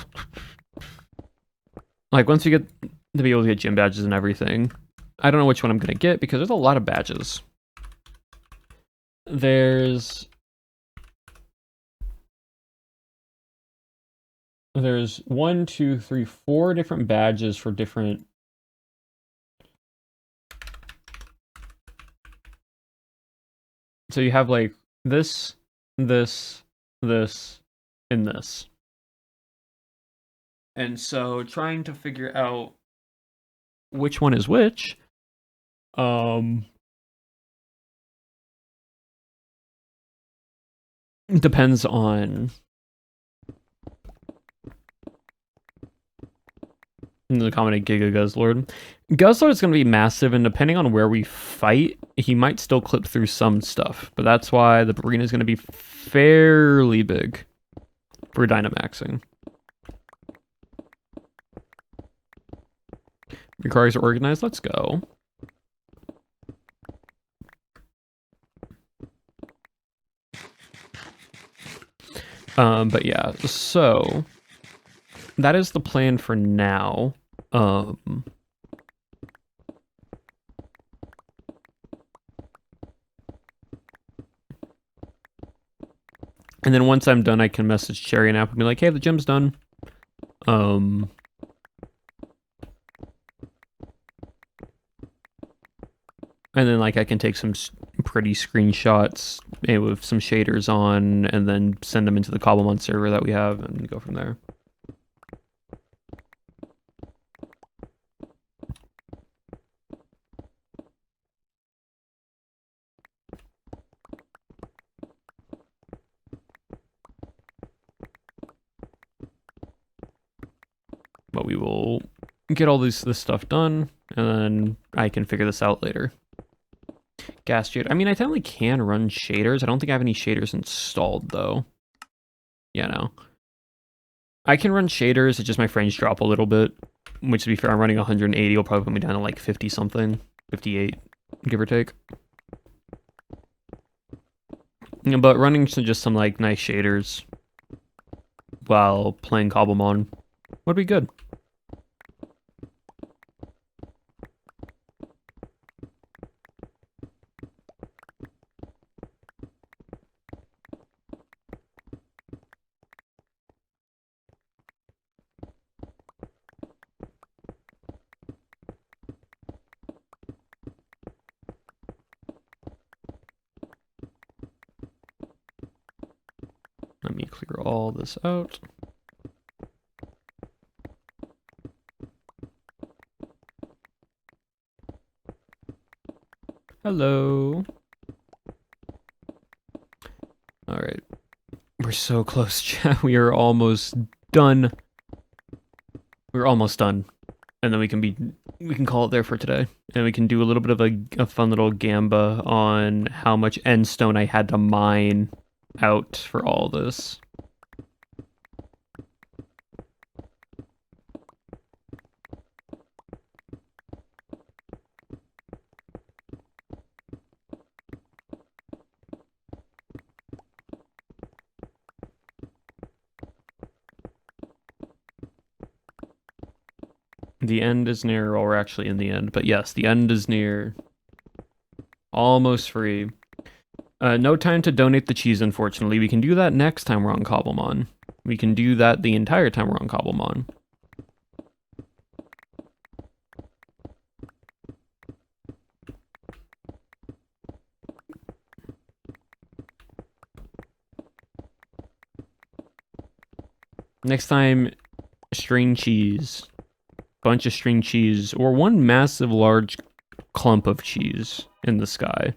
once you get to be able to get gym badges and everything, I don't know which one I'm gonna get because there's a lot of badges. There's 1, 2, 3, 4 different badges for different. So you have like this, and this. And so trying to figure out which one is which, depends on the accommodate Giga Guzzlord. Guzzlord is going to be massive, and depending on where we fight, he might still clip through some stuff. But that's why the arena is going to be fairly big for Dynamaxing. Your cars are organized. Let's go. But yeah, so that is the plan for now. And then once I'm done, I can message Cherry and App and be like, hey, the gym's done. And then like I can take some pretty screenshots with some shaders on and then send them into the Cobblemon server that we have and go from there. But we will get all this stuff done, and then I can figure this out later. Gas shader. I mean, I technically can run shaders. I don't think I have any shaders installed, though. Yeah, no. I can run shaders, it's just my frames drop a little bit. Which, to be fair, I'm running 180. It'll probably put me down to like 50-something. 58, give or take. Yeah, but running just some like nice shaders while playing Cobblemon would be good. me clear all this out. Hello. All right. We're so close, chat. We are almost done. We're almost done. And then we can call it there for today. And we can do a little bit of a fun little gamba on how much end stone I had to mine out for all this. The end is near, or we're actually in the end, but yes, the end is near. Almost free. No time to donate the cheese, unfortunately. We can do that next time we're on Cobblemon. We can do that the entire time we're on Cobblemon. Next time, string cheese. Bunch of string cheese, or one massive large clump of cheese in the sky.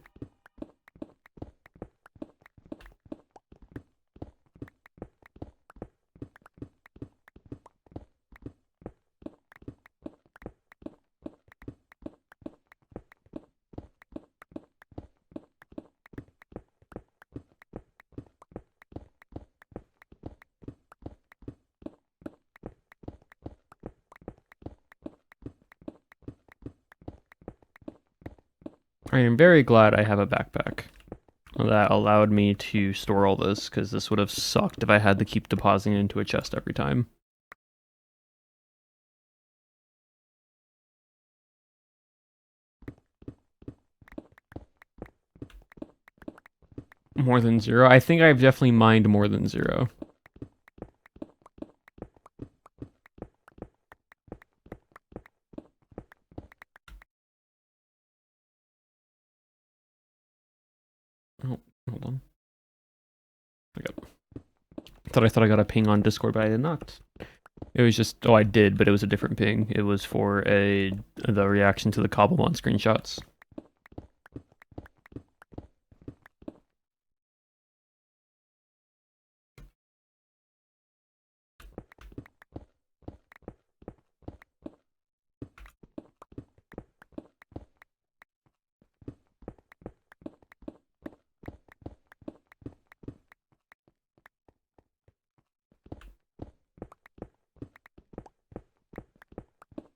I am very glad I have a backpack that allowed me to store all this, because this would have sucked if I had to keep depositing it into a chest every time. More than 0? I think I've definitely mined more than 0. Oh, hold on. I thought I got a ping on Discord, but I did not. It was just, I did, but it was a different ping. It was for the reaction to the Cobblemon screenshots.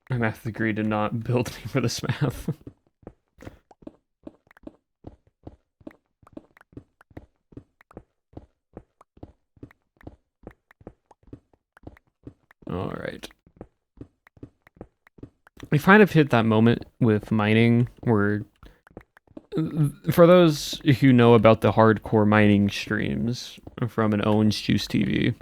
My math degree did not build me for this math. Alright. We kind of hit that moment with mining where, for those who know about the hardcore mining streams from an Owens Juice TV,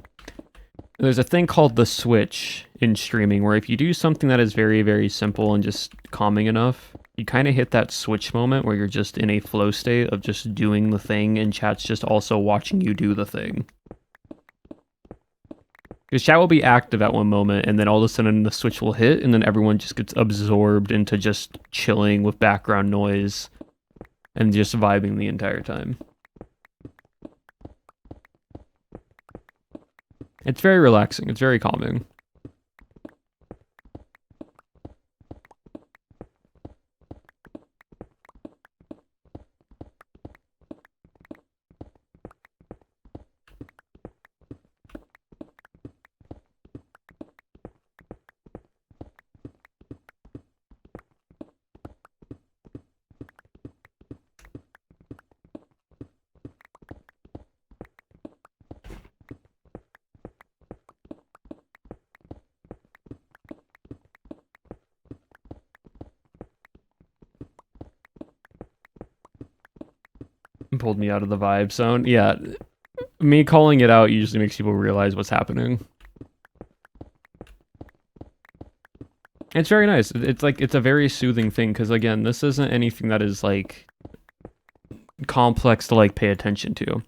there's a thing called the switch in streaming where if you do something that is very, very simple and just calming enough, you kind of hit that switch moment where you're just in a flow state of just doing the thing and chat's just also watching you do the thing. Because chat will be active at one moment and then all of a sudden the switch will hit and then everyone just gets absorbed into just chilling with background noise and just vibing the entire time. It's very relaxing. It's very calming. Pulled me out of the vibe zone. Yeah, me calling it out usually makes people realize what's happening. It's very nice. It's like, it's a very soothing thing, because again, this isn't anything that is like complex to like pay attention to.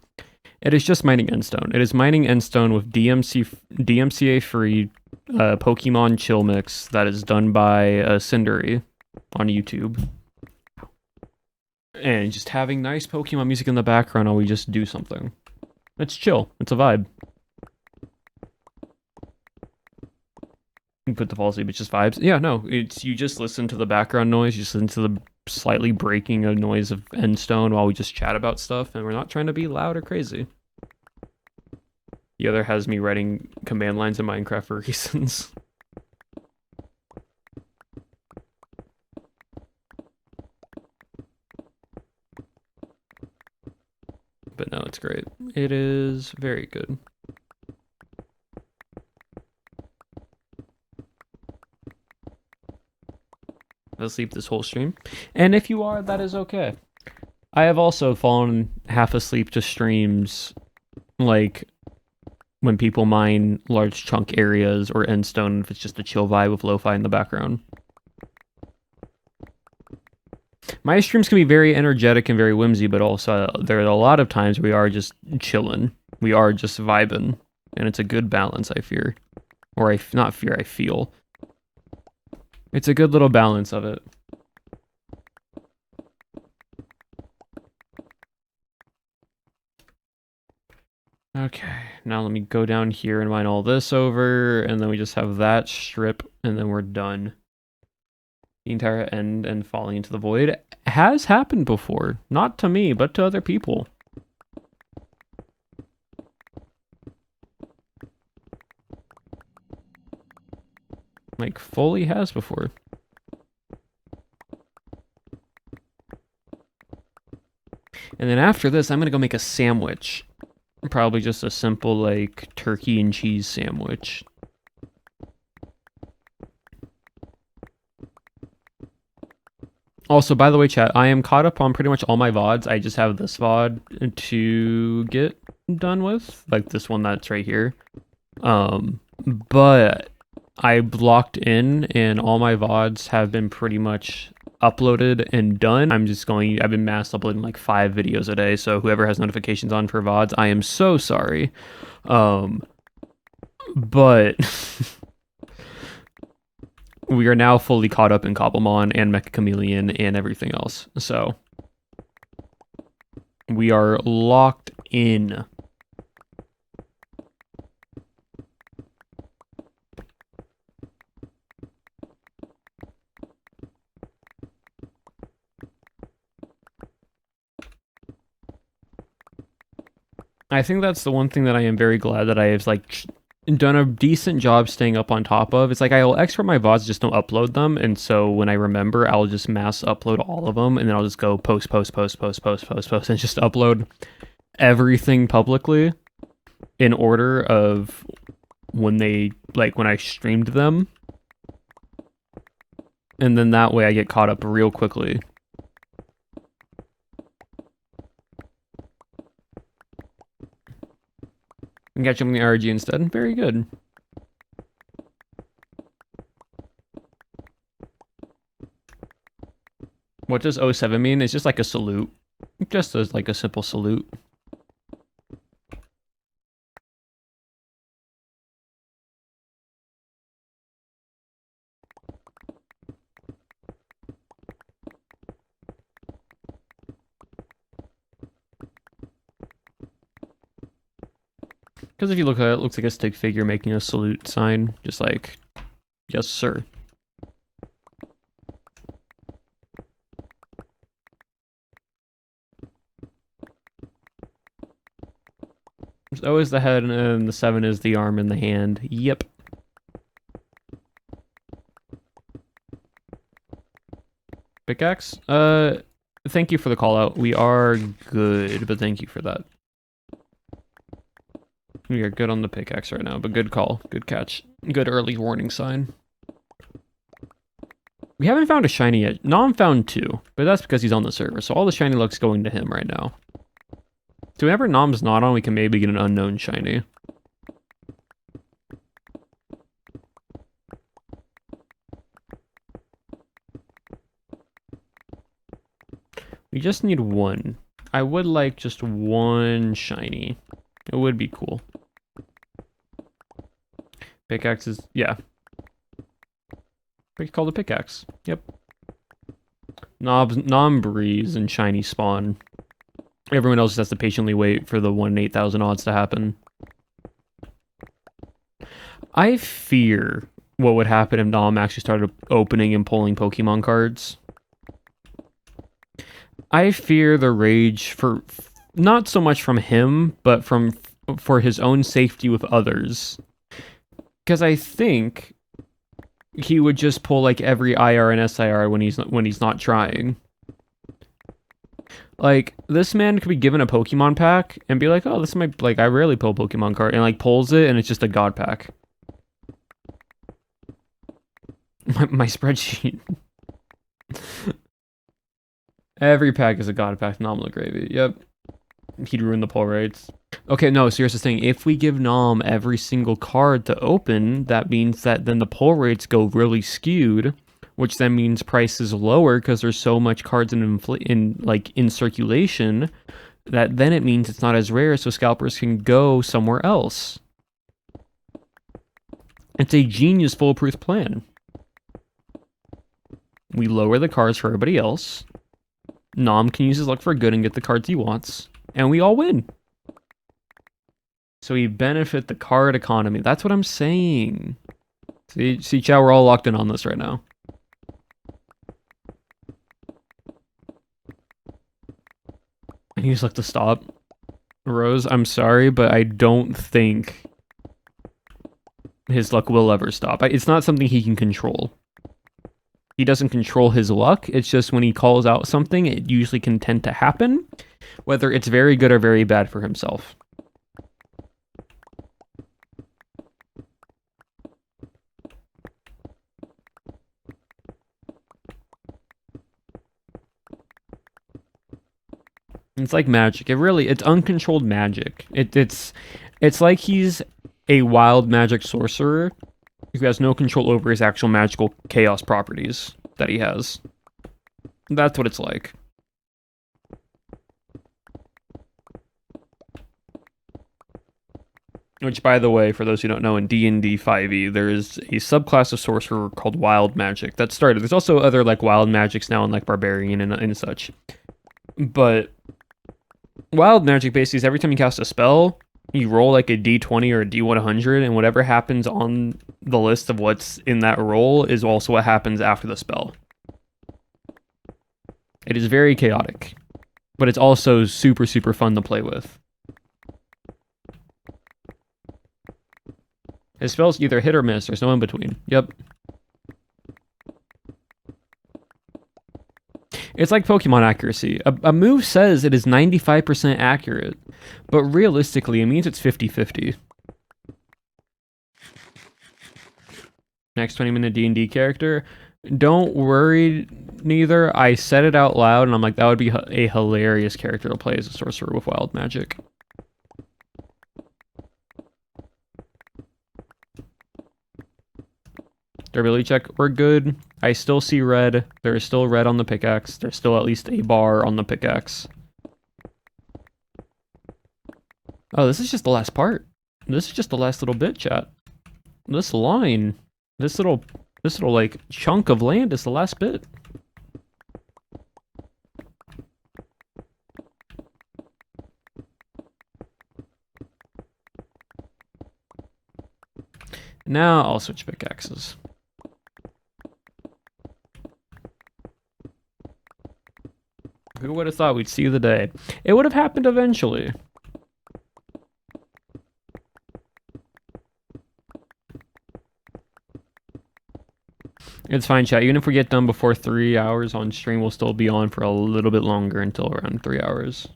It is just mining endstone. It is mining endstone with DMCA free Pokemon chill mix that is done by Cindery on YouTube. And just having nice Pokemon music in the background while we just do something. It's chill. It's a vibe. You put the fall asleep, it's just vibes. Yeah, no, it's you just listen to the background noise, you just listen to the slightly breaking of noise of endstone while we just chat about stuff, and we're not trying to be loud or crazy. The other has me writing command lines in Minecraft for reasons. But no, it's great. It is very good. Asleep this whole stream. And if you are, that is okay. I have also fallen half asleep to streams like when people mine large chunk areas or endstone if it's just a chill vibe with lo-fi in the background. My streams can be very energetic and very whimsy, but also there are a lot of times we are just chilling. We are just vibing. And it's a good balance, I fear. Or not fear, I feel. It's a good little balance of it. Okay, now let me go down here and mine all this over, and then we just have that strip, and then we're done. The entire end and falling into the void has happened before. Not to me, but to other people. Like, fully has before. And then after this, I'm gonna go make a sandwich. Probably just a simple, like, turkey and cheese sandwich. Also, by the way, chat, I am caught up on pretty much all my VODs. I just have this VOD to get done with. Like, this one that's right here. But I blocked in, and all my VODs have been pretty much uploaded and done. I've been mass uploading like 5 videos a day, so whoever has notifications on for VODs, I am so sorry. But we are now fully caught up in Cobblemon and Mecha Chameleon and everything else. So we are locked in. I think that's the one thing that I am very glad that I have like done a decent job staying up on top of. It's like I'll export my VODs, just don't upload them, and so when I remember, I'll just mass upload all of them, and then I'll just go post, and just upload everything publicly in order of when I streamed them, and then that way I get caught up real quickly. And catch him in the RG instead. Very good. What does 07 mean? It's just like a salute. Just as like a simple salute. Because if you look at it, it looks like a stick figure making a salute sign. Just like, yes, sir. O is the head, and the 7 is the arm and the hand. Yep. Pickaxe? Thank you for the call out. We are good, but thank you for that. We are good on the pickaxe right now, but good call. Good catch. Good early warning sign. We haven't found a shiny yet. Nom found 2, but that's because he's on the server, so all the shiny luck's going to him right now. So whenever Nom's not on, we can maybe get an unknown shiny. We just need 1. I would like just 1 shiny. It would be cool. Pickaxes, yeah. We could call the pickaxe. Yep. Nom Breeze and Shiny spawn. Everyone else just has to patiently wait for the 1 in 8,000 odds to happen. I fear what would happen if Nom actually started opening and pulling Pokemon cards. I fear the rage for, not so much from him, but for his own safety with others. Because I think he would just pull like every IR and SIR when he's not trying. Like, this man could be given a Pokemon pack and be like, oh, this might, like, I rarely pull Pokemon card, and like pulls it and it's just a God pack. My spreadsheet. Every pack is a God pack, Nom Gravy. Yep. He'd ruin the pull rates. Okay, no, so here's the thing. If we give Nom every single card to open, that means that then the pull rates go really skewed, which then means price is lower because there's so much cards in circulation that then it means it's not as rare, so scalpers can go somewhere else. It's a genius foolproof plan. We lower the cards for everybody else. Nom can use his luck for good and get the cards he wants, and we all win. So we benefit the card economy. That's what I'm saying. See, chat, we're all locked in on this right now. I need his luck to stop. Rose, I'm sorry, but I don't think his luck will ever stop. It's not something he can control. He doesn't control his luck. It's just when he calls out something, it usually can tend to happen, whether it's very good or very bad for himself. It's like magic. It's uncontrolled magic. It's like he's a wild magic sorcerer who has no control over his actual magical chaos properties that he has. That's what it's like. Which, by the way, for those who don't know, in D&D 5e, there is a subclass of sorcerer called wild magic that started. There's also other like wild magics now in like barbarian and such. But wild magic basically is every time you cast a spell, you roll like a d20 or a d100, and whatever happens on the list of what's in that roll is also what happens after the spell. It is very chaotic, but it's also super, super fun to play with. His spells either hit or miss, there's no in between. Yep. It's like Pokemon accuracy. A move says it is 95% accurate, but realistically, it means it's 50-50. Next 20-minute D&D character. Don't worry, neither. I said it out loud, and I'm like, that would be a hilarious character to play as a sorcerer with wild magic. Durability check, we're good. I still see red. There is still red on the pickaxe. There's still at least a bar on the pickaxe. Oh, this is just the last part. This is just the last little bit, chat. This line, this little like chunk of land is the last bit. Now I'll switch pickaxes. Who would have thought we'd see the day? It would have happened eventually. It's fine, chat. Even if we get done before 3 hours on stream, we'll still be on for a little bit longer until around 3 hours.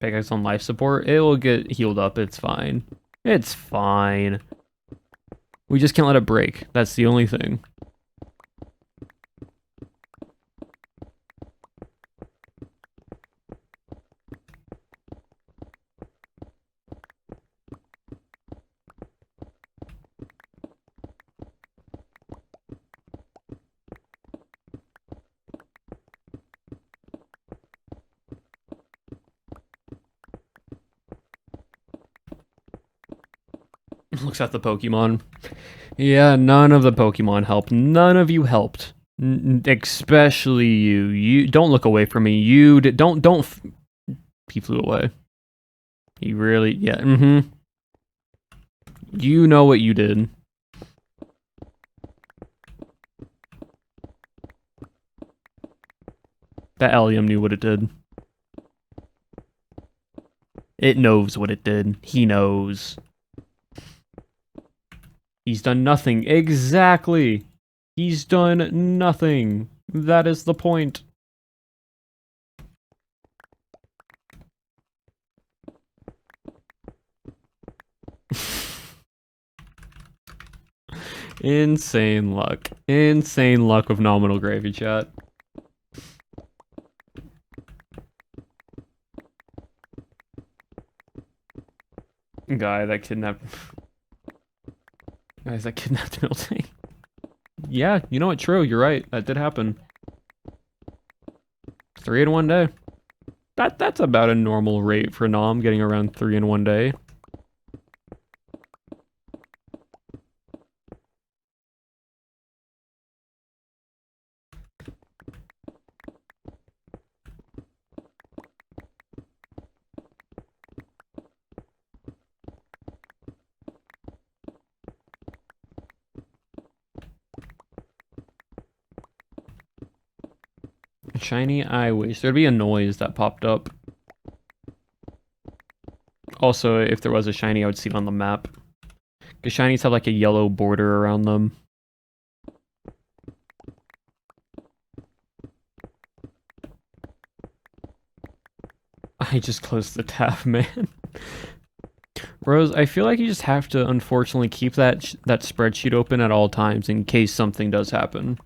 Pickaxe on life support. It will get healed up. It's fine. It's fine. We just can't let it break. That's the only thing. Looks at the Pokemon. Yeah, none of the Pokemon helped. None of you helped. Especially you. You don't look away from me. You don't. He flew away. He really, yeah. You know what you did. That Allium knew what it did. It knows what it did. He knows. He's done nothing. Exactly. He's done nothing. That is the point. Insane luck. Insane luck with nominal gravy, chat. Guys, that kidnapped Miltank. Yeah, you know what? True, you're right. That did happen. 3 in 1 day. That's about a normal rate for Nom, getting around 3 in 1 day. Shiny, I wish. There'd be a noise that popped up. Also, if there was a shiny, I would see it on the map. Because shinies have like a yellow border around them. I just closed the tab, man. Rose, I feel like you just have to, unfortunately, keep that spreadsheet open at all times in case something does happen.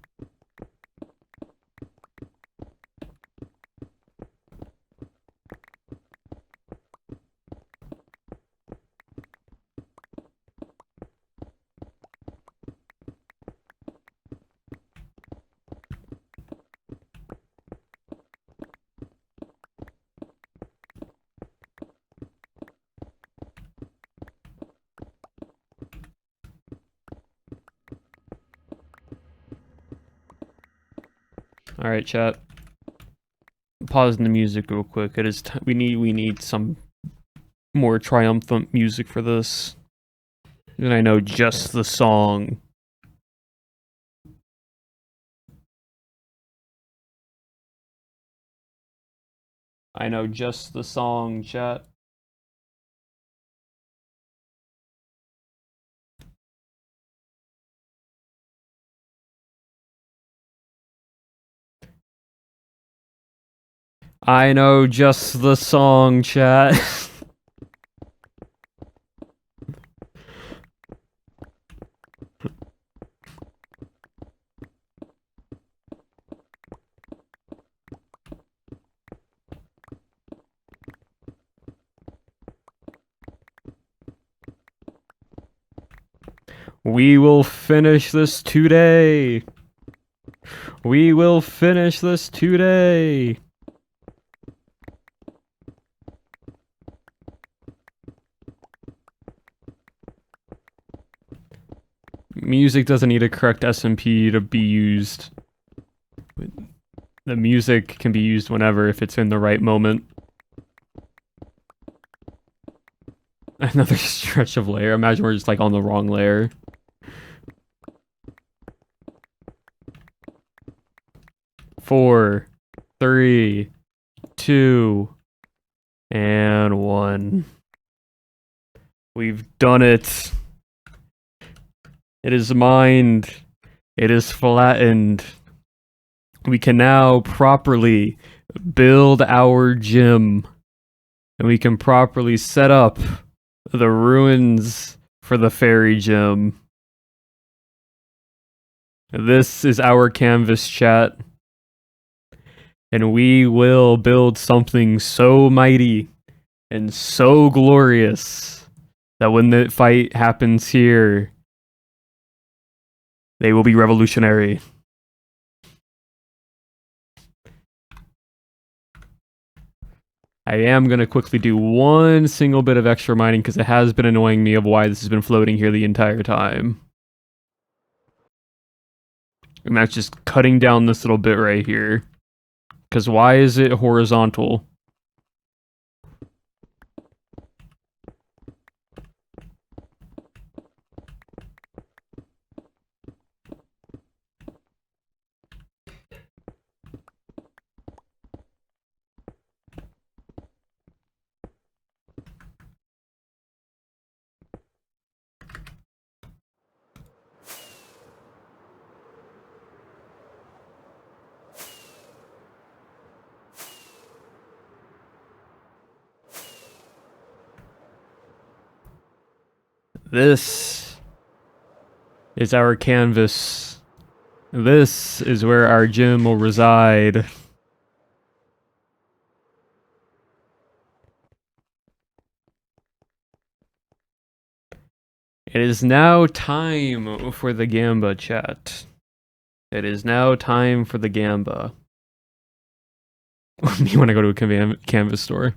All right, chat. Pausing the music real quick. It is we need some more triumphant music for this. And I know just the song. I know just the song, chat. I know just the song, chat. We will finish this today. We will finish this today. Music doesn't need a correct SMP to be used. The music can be used whenever if it's in the right moment. Another stretch of layer. Imagine we're just like on the wrong layer. Four, 3, 2, and 1. We've done it. It is mined. It is flattened. We can now properly build our gym. And we can properly set up the ruins for the fairy gym. This is our canvas, chat. And we will build something so mighty and so glorious that when the fight happens here, they will be revolutionary. I am going to quickly do one single bit of extra mining because it has been annoying me of why this has been floating here the entire time. And that's just cutting down this little bit right here. Because why is it horizontal? This is our canvas. This is where our gym will reside. It is now time for the Gamba, chat. It is now time for the Gamba. Me when I go to a canvas store.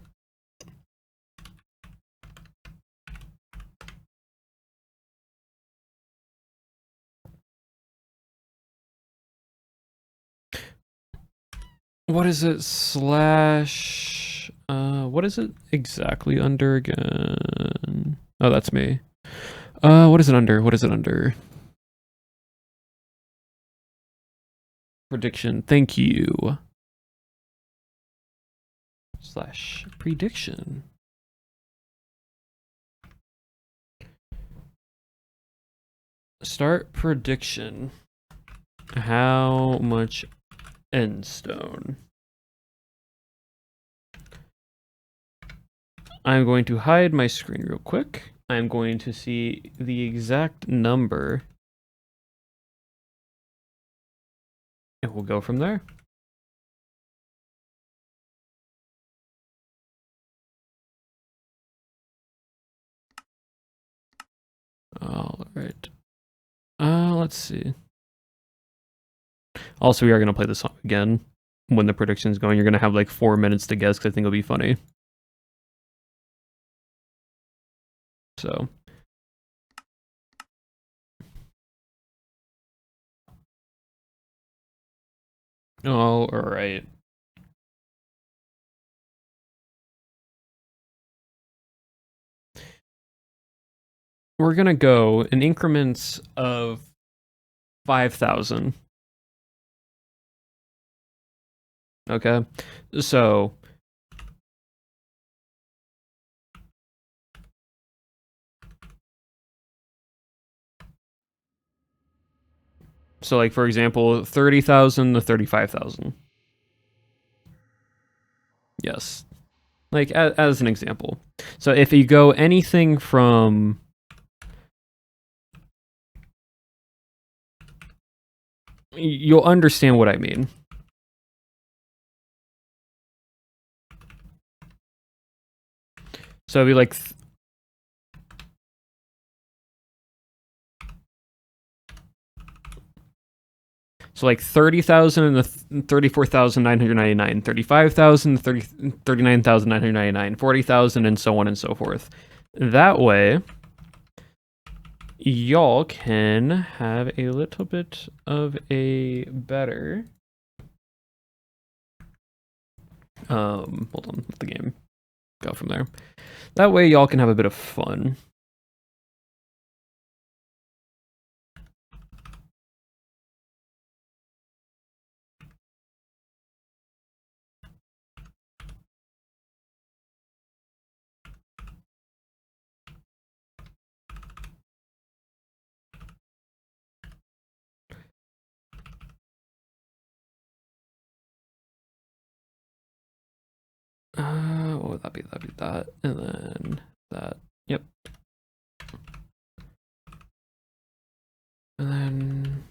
What is it? Slash... what is it exactly under again? Oh, that's me. What is it under? What is it under? Prediction. Thank you. Slash prediction. Start prediction. How much end stone? I'm going to hide my screen real quick. I'm going to see the exact number. And we'll go from there. All right. Let's see. Also, we are going to play this song again when the prediction's going. You're going to have like 4 minutes to guess because I think it'll be funny. So. All right. We're going to go in increments of 5,000. Okay. So like for example, 30,000 to 35,000. Yes. Like as an example. So if you go anything from you'll understand what I mean. So it'd be like so like 30,000 and 34,999, 35,000, 39,999, 40,000 and so on and so forth. That way y'all can have a little bit of a better hold on, let the game go from there. That way y'all can have a bit of fun. What would that be? That'd be that, and then that. Yep. And then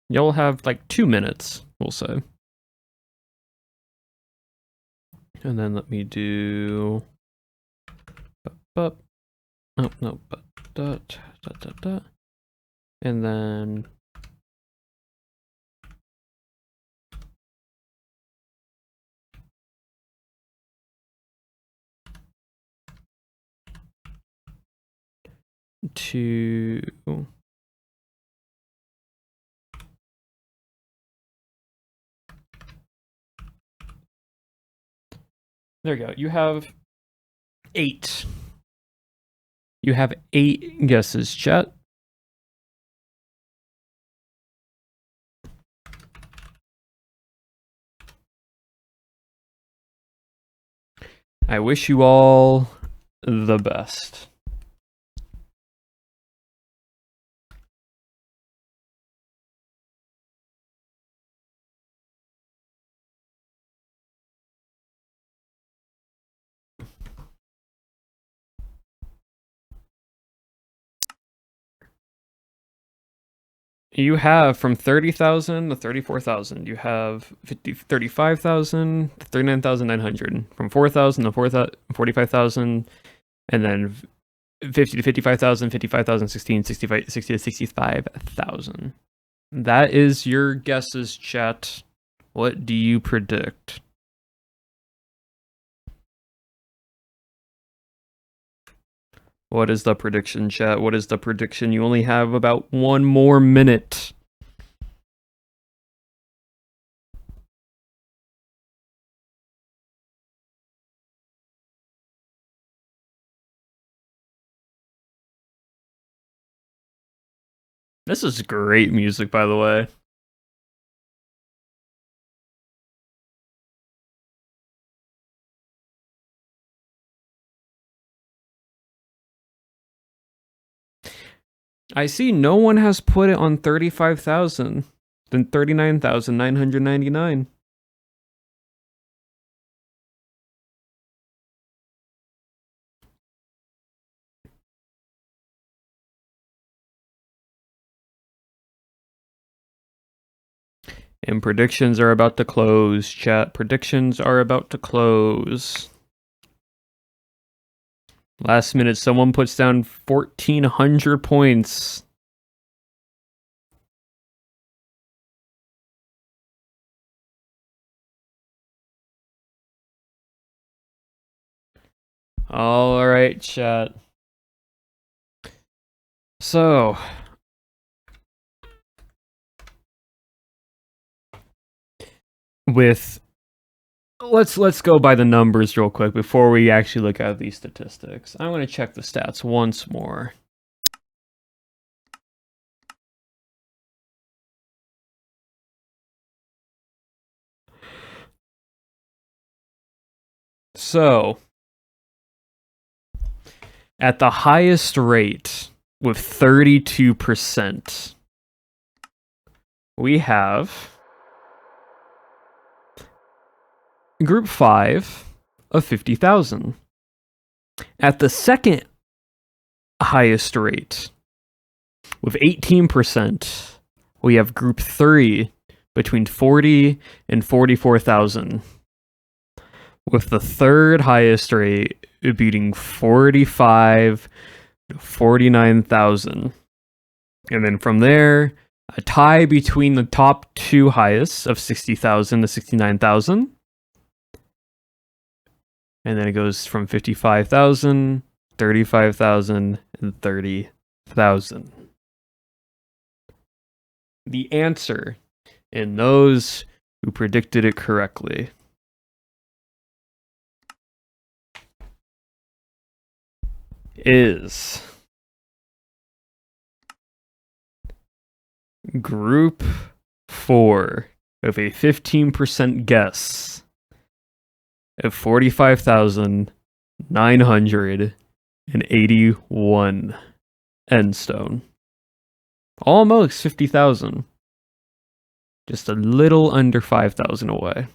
You'll have like 2 minutes, we'll say. And then let me do... Oh, no, and then... Two... There you go. You have 8. You have 8 guesses, chat. I wish you all the best. You have from 30,000 to 34,000. You have 35,000 to 39,900. From 4,000 to 45,000. And then 50 to 55,000, 55,000, 16, 65, 60 to 65,000. That is your guesses, chat. What do you predict? What is the prediction, chat? What is the prediction? You only have about 1 more minute. This is great music, by the way. I see no one has put it on 35,000, then 39,999. And predictions are about to close, chat. Predictions are about to close. Last minute, someone puts down 1,400 points. All right, chat. So, with let's go by the numbers real quick before we actually look at these statistics. I'm going to check the stats once more. So, at the highest rate with 32%, we have Group 5 of 50,000. At the second highest rate, with 18%, we have Group 3 between 40 and 44,000. With the third highest rate beating 45 to 49,000. And then from there, a tie between the top 2 highest of 60,000 to 69,000. And then it goes from 55,000, 35,000, and 30,000. The answer in those who predicted it correctly is Group 4 with a 15% guess of 45,981 endstone. Almost 50,000. Just a little under 5,000 away.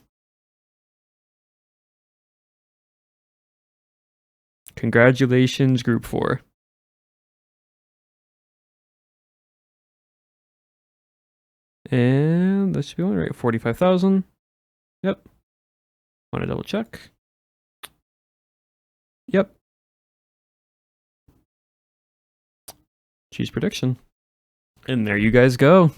Congratulations, Group 4. And that should be one, right? 45,000. Yep. Want to double check? Yep. Cheese prediction. And there you guys go.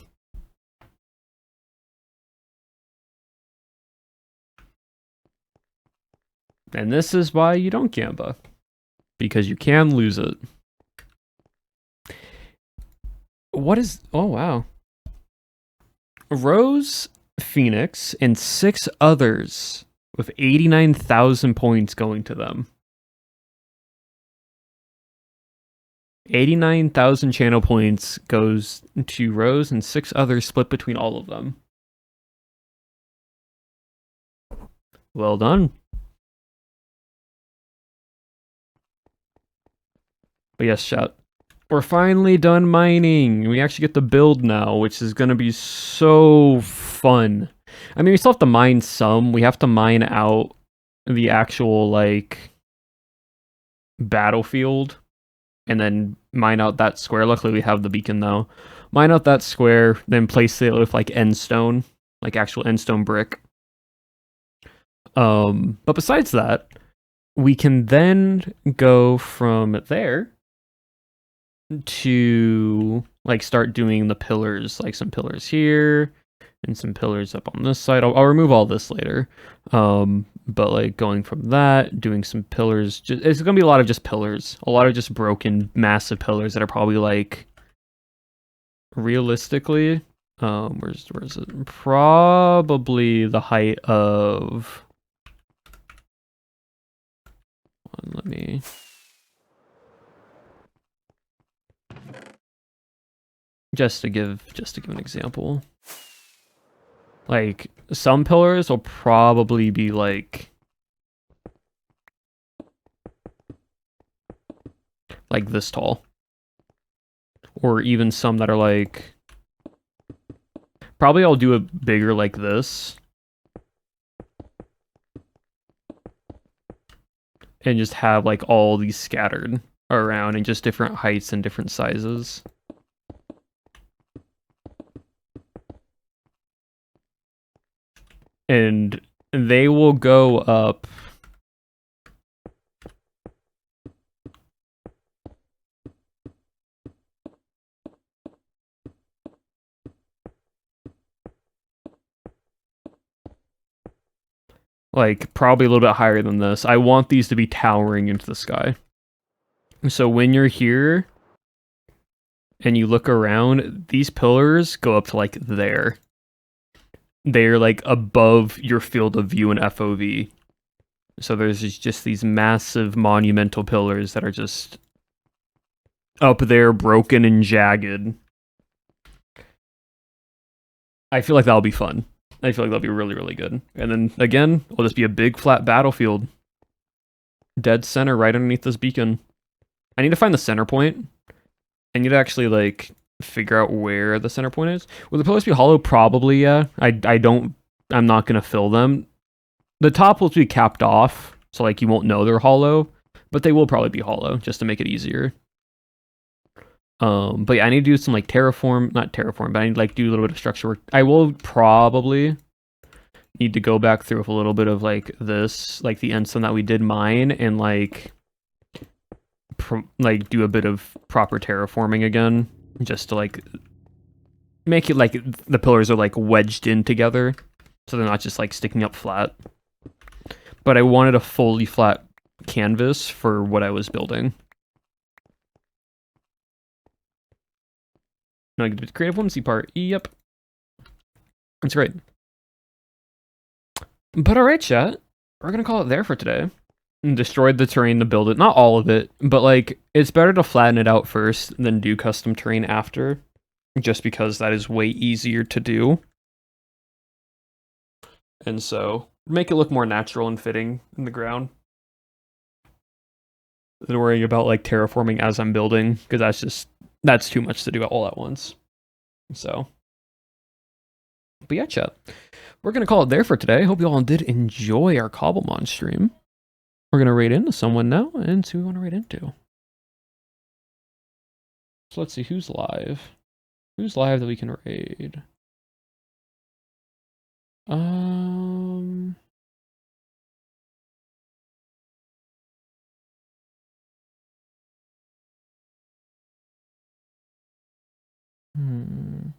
And this is why you don't gamba. Because you can lose it. What is... Oh, wow. Rose, Phoenix, and 6 others with 89,000 points going to them. 89,000 channel points goes to Rose and 6 others split between all of them. Well done. But yes, chat. We're finally done mining. We actually get to build now, which is going to be so fun. I mean, we still have to mine some. We have to mine out the actual, like, battlefield. And then mine out that square. Luckily, we have the beacon now. Mine out that square, then place it with, like, end stone. Like, actual end stone brick. But besides that, we can then go from there to like start doing the pillars, like some pillars here and some pillars up on this side. I'll remove all this later. But like going from that, doing some pillars, it's gonna be a lot of just pillars, a lot of just broken massive pillars that are probably like realistically, where's it? Probably the height of. Let me. Just to give an example, like some pillars will probably be like this tall, or even some that are like, probably I'll do a bigger like this, and just have like all these scattered around in just different heights and different sizes. And they will go up like probably a little bit higher than this. I want these to be towering into the sky. So when you're here and you look around, these pillars go up to like there. They're like above your field of view in FOV. So there's just these massive monumental pillars that are just up there, broken and jagged. I feel like that'll be fun. I feel like that'll be really, really good. And then again, it'll just be a big flat battlefield. Dead center right underneath this beacon. I need to find the center point. I need to actually like figure out where the center point is. Will the pillars be hollow? Probably, yeah. I'm not gonna fill them. The top will be capped off, so like you won't know they're hollow, but they will probably be hollow just to make it easier. But yeah, I need to do some like not terraform, but I need to like do a little bit of structure work. I will probably need to go back through with a little bit of like this, like the endstone that we did mine, and like do a bit of proper terraforming again, just to like make it like the pillars are like wedged in together, so they're not just like sticking up flat. But I wanted a fully flat canvas for what I was building. No, I can do the creative whimsy part. Yep. That's great. But alright, chat. We're gonna call it there for today. Destroyed the terrain to build it. Not all of it, but like, it's better to flatten it out first than do custom terrain after. Just because that is way easier to do. And so, make it look more natural and fitting in the ground. Than worrying about like terraforming as I'm building, because that's too much to do all at once. So, but yeah, chat. We're gonna call it there for today. Hope you all did enjoy our Cobblemon stream. We're gonna raid into someone now and see who we want to raid into. So let's see who's live. Who's live that we can raid? Um. Hmm.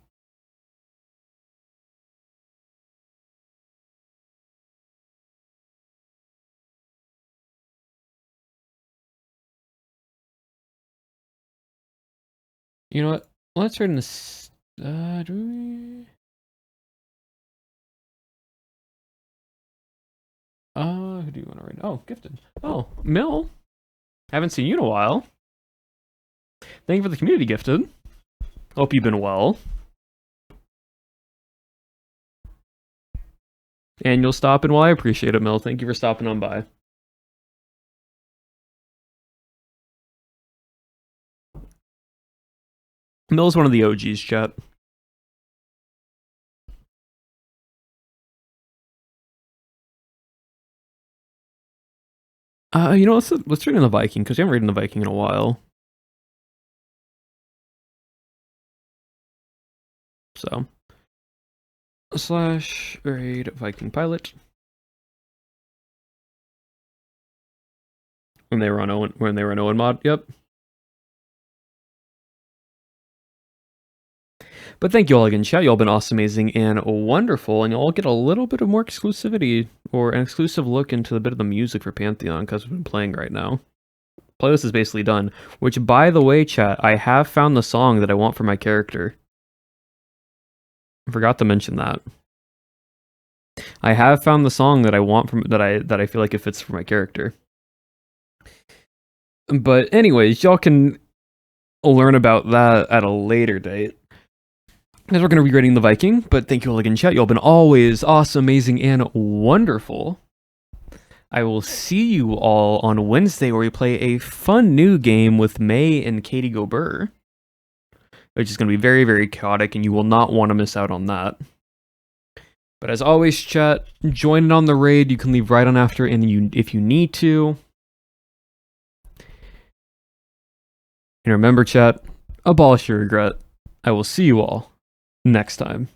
You know what? Let's read in this. Do we? Who do you want to read? Oh, Gifted. Oh, Mill. Haven't seen you in a while. Thank you for the community, Gifted. Hope you've been well. And you'll stop in. Well, I appreciate it, Mill. Thank you for stopping on by. Mill's one of the OGs, chat. You know, let's read in the Viking, because we haven't read in the Viking in a while. So, / raid Viking pilot. When they run Owen mod, yep. But thank you all again, chat. You all been awesome, amazing, and wonderful, and you'll all get a little bit of more exclusivity or an exclusive look into a bit of the music for Pantheon because we've been playing right now. Playlist is basically done. Which, by the way, chat, I have found the song that I want for my character. I forgot to mention that. I have found the song that I want from that I feel like it fits for my character. But anyways, y'all can learn about that at a later date. Because we're going to be grading the Viking, but thank you all again, chat. Y'all been always awesome, amazing, and wonderful. I will see you all on Wednesday where we play a fun new game with May and Katie Gobert, which is going to be very, very chaotic, and you will not want to miss out on that. But as always, chat, join in on the raid. You can leave right on after if you need to. And remember, chat, abolish your regret. I will see you all next time.